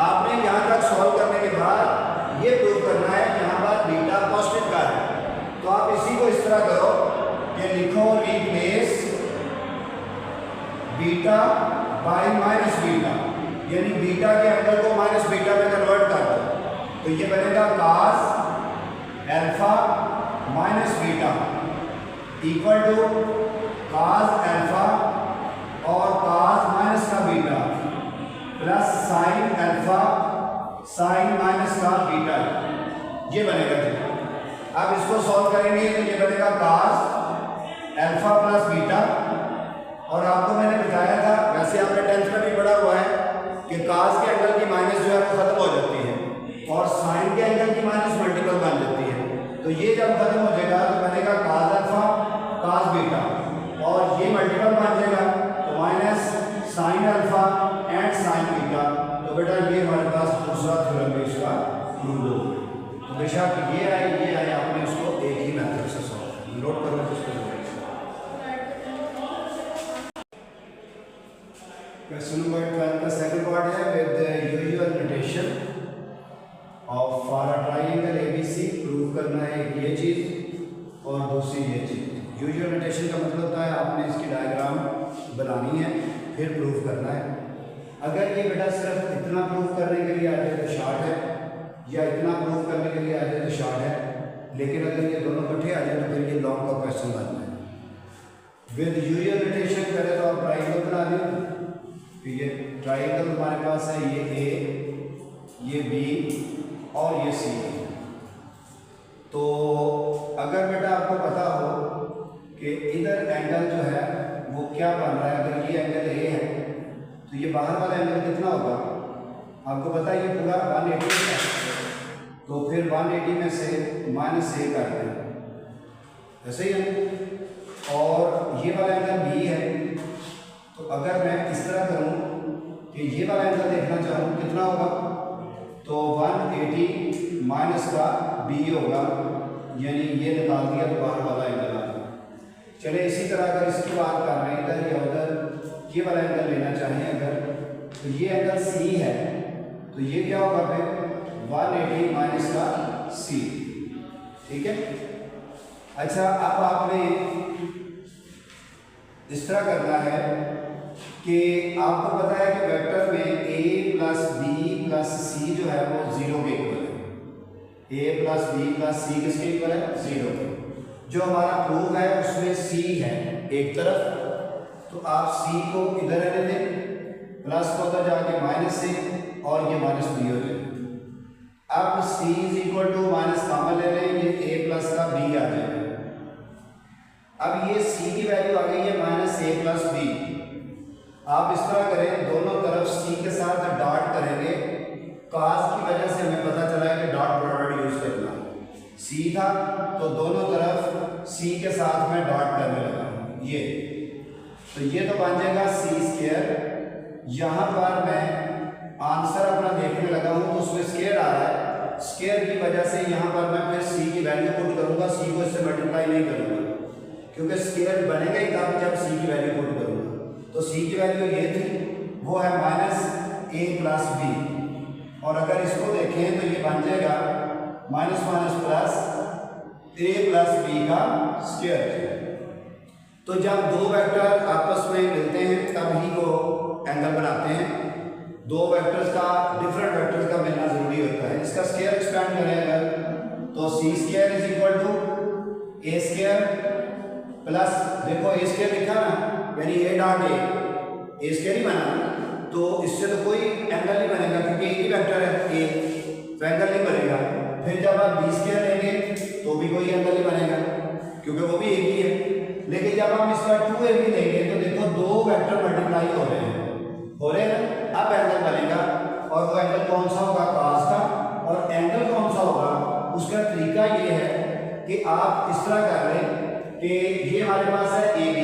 आपने यहाँ तक सॉल्व करने के बाद ये प्रूव करना है कि यहाँ पर बीटा पॉजिटिव का है। तो आप इसी को इस तरह करो कि लिखो replace beta by minus beta, यानी बीटा के एंगल को माइनस बीटा में कन्वर्ट कर दो, तो ये बनेगा cos alpha minus beta equal to cos alpha और cos माइनस का beta plus sin alpha sin minus का बीटा, ये बनेगा जी। अब इसको सॉल्व करेंगे तो ये बनेगा cos अल्फा प्लस बीटा, और आपको मैंने बताया था, वैसे आपने 10th में भी पढ़ा हुआ है कि cos के एंगल की माइनस जो है वो खत्म हो जाती है और sin के एंगल की माइनस मल्टीपल बन जाती है, तो ये जब खत्म हो जाएगा तो बनेगा cos अल्फा cos बीटा और ये मल्टीपल बन जाएगा तो minus sin alpha and sin beta, तो बेटा ये हमारे पास दूसरा थ्योरम भी इसका प्रूव हो गया। तो बेशक ये आए आपने उसको एक ही मेथड से सॉल्व नोट करो इसको। क्वेश्चन नंबर 12 का सेकंड पार्ट है with usual notation of for a triangle ABC, prove करना है ये चीज़ और दूसरी ये चीज़। यूजुअल नोटेशन का मतलब होता है आपने इसकी डायग्राम बनानी है फिर प्रूव करना है। अगर ये बेटा सिर्फ इतना प्रूव करने के लिए आ जाए तो शॉर्ट है, या इतना प्रूव करने के लिए आ जाए तो शॉर्ट है, लेकिन अगर ये दोनों इकट्ठे आ जाए तो फिर ये लॉन्ग का क्वेश्चन बनता है। विद यूजुअल नोटेशन करें तो आप ट्रायंगल बना दें, ये ट्रायंगल हमारे पास है, ये ए, ये बी और ये सी। तो अगर बेटा आपको पता हो कि इधर एंगल जो है वो क्या बन रहा है, अगर ये एंगल ए है तो ये बाहर वाला एंगल कितना होगा, आपको पता है ये पूरा 180 है, तो फिर 180 में से -a कर दें, ऐसे ही है। और ये वाला एंगल बी है, तो अगर मैं इस तरह करूं कि ये वाला एंगल देखना चाहूँ कितना होगा, तो 180 माइनस का बी होगा, यानी ये निकाल दिया तो बाहर वाला एंगल आ गया। चले इसी तरह अगर इसकी बात कर रहे हैं इधर या उधर ये वाला एंगल लेना चाहें अगर, तो ये एंगल सी है, तो ये क्या होगा फिर 180 माइनस का सी, ठीक है। अच्छा, अब आपने इस तरह करना है कि आपको पता है कि वेक्टर में a प्लस बी प्लस सी जो है वो 0 के इक्वल है। a प्लस बी प्लस सी किसके इक्वल है, 0 के। जो हमारा प्रूफ है उसमें c है एक तरफ, तो आप c को इधर रहने दें, प्लस को उधर जाके माइनस से और ये माइनस बी हो जाए। अब c is equal to minus common ले लें, ये a प्लस का b आ जाएगा। अब ये c की वैल्यू आ गई है -a प्लस बी। आप इस तरह करें, दोनों तरफ c के साथ डॉट करेंगे, cos की वजह से हमें पता चला है कि डॉट प्रोडक्ट यूज करना, c था तो दोनों तरफ c के साथ में डॉट करने लगा ये, तो ये तो बन जाएगा c स्क्वायर। यहाँ पर मैं आंसर अपना देखने लगा हूँ तो उसमें स्क्वायर आ रहा है, स्क्वायर की वजह से यहाँ पर मैं फिर c की वैल्यू पुट करूँगा, c को इससे मल्टीप्लाई नहीं करूँगा क्योंकि स्क्वायर बनेगा ही तब जब c की वैल्यू पुट करूँगा। तो c की वैल्यू ये थी, वो है -a प्लस b, और अगर इसको देखें तो ये बन जाएगा minus minus plus a plus b का स्क्वायर। तो जब दो वेक्टर आपस में मिलते हैं तब ही को एंगल बनाते हैं, दो वेक्टर्स का डिफरेंट वेक्टर्स का मिलना जरूरी होता है। इसका स्क्वायर एक्सपेंड करें अगर तो c square is equal to a square plus, देखो a स्क्वायर लिखा ना, यानी a dot a, A square ही बना, तो इससे तो कोई एंगल नहीं बनेगा क्योंकि एक ही वेक्टर है ए, तो एंगल नहीं बनेगा। फिर जब आप बी स्क्वायर लेंगे तो भी कोई एंगल नहीं बनेगा क्योंकि वो भी एक ही है। लेकिन जब हम इसका 2ab लेंगे तो देखो दो वेक्टर मल्टीप्लाई हो रहे हैं ना, अब एंगल बनेगा। और वो एंगल कौन सा होगा? cos का। और एंगल कौन सा होगा? उसका तरीका ये है कि आप इस तरह कर लें कि ये हमारे पास है AB,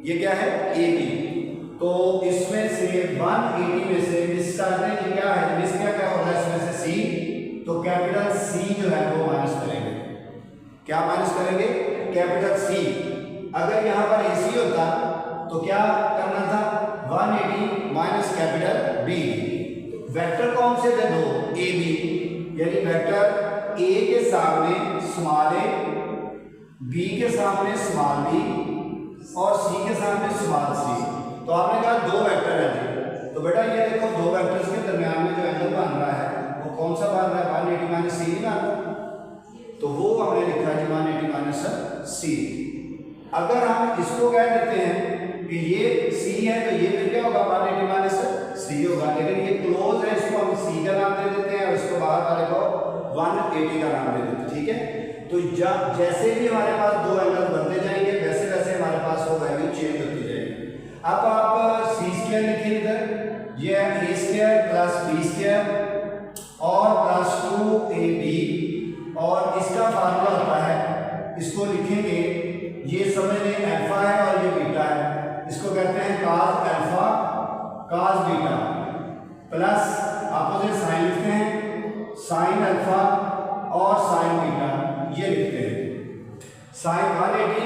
ये क्या है? AB। तो इसमें से 180 में से मिस कर दें कि क्या है, मिस क्या होगा इसमें से C, तो कैपिटल C जो है वो माइनस करेंगे। क्या माइनस करेंगे? Capital C। अगर यहाँ पर AC होता तो क्या करना था? 180 माइनस कैपिटल B। वेक्टर कौन से थे? दो, AB, यानी वेक्टर A के सामने स्मॉल a, B के सामने स्मॉल b और C के सामने स्मॉल c। तो आपने कहा दो वेक्टर है, तो बेटा ये देखो दो वेक्टर्स के दरमियान में जो एंगल बन रहा है वो कौन सा बन रहा है? 180 माइनस c नहीं बन रहा, तो वो हमने लिखा है 180 माइनस c। अगर हम इसको कह देते हैं कि ये c है तो ये फिर क्या होगा? 180 माइनस c होगा। लेकिन ये क्लोज है, इसको हम c का नाम दे देते हैं और इसको बाहर वाले को 180 का नाम दे देते हैं, ठीक है। तो जैसे भी हमारे पास दो एंगल बनते जाएंगे वैसे वैसे हमारे पास वो वैल्यू चेंज होती जाएगी। अब आप c स्क्वायर लिखिए इधर, ये है a square plus b square और प्लस 2ab, और इसका फार्मूला होता है, इसको लिखेंगे, ये समझ लें अल्फा है और ये बीटा है, इसको कहते हैं cos alpha cos beta, plus opposite sine लिखते हैं sin अल्फा और sin बीटा, ये लिखते हैं। sin 180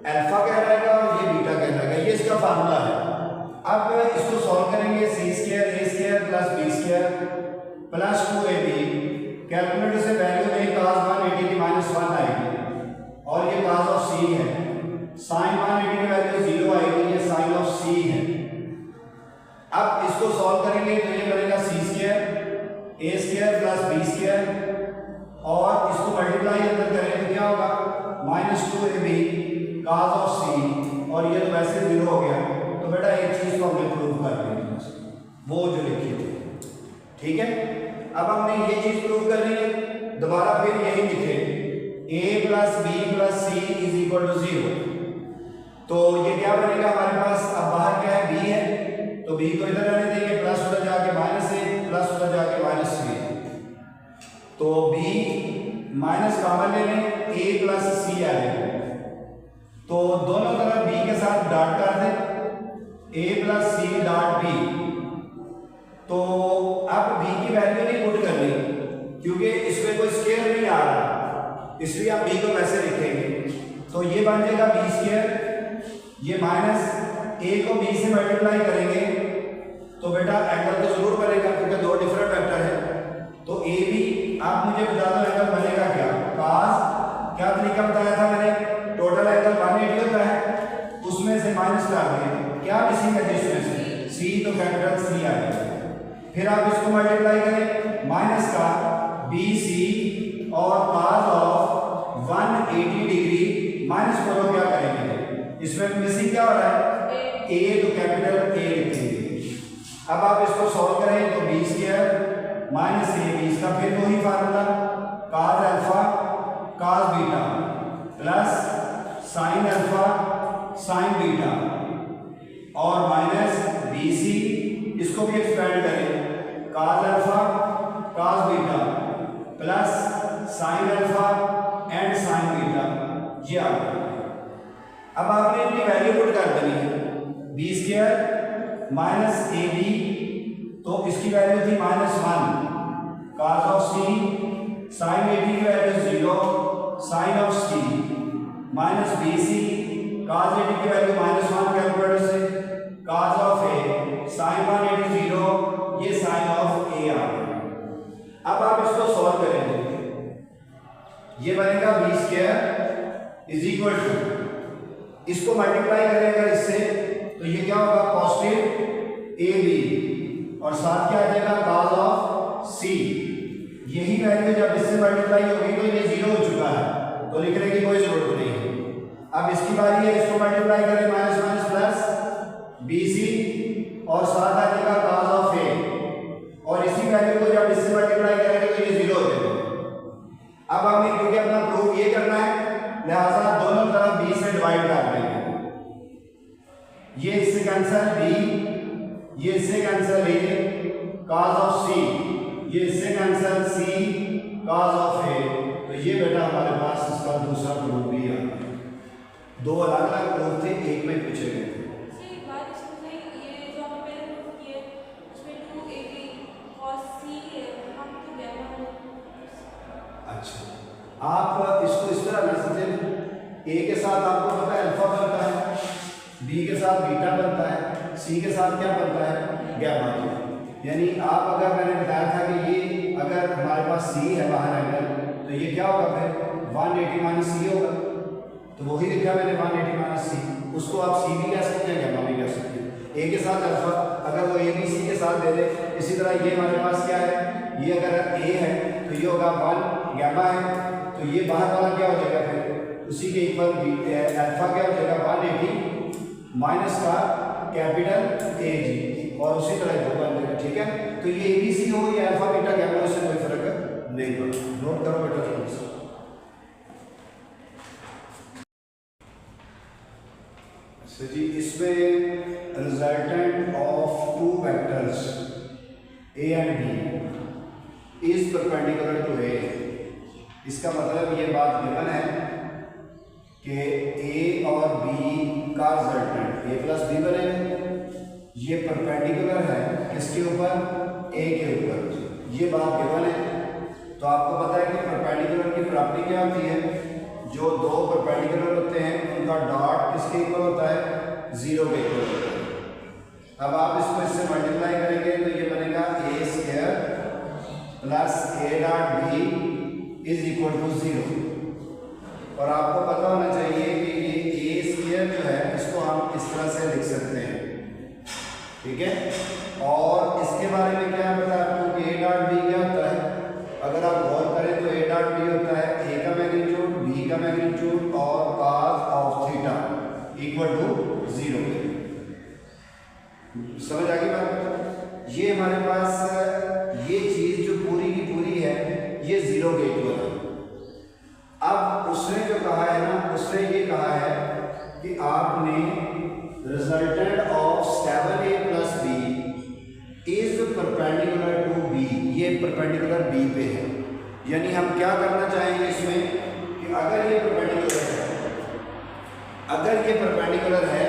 अल्फा कहलाएगा और ये बीटा कहलाएगा, ये इसका फार्मूला है। अब इसको सॉल्व करेंगे, c square a square plus b square plus 2ab, calculator से वैल्यू नहीं cos 180 की -1 आएगी और ये cos ऑफ c है, sin 180 की वैल्यू 0 आएगी, ये sin ऑफ c है। अब इसको सॉल्व करेंगे तो ये बनेगा c square a square plus b square और इसको मल्टीप्लाई अंदर करें तो क्या होगा? -2ab cos ऑफ c, और ये तो वैसे 0 हो गया। तो बेटा एक चीज को हमने प्रूव कर ली, वो जो लिखी थी, ठीक है। अब हमने ये चीज प्रूव कर ली है, दोबारा फिर यही लिखे a plus b plus c is equal to 0। तो ये क्या बनेगा हमारे पास? अब बाहर क्या है? b है, तो b को इधर रहने देंगे, प्लस उधर जाके -1 प्लस उधर जाके -3, तो b माइनस कॉमन ले लें, a प्लस c आ जाएगा। तो दोनों तरफ b के साथ डॉट कर दें, a plus c dot b। तो अब b की वैल्यू नहीं पुट करनी क्योंकि इसमें कोई स्केयर नहीं आ रहा, इसलिए आप b को वैसे लिखेंगे। तो ये बन जाएगा b स्क्वायर, ये माइनस a को b से मल्टीप्लाई करेंगे तो बेटा एंगल तो जरूर बनेगा क्योंकि दो डिफरेंट वेक्टर है। तो a b, आप मुझे बता दो एंगल बनेगा क्या? cos, क्या तरीका बताया था मैंने? टोटल एंगल 180 होता है, उसमें से माइनस कर दें, क्या मिसिंग है जिसमें से? c, तो कैपिटल C आ जाएगा। फिर आप इसको मल्टीप्लाई करें, माइनस का BC और cos ऑफ 180 डिग्री माइनस करो, क्या करेंगे? इसमें मिसिंग क्या हो रहा है? a, तो कैपिटल A लिखेंगे। अब आप इसको सॉल्व करें तो b स्क्वायर माइनस ab, इसका फिर वही formula cos alpha cos beta plus sin alpha sin beta और माइनस bc, इसको भी एक्सपेंड करें cos alpha cos beta plus sin alpha and sin beta, ये आ गया। अब आपने इनकी वैल्यू पुट कर देनी है, b स्क्वायर माइनस ab, तो इसकी वैल्यू थी -1 cos of c, sin ab की value 0 sin of c, minus bc cos ab की वैल्यू -1 कैलकुलेटर से, cos ऑफ a sin 180 0, ये sin ऑफ a आ गया। अब आप इसको सॉल्व करेंगे, ये बनेगा b square is equal to, इसको मल्टीप्लाई करेंगे इससे तो ये क्या होगा? पॉजिटिव ab और साथ क्या आ जाएगा? cos of c। यही वैल्यू जब इससे मल्टीप्लाई होगी तो ये 0 हो चुका है, तो लिखने की कोई जरूरत नहीं है। अब इसकी बारी है, इसको मल्टीप्लाई करें, माइनस माइनस प्लस bc लिहाजा दोनों तरफ b से डिवाइड कर देंगे। ये इससे कैंसिल b, ये इससे cancel a cos of c, ये इससे cancel c cos of a। तो ये बेटा हमारे पास इसका दूसरा प्रूफ भी है। दो अलग अलग प्रूफ थे, एक में पूछे गए थे। अच्छा, आप इसको इस तरह कर सकते हैं, ए के साथ आपको पता है अल्फा बनता है, बी के साथ बीटा बनता है, सी के साथ क्या बनता है गैमा। यानी आप अगर मैंने बताया था कि ये अगर हमारे पास सी है बाहर एंगल, तो ये क्या होगा फिर 180 माइनस सी होगा। तो वही लिखा मैंने 180 माइनस सी, उसको आप सी भी कह सकते हैं गैमा भी कह सकते हैं। ए के साथ अल्फा अगर वो ए बी सी के साथ दे दे, इसी तरह ये हमारे पास क्या है, ये अगर ए है तो ये होगा 1 गैमा है, तो ये बाहर वाला क्या हो जाएगा फिर उसी के इक्वल अल्फा क्या हो जाएगा 180 माइनस का कैपिटल ए जी, और उसी तरह दो बन जाएगा। ठीक है, तो ये ए बी सी हो या अल्फा बीटा गैमा, उससे कोई फर्क नहीं पड़ता। नोट करो बेटा थोड़ा सा। अच्छा जी, इसमें resultant of two vectors A and B is perpendicular to A. इसका मतलब ये बात गिवन है कि ए और बी का रिजल्टेंट ए प्लस बी बनेगा, ये परपेंडिकुलर है किसके ऊपर, ए के ऊपर। ये बात गिवन है। तो आपको पता है कि परपेंडिकुलर की प्रॉपर्टी क्या होती है, जो दो परपेंडिकुलर होते हैं उनका डॉट किसके इक्वल होता है, 0 के इक्वल होता है। अब आप इसको इससे मल्टीप्लाई करेंगे तो ये बनेगा A square plus A dot B is equal to 0। और आपको पता होना चाहिए कि ये ए स्क्वायर जो है इसको हम इस तरह से लिख सकते हैं। ठीक है, और इसके बारे में क्या पता आपको कि ए डॉट बी क्या होता है। अगर आप गौर करें तो ए डॉट बी होता है ए का मैग्नीट्यूड, बी का मैग्नीट्यूड और cos of theta equal to 0। समझ आ गई बात। ये हमारे पास ये चीज जो पूरी की पूरी है ये 0 के इक्वल है। अब उसने जो कहा है ना, उसने ये कहा है कि आपने resultant of 7a plus b is perpendicular to b, ये परपेंडिकुलर बी पे है। यानी हम क्या करना चाहेंगे इसमें कि अगर ये परपेंडिकुलर है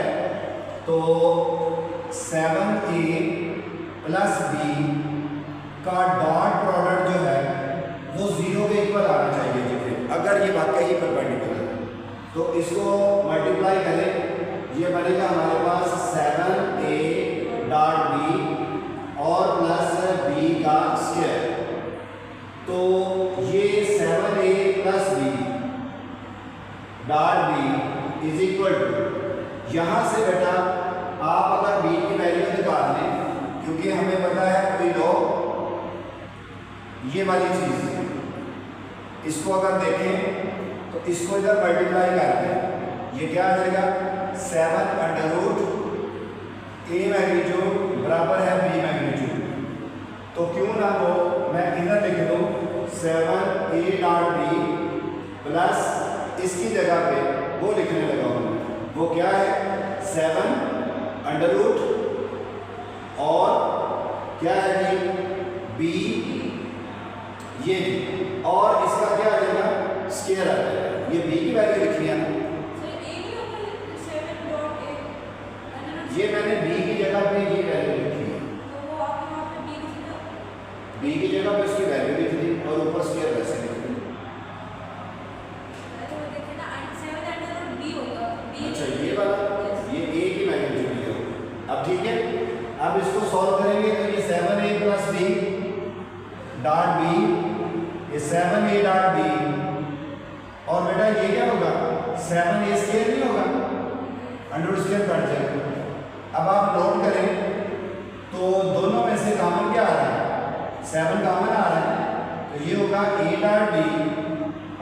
तो 7a प्लस बी का डॉट प्रोडक्ट जो है वो 0 के इक्वल आना चाहिए। अगर ये वाकई परपेंडिकुलर है तो इसको मल्टीप्लाई करें, ये बनेगा हमारे पास 7a डॉट बी और प्लस बी का स्क्वायर। तो ये 7a plus b dot B is equal to, यहां से बेटा आप अगर बी की वैल्यू निकाल लें, क्योंकि हमें पता है कोई लॉ, ये वाली चीज इसको अगर देखें तो इसको इधर मल्टीप्लाई करते हैं, ये क्या आ जाएगा 7 अंडर रूट ए मैग्नीट्यूड बराबर है बी मैग्नीट्यूड। तो क्यों ना हो मैं इधर लिख दूं 7a डॉट बी प्लस इसकी जगह पे वो लिखने लगा हूं, वो क्या है 7 अंडर रूट और क्या है जी बी, ये और इसका क्या आ जाएगा स्क्वायर आ जाएगा। ये बी की वैल्यू लिखनी है ना, ये मैंने बी की जगह पे ये वैल्यू लिखी है, बी की जगह पे इसकी वैल्यू लिख दी और ऊपर स्क्वायर वैसे लिख दी। अच्छा ये वाला ये ए की मैग्नीट्यूड है। अब ठीक है, अब इसको सॉल्व करेंगे तो ये 7a plus b dot B, ये 7a डॉट बी और बेटा ये क्या होगा 7a स्क्वायर नहीं होगा, अंडर स्क्वायर कट जाएगा। अब आप नोट करें तो दोनों में से कॉमन क्या आ रहा है 7 कॉमन आ रहा है, तो ये होगा a डॉट बी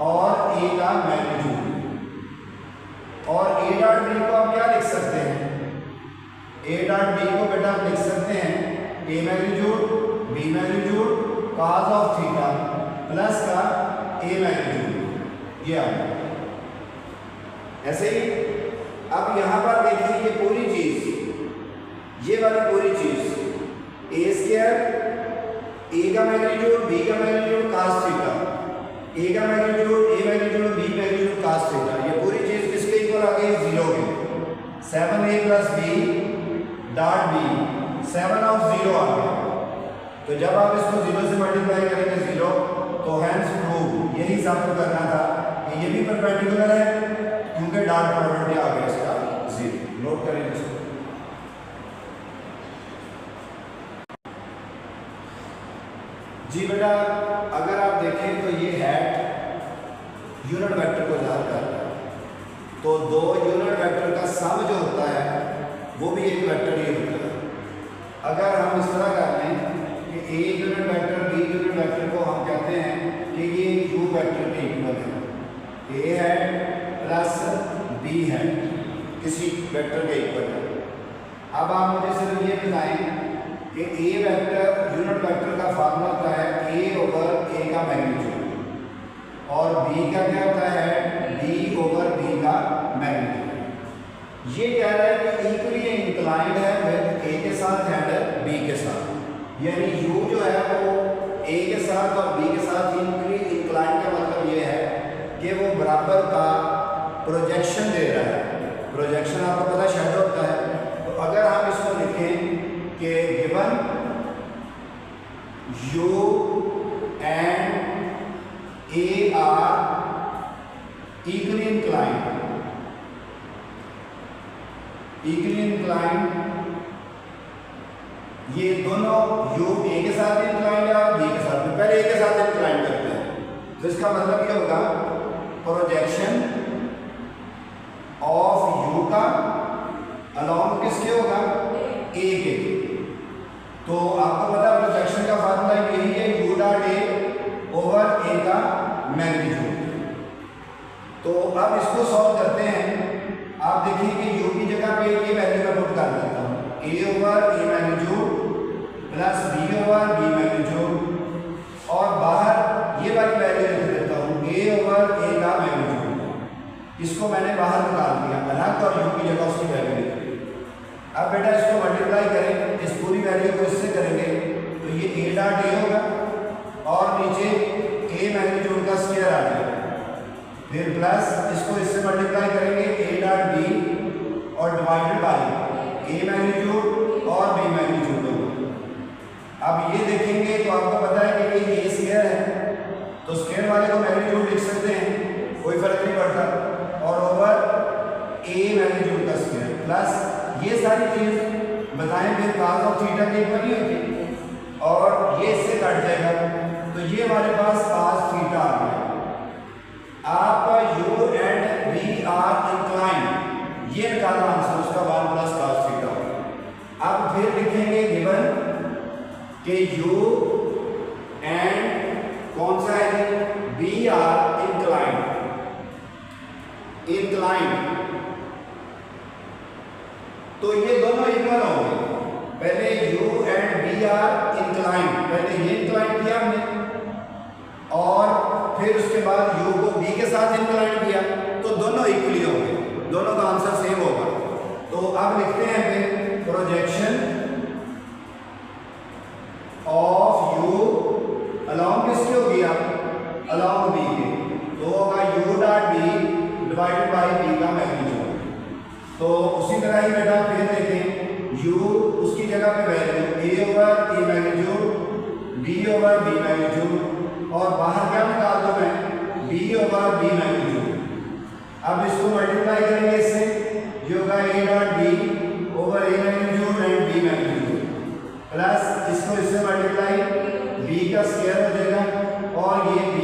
और a का मैग्नीट्यूड। और a डॉट बी को आप क्या लिख सकते हैं, a डॉट बी को बेटा आप लिख सकते हैं a magnitude b magnitude cos of theta plus का a मैग्नीट्यूड, ये आ गया। ऐसे ही अब यहाँ पर देखिए ये पूरी चीज, ये वाली पूरी चीज ए स्क्वायर, ए का मैग्नीट्यूड, बी का मैग्नीट्यूड, cos थीटा, ए का magnitude, A magnitude, B magnitude, cos theta, ये पूरी चीज किसके इक्वल आ गई? 0 के। 7a plus b dot b 7 of 0 आ गया। तो जब आप इसको 0 से मल्टीप्लाई करेंगे 0, तो हैंस प्रूव यही साबित करना था कि ये भी परपेंडिकुलर है, क्योंकि डॉट प्रोडक्ट आ गया इसका 0। नोट करें इसको। जी बेटा, अगर आप देखें तो ये हैट यूनिट वेक्टर को ज़ाहिर करता है, तो दो यूनिट वेक्टर का सम जो होता है वो भी एक वेक्टर ही होता है। अगर हम इस तरह कर लें कि A unit vector B unit vector को हम कहते हैं कि ये यू वेक्टर के इक्वल है, ए है प्लस बी है किसी वेक्टर के इक्वल है। अब आप मुझे सिर्फ ये बताएं कि ए वेक्टर यूनिट वेक्टर का फार्मूला होता है ए ओवर ए का मैग्नीट्यूड, और बी का क्या होता है? बी ओवर बी का मैग्नीट्यूड। ये कह रहा है कि इक्वली इंक्लाइंड है विद ए के साथ एंड बी के साथ, यानी u जो है वो a के साथ और b के साथ इक्वली इंक्लाइंड का मतलब ये है कि वो बराबर का प्रोजेक्शन दे रहा है। प्रोजेक्शन आपको पता शैडो होता है। तो अगर हम इसको लिखें कि given u and a are equally inclined, ये दोनों u a के साथ इंक्लाइंड है और b के साथ, पहले a के साथ इंक्लाइंड करते हैं, तो इसका मतलब ये होगा प्रोजेक्शन ऑफ u का अलॉन्ग किसके होगा? a के। तो आपको पता है प्रोजेक्शन का फार्मूला यही है u dot a over a का मैग्नीट्यूड। तो अब इसको सॉल्व करते हैं। आप देखिए कि u की जगह पे ये वैल्यू मैं पुट कर देता हूँ, a over a magnitude plus b over b magnitude, और बाहर ये वाली वैल्यू लिख देता हूँ a ओवर a का मैग्नीट्यूड। इसको मैंने बाहर निकाल दिया अलग और u की जगह उसकी वैल्यू लिख दी। अब बेटा इसको मल्टीप्लाई करें, इस पूरी वैल्यू को इससे करेंगे तो ये a डॉट a होगा और नीचे a मैग्नीट्यूड का स्क्वायर आ जाएगा, फिर प्लस इसको इससे मल्टीप्लाई करेंगे a डॉट b और डिवाइडेड बाय a मैग्नीट्यूड और b मैग्नीट्यूड होगा। अब ये देखेंगे तो आपको पता है कि ये a स्क्वायर है, तो स्क्वायर वाले को मैग्नीट्यूड लिख सकते हैं, कोई फर्क नहीं पड़ता, और ओवर a मैग्नीट्यूड का स्क्वायर प्लस ये सारी चीज बताएं फिर cos ऑफ थीटा की इक्वल नहीं होती, और ये इससे कट जाएगा, तो ये हमारे पास cos थीटा आ गया। आप u and v are inclined ये निकालना आंसर उसका 1 प्लस cos थीटा। अब फिर लिखेंगे गिवन कि u एंड कौन सा है? v आर इंक्लाइंड, तो ये दोनों इक्वल होंगे। पहले u and v are inclined, पहले ये इंक्लाइंड किया हमने और फिर उसके बाद u को v के साथ इंक्लाइंड किया, तो दोनों इक्वली होंगे, दोनों का आंसर सेम होगा। तो अब लिखते हैं फिर प्रोजेक्शन ऑफ u अलॉन्ग किसके हो गया? अलॉन्ग b के, तो होगा u dot b divided by b का मैग्नीट्यूड। तो उसी तरह ही बेटा फिर देखें u उसकी जगह पे value a over a magnitude, b over b magnitude, और बाहर क्या निकाल दो मैं? b over b magnitude. अब इसको मल्टीप्लाई करेंगे इससे, ये होगा a dot b over a magnitude and b magnitude, plus इसको इससे मल्टीप्लाई b का स्क्वायर हो जाएगा और ये b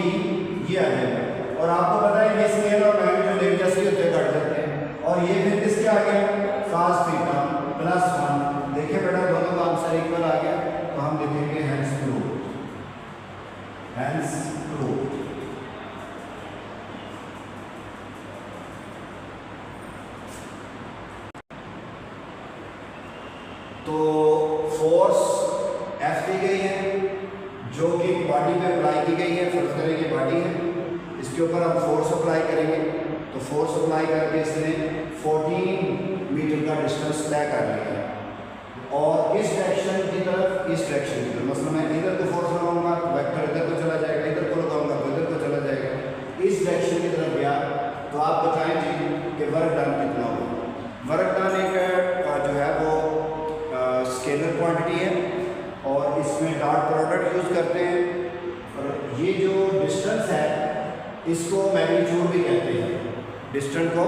ये आ जाएगा, और आपको पता है ये स्क्वायर और मैग्नीट्यूड एक जैसे होते कट जाते हैं, और ये फिर किसके आ गया? cos theta plus 1। देखिए बेटा दोनों का आंसर इक्वल आ गया, तो हम लिखेंगे हैंस प्रूव, हैंस प्रूव। तो फोर्स F दी गई है जो कि बॉडी पे अप्लाई की गई है, फर्ज करें ये बॉडी है, इसके ऊपर हम फोर्स अप्लाई करेंगे, तो फोर्स अप्लाई करके इस तय कर लिया है। और इस डायरेक्शन की तरफ, इस डायरेक्शन की तरफ, मतलब मैं इधर को फोर्स लगाऊंगा तो वेक्टर इधर को चला जाएगा, इधर को लगाऊंगा तो इधर को चला जाएगा, इस डायरेक्शन की तरफ गया। तो आप बताएं जी कि वर्क डन कितना होगा। वर्क डन एक जो है वो स्केलर क्वांटिटी है और इसमें डॉट प्रोडक्ट यूज़ करते हैं। और ये जो डिस्टेंस है इसको मैग्नीट्यूड भी कहते हैं, डिस्टेंस को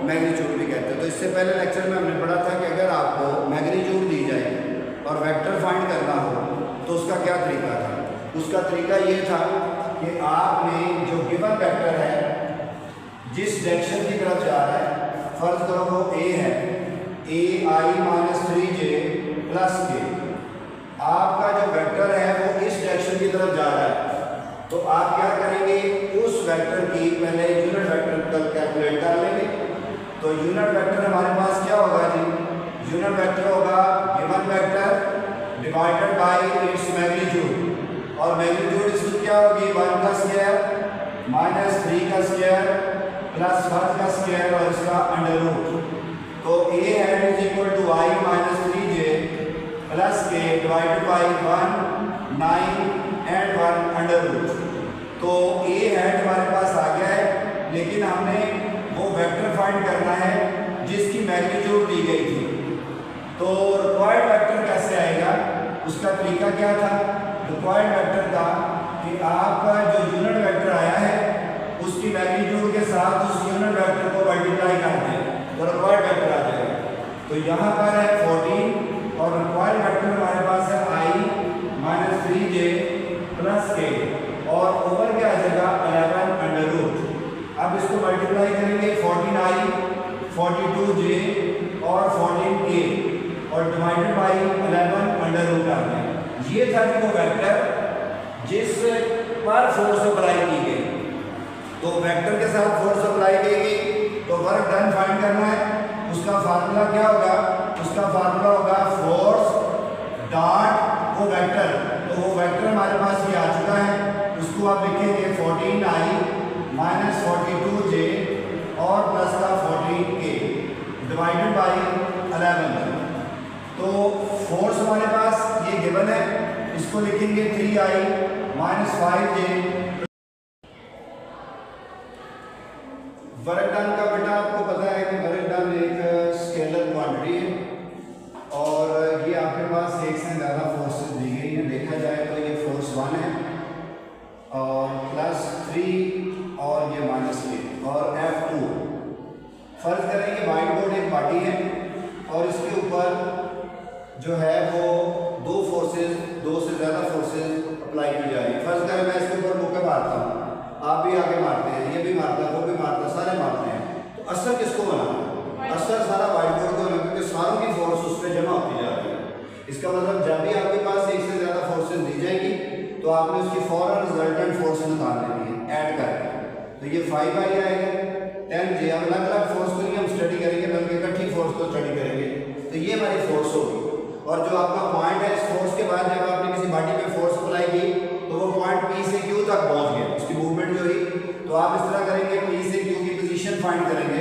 मैग्नीट्यूड भी कहते हैं। तो इससे पहले लेक्चर में हमने पढ़ा था कि अगर आपको मैग्नीट्यूड दी जाए और वेक्टर फाइंड करना हो तो उसका क्या तरीका था। उसका तरीका ये था कि आपने जो गिवन वेक्टर है जिस डायरेक्शन की तरफ जा रहा है, फर्ज करो वो ए है, ai-3j प्लस के, आपका जो वेक्टर है वो इस डायरेक्शन की तरफ जा रहा है। तो आप क्या करेंगे, उस वेक्टर की पहले यूनिट वेक्टर कैलकुलेट कर लेंगे। तो यूनिट वेक्टर हमारे पास क्या होगा जी, यूनिट वेक्टर होगा given vector divided by its magnitude, और मैग्नीट्यूड इसकी क्या होगी, 1 का स्क्वायर माइनस 3 का स्क्वायर प्लस 1 का स्क्वायर और इसका अंडर रूट। तो a hat is equal to i-3j plus K divided by 1 9 and 1 under root. तो a हैड हमारे पास आ गया है, लेकिन हमने वो वेक्टर फाइंड करना है जिसकी मैग्नीट्यूड दी गई थी। तो रिक्वायर्ड वेक्टर कैसे आएगा, उसका तरीका क्या था। रिक्वायर्ड वेक्टर था कि आपका जो यूनिट वेक्टर आया है उसकी मैग्नीट्यूड के साथ उस यूनिट वेक्टर को मल्टीप्लाई कर दें तो रिक्वायर्ड वेक्टर आ जाएगा। तो यहाँ पर है 14 और रिक्वायर्ड वेक्टर हमारे पास है i-3j प्लस के और ओवर क्या आ जाएगा 11 अंडर रूट। अब इसको मल्टीप्लाई करेंगे 14i 42j और 14k और डिवाइडेड बाई 11 अंडर रूट आ गया। ये था वो वेक्टर जिस पर फोर्स अप्लाई की गई। तो वेक्टर के साथ फोर्स अप्लाई की गई तो वर्क डन फाइंड करना है। उसका फार्मूला क्या होगा, उसका फार्मूला होगा फोर्स डॉट वो वेक्टर। तो वो वेक्टर हमारे पास ये आ चुका है, उसको आप लिखेंगे 14i माइनस 42j और प्लस का 14k डिवाइडेड बाई 11। तो फोर्स हमारे पास ये गिवन है, इसको लिखेंगे 3i minus 5j। Work done का बेटा आपको पता है कि वर्क डन एक स्केलर क्वांटिटी है और ये आपके पास एक से ज़्यादा फोर्सेस दी गई है। देखा जाए तो ये फोर्स 1 है और प्लस 3 और ये माइनस के और F2। फर्ज करें ये व्हाइट बोर्ड एक बॉडी है और इसके ऊपर जो है वो दो से ज़्यादा फोर्सेस अप्लाई की जा रही है। फर्ज करें मैं इसके ऊपर मुक्के मारता हूँ, आप भी आगे मारते हैं, ये भी मारता है, वो भी मारता है, सारे मारते हैं। तो असर किसको बनाना है, असर सारा व्हाइट बोर्ड को बनाना, क्योंकि सारों की फोर्स उस पर जमा होती जा रही है। इसका मतलब जब भी आपके पास एक से ज़्यादा फोर्सेस दी जाएगी तो आपने उसकी फौरन रिजल्टेंट फोर्स निकाल लेनी है ऐड करके। तो ये 5i आएगा 10j। अब अलग अलग फोर्स को नहीं हम स्टडी करेंगे बल्कि इकट्ठी फोर्स को स्टडी करेंगे। तो ये हमारी फोर्स होगी और जो आपका पॉइंट है इस फोर्स के बाद जब आपने किसी बॉडी पे फोर्स अप्लाई की तो वो पॉइंट P से Q तक पहुंच गया, उसकी मूवमेंट जो हुई। तो आप इस तरह करेंगे, P से Q की पोजीशन फाइंड करेंगे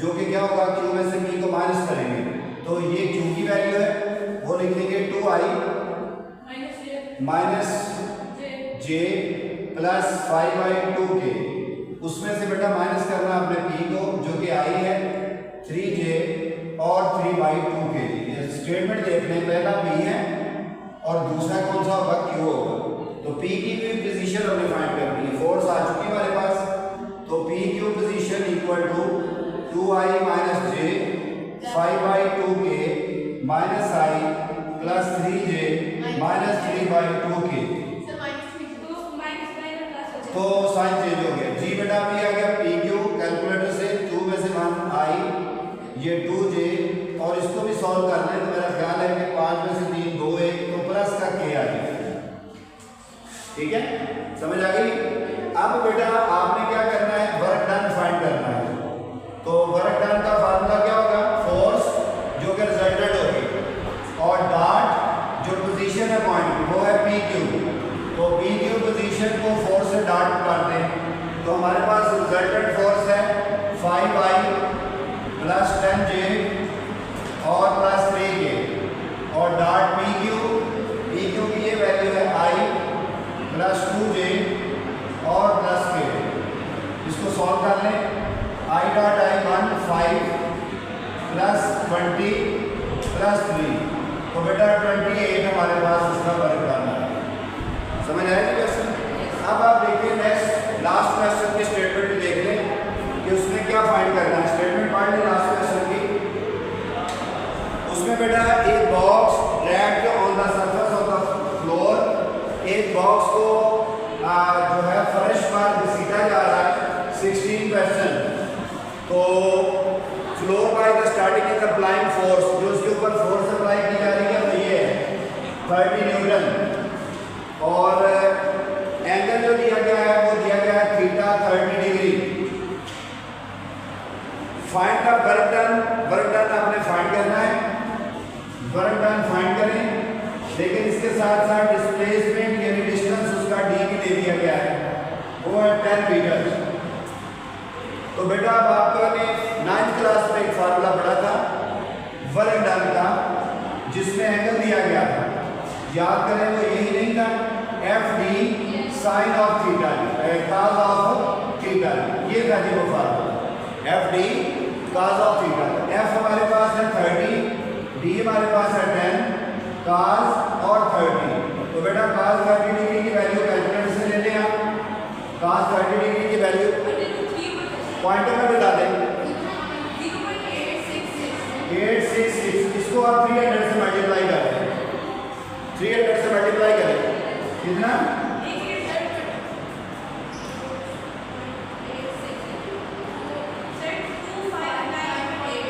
जो कि क्या होगा, Q में से P को माइनस करेंगे। तो ये Q की वैल्यू है वो लिखेंगे 2i माइनस j प्लस 5/2k। उसमें से बेटा माइनस करना अपने P को जो कि i है 3j और 3/2k। ये स्टेटमेंट देख लें, पहला P है और दूसरा कौन सा होगा, Q होगा। तो P की भी पोजीशन हमने फाइंड करनी है। फोर्स आ चुकी है हमारे पास, तो P की पोजीशन इक्वल टू 2i माइनस j 5/2k minus i plus 3j minus 3/2k। तो साइन चेंज हो गया, g बेटा भी आ गया PQ कैलकुलेटर से 2 में से 1i ये 2j और इसको भी सॉल्व करना है। तो मेरा ख्याल है कि 5 में से 3 2 1 तो प्लस का k आ गया। ठीक है, समझ आ गई। अब बेटा आपने क्या करना है, वर्क डन फाइंड करना है। तो वर्क डन का फार्मूला क्या होगा, फोर्स जो कि रिजल्टेंट होगी और डॉट जो पोजीशन है पॉइंट की वो है PQ। तो PQ पोजीशन को फोर्स से डॉट कर दें तो हमारे पास रिजल्टेंट फोर्स है 5i प्लस 10j और 1 5 प्लस 20 प्लस 3, तो बेटा 28 हमारे पास इसका वर्ग करना है। समझ आया जी क्वेश्चन? अब आप देखिए नेक्स्ट लास्ट क्वेश्चन की स्टेटमेंट देख लें कि उसमें क्या फाइंड करना है। स्टेटमेंट पढ़ लें लास्ट क्वेश्चन की। उसमें बेटा एक box dragged on the surface of the floor, एक बॉक्स को जो है फर्श पर घसीटा जा रहा है 16%। तो floor by the starting is applying force, जो उसके ऊपर फोर्स अप्लाई की जा रही है वो ये है 30 न्यूटन, और एंगल जो दिया गया है वो दिया गया है theta 30 degree. Find the work done, work done आपने फाइंड करना है, वर्क डन फाइंड करें, लेकिन इसके साथ साथ डिस्प्लेसमेंट यानी डिस्टेंस उसका डी भी दे दिया गया है, वो है 10 मीटर। तो बेटा अब आपने 9th क्लास में एक फार्मूला पढ़ा था वर्क डन का, जिसमें एंगल दिया गया था, याद करें वो यही नहीं था, F D sine of theta cos of theta, ये था जी वो formula, F D cos of theta. F हमारे पास है 30, डी हमारे पास है 10, काज और 30। तो बेटा काज 30 डिग्री की वैल्यू कैलकुलेटर से ले लें आप, काज 30 डिग्री की वैल्यू पॉइंटर में बता दें 866, इसको आप 300 से मल्टीप्लाई करें, 300 से मल्टीप्लाई करें कितना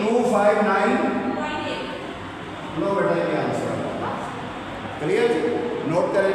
259। लो बेटा ये आंसर क्लियर, नोट करें।